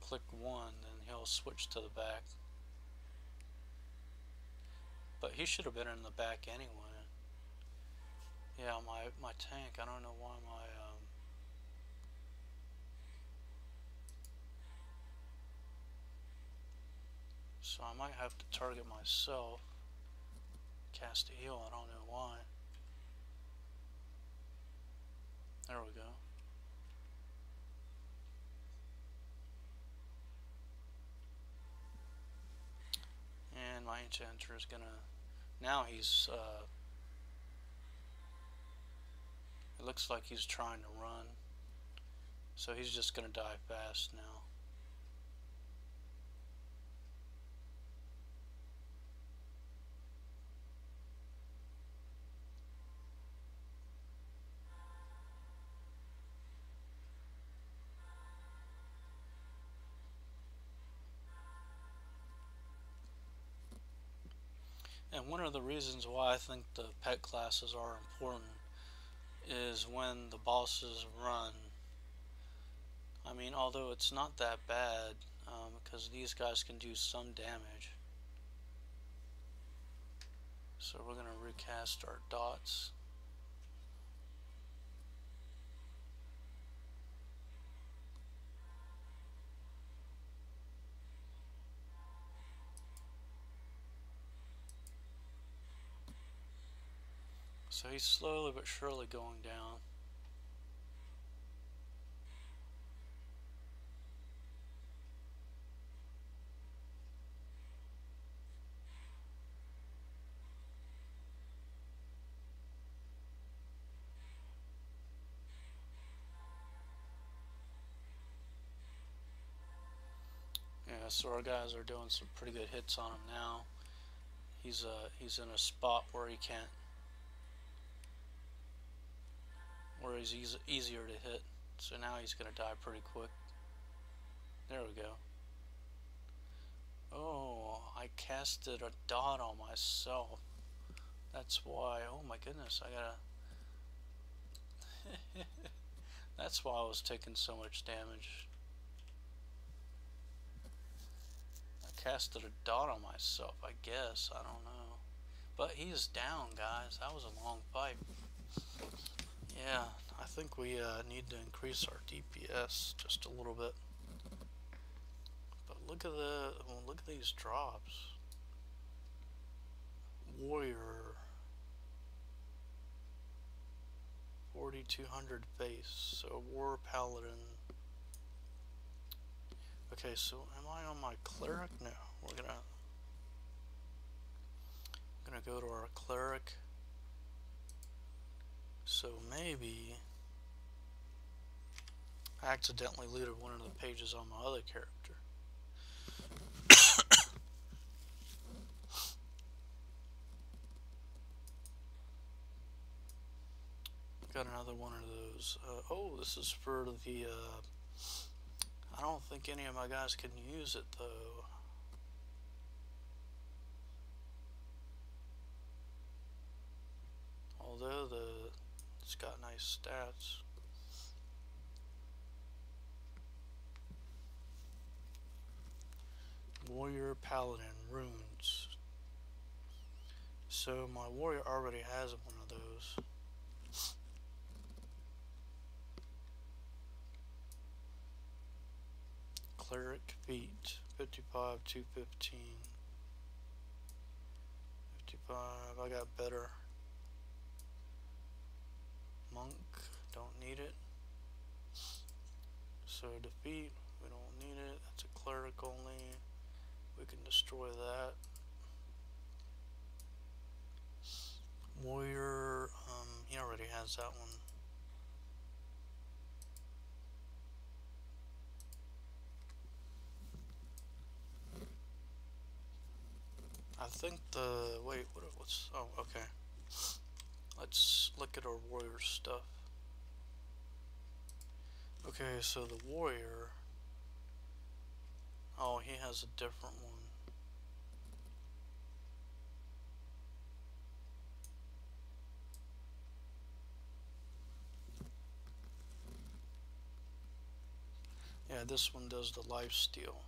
click 1, then he'll switch to the back. But he should have been in the back anyway. Yeah, my tank, I don't know why so I might have to target myself. Cast a heal, I don't know why. There we go. And my enchanter is gonna, now he's it looks like he's trying to run, so he's just gonna die fast now. And one of the reasons why I think the pet classes are important is when the bosses run. I mean, although it's not that bad, because these guys can do some damage. So we're going to recast our dots. So he's slowly but surely going down. So our guys are doing some pretty good hits on him now. He's in a spot where he can't, where he's easier to hit. So now he's gonna die pretty quick. There we go. Oh, I casted a dot on myself. That's why. Oh my goodness, I gotta. That's why I was taking so much damage. I casted a dot on myself, I guess. I don't know. But he's down, guys. That was a long fight. Yeah, I think we need to increase our DPS just a little bit. But look at these drops. Warrior, 4200 base. So war paladin. Okay, so am I on my cleric? No, we're gonna go to our cleric. So maybe I accidentally looted one of the pages on my other character. Got another one of those. Oh, this is for the. I don't think any of my guys can use it though. Although it's got nice stats. Warrior Paladin runes. So my warrior already has one of those. Cleric feat 55, 215. 55, I got better. Monk, don't need it. So defeat, we don't need it. That's a cleric only. We can destroy that. Warrior, he already has that one. I think what's, oh, okay. Let's look at our warrior stuff. Okay, so the warrior, oh, he has a different one. Yeah, this one does the lifesteal,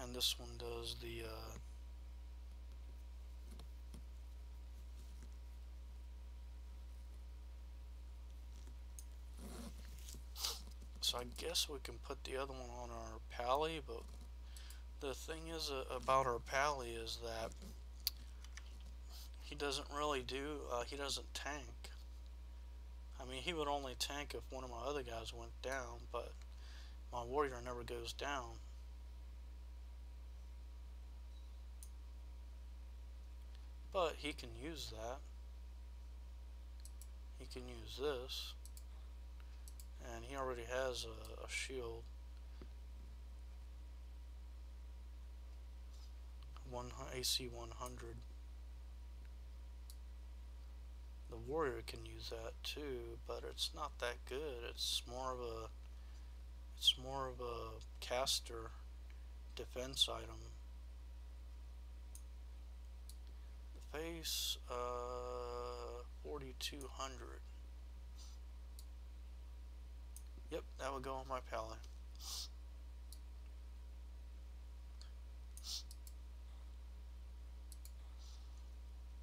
and this one does the so I guess we can put the other one on our pally, but the thing is about our pally is that he doesn't really do, he doesn't tank. I mean, he would only tank if one of my other guys went down, but my warrior never goes down. But he can use that. He can use this. And he already has a shield. AC 100. The warrior can use that too, but it's not that good. It's more of a caster defense item. The face 4200. Yep, that would go on my pally.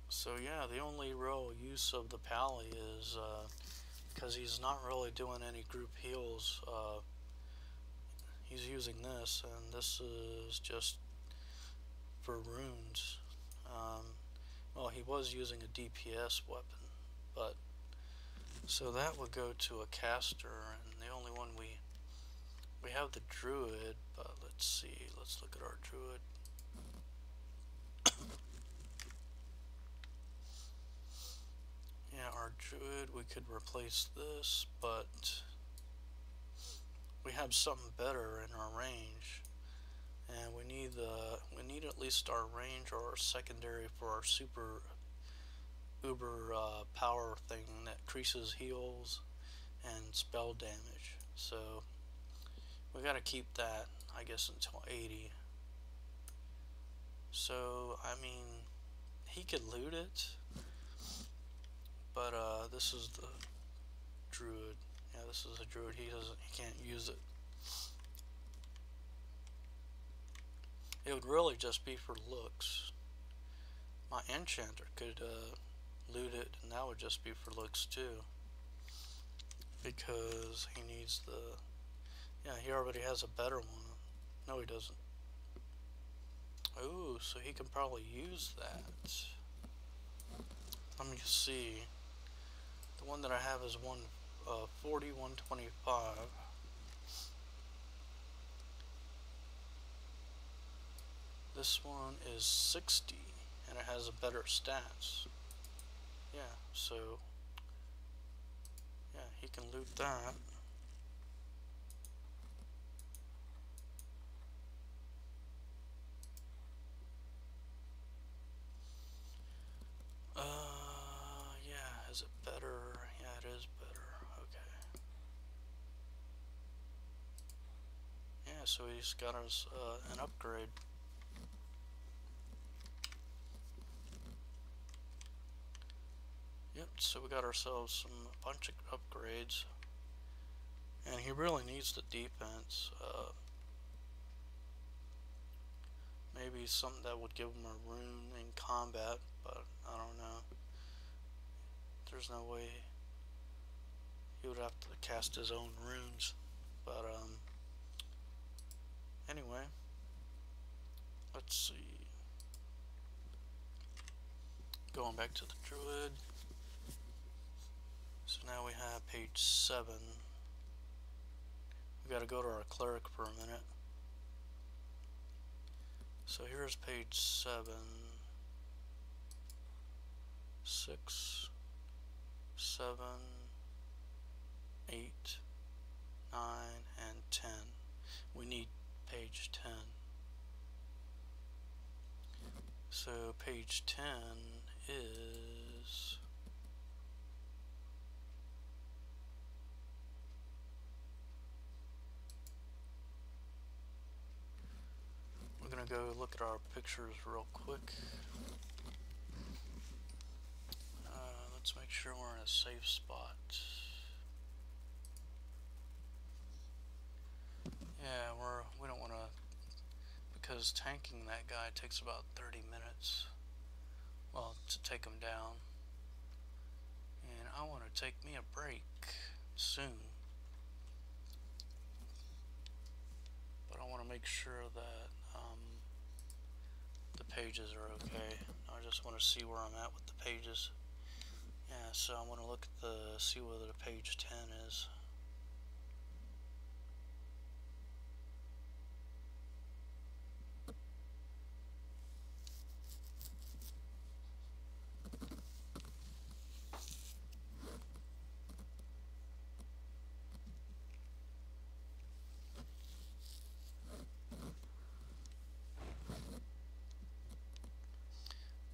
So yeah, the only real use of the pally is because he's not really doing any group heals. He's using this, and this is just for runes. Well, he was using a DPS weapon, but so that would go to a caster, and the only one we have the druid, but let's see, let's look at our druid. Yeah, our druid, we could replace this, but we have something better in our range, and we need at least our range or our secondary for our super uber power thing that increases heals and spell damage. So we got to keep that, I guess, until 80. So I mean, he could loot it, but this is the druid. Yeah, this is a druid. He can't use it. It would really just be for looks. My enchanter could loot it, and that would just be for looks too, because he needs the. Yeah, he already has a better one. No, he doesn't. Oh, so he can probably use that. Let me see. The one that I have is 140, 125. This one is 60, and it has a better stats. Yeah, so yeah, he can loot that. Yeah, is it better? Yeah, it is better. Okay. Yeah, so he's got us an upgrade. Yep, so we got ourselves a bunch of upgrades. And he really needs the defense. Maybe something that would give him a rune in combat, but I don't know. There's no way he would have to cast his own runes. But anyway, let's see. Going back to the druid. So now we have page 7. We gotta go to our cleric for a minute. So here's page 7, 6, 7, 8, 9, and 10. We need page 10. So page 10 is we're gonna go look at our pictures real quick. Let's make sure we're in a safe spot. Yeah, we don't want to, because tanking that guy takes about 30 minutes. Well, to take him down. And I want to take me a break soon. But I want to make sure that the pages are okay. I just want to see where I'm at with the pages. Yeah, so I want to look at see whether the page 10 is.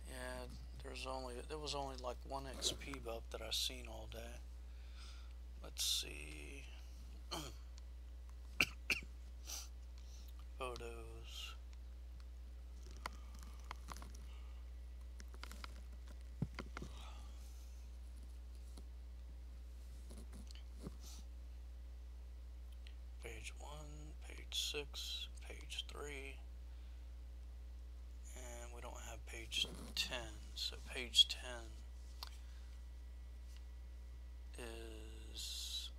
Yeah, there was only like 1 XP buff that I seen all day. Let's see. Photos. Page 1, page 6, page 3, and we don't have page 10. So page 10 is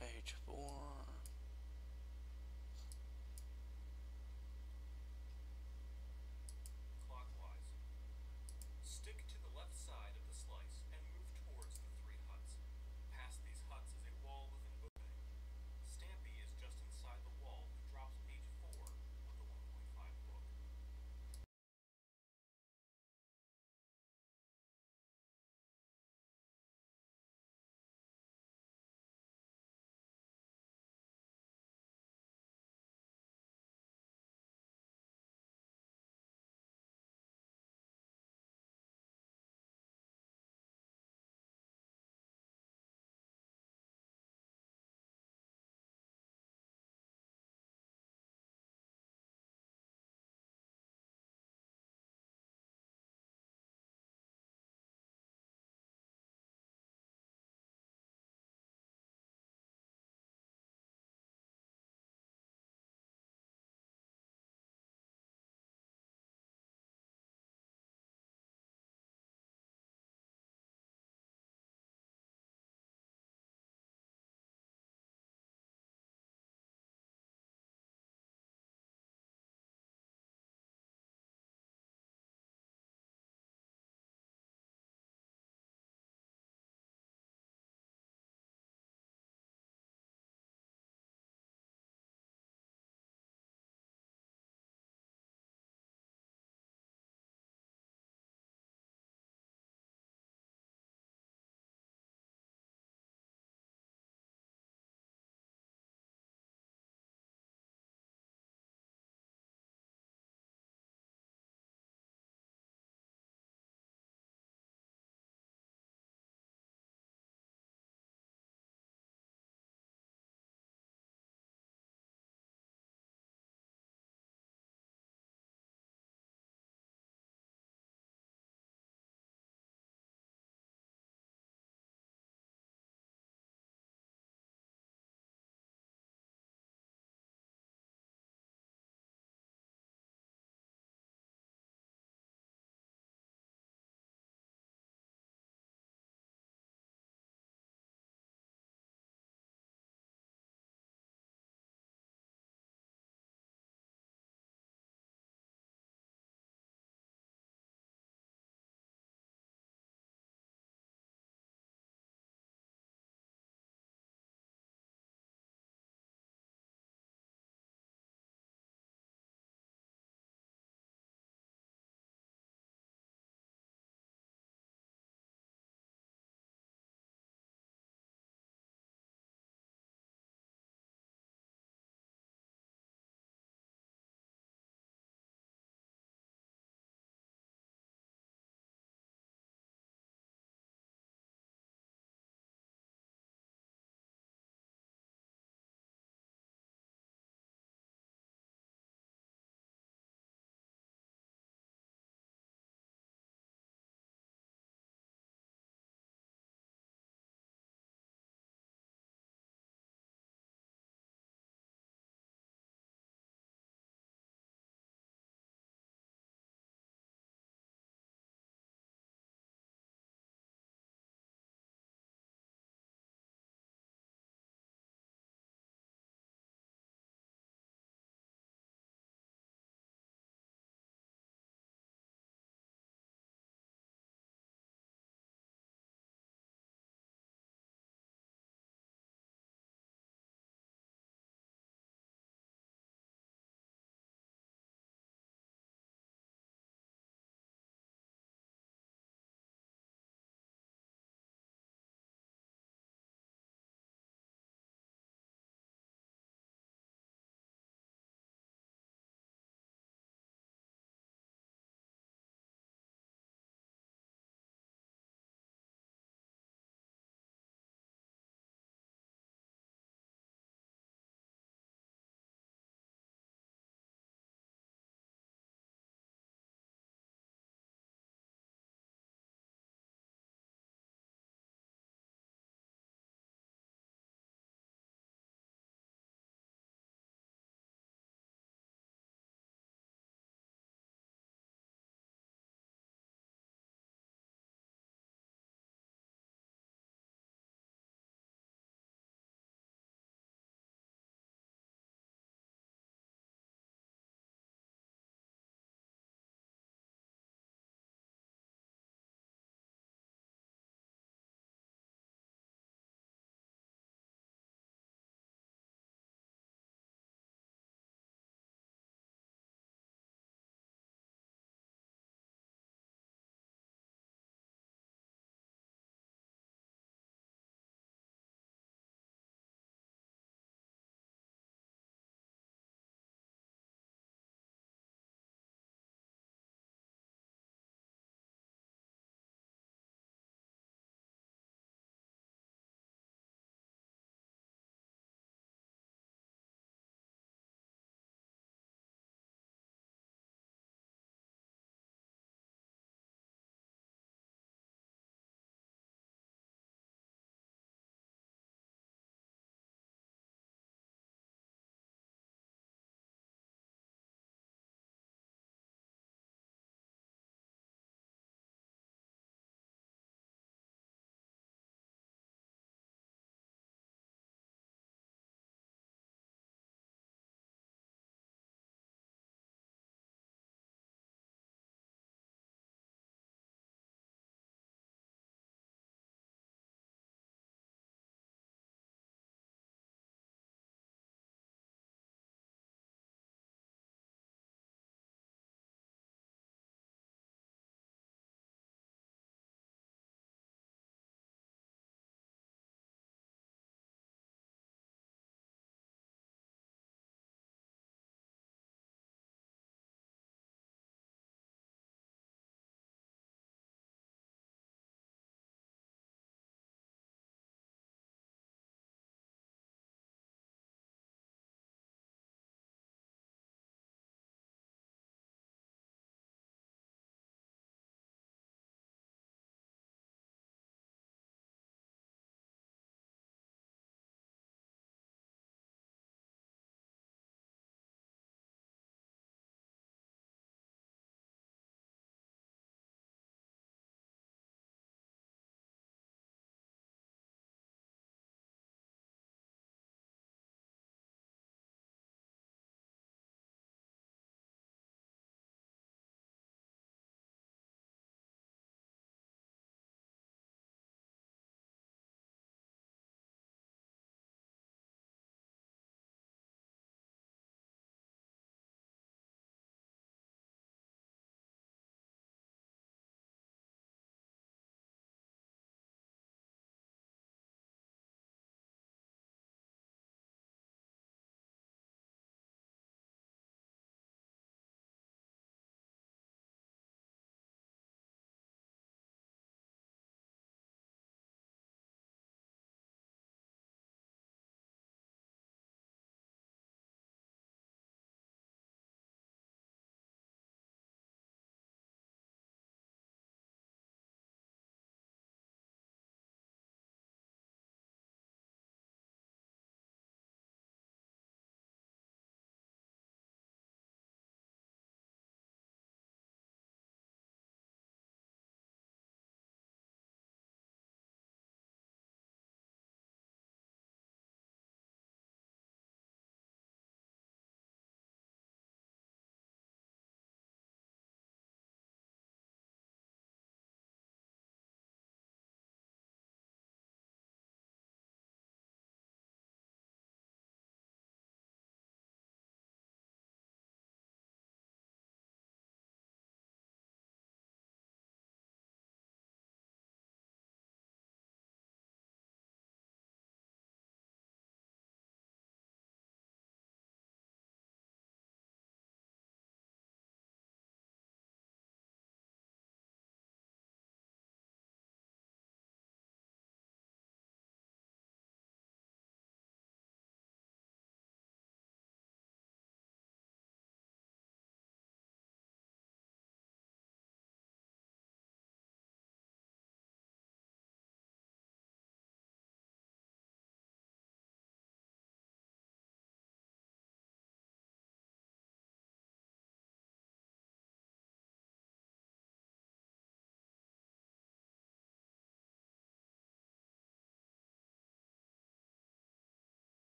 page 4.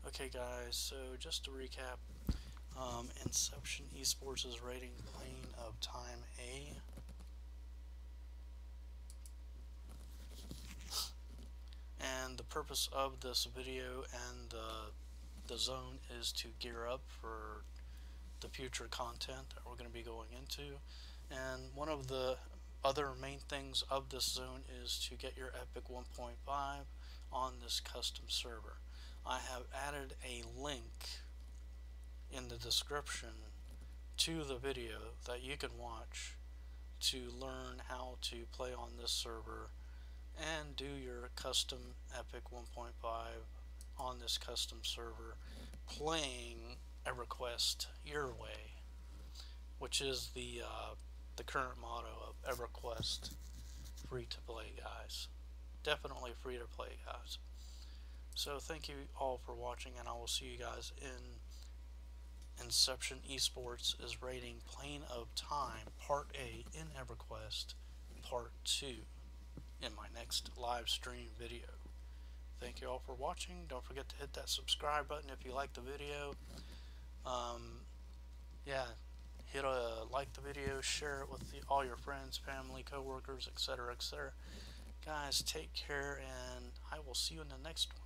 Okay guys, so just to recap, Inception Esports is rating Plane of Time A. And the purpose of this video and the zone is to gear up for the future content that we're going to be going into. And one of the other main things of this zone is to get your Epic 1.5 on this custom server. I have added a link in the description to the video that you can watch to learn how to play on this server and do your custom Epic 1.5 on this custom server, playing Everquest your way, which is the current motto of Everquest. Free to play, guys. Definitely free to play, guys. So thank you all for watching, and I will see you guys in Inception Esports is rating Plane of Time Part A in Everquest Part 2 in my next live stream video. Thank you all for watching. Don't forget to hit that subscribe button if you like the video. Yeah, like the video, share it with all your friends, family, coworkers, etc., etc. Guys, take care, and I will see you in the next one.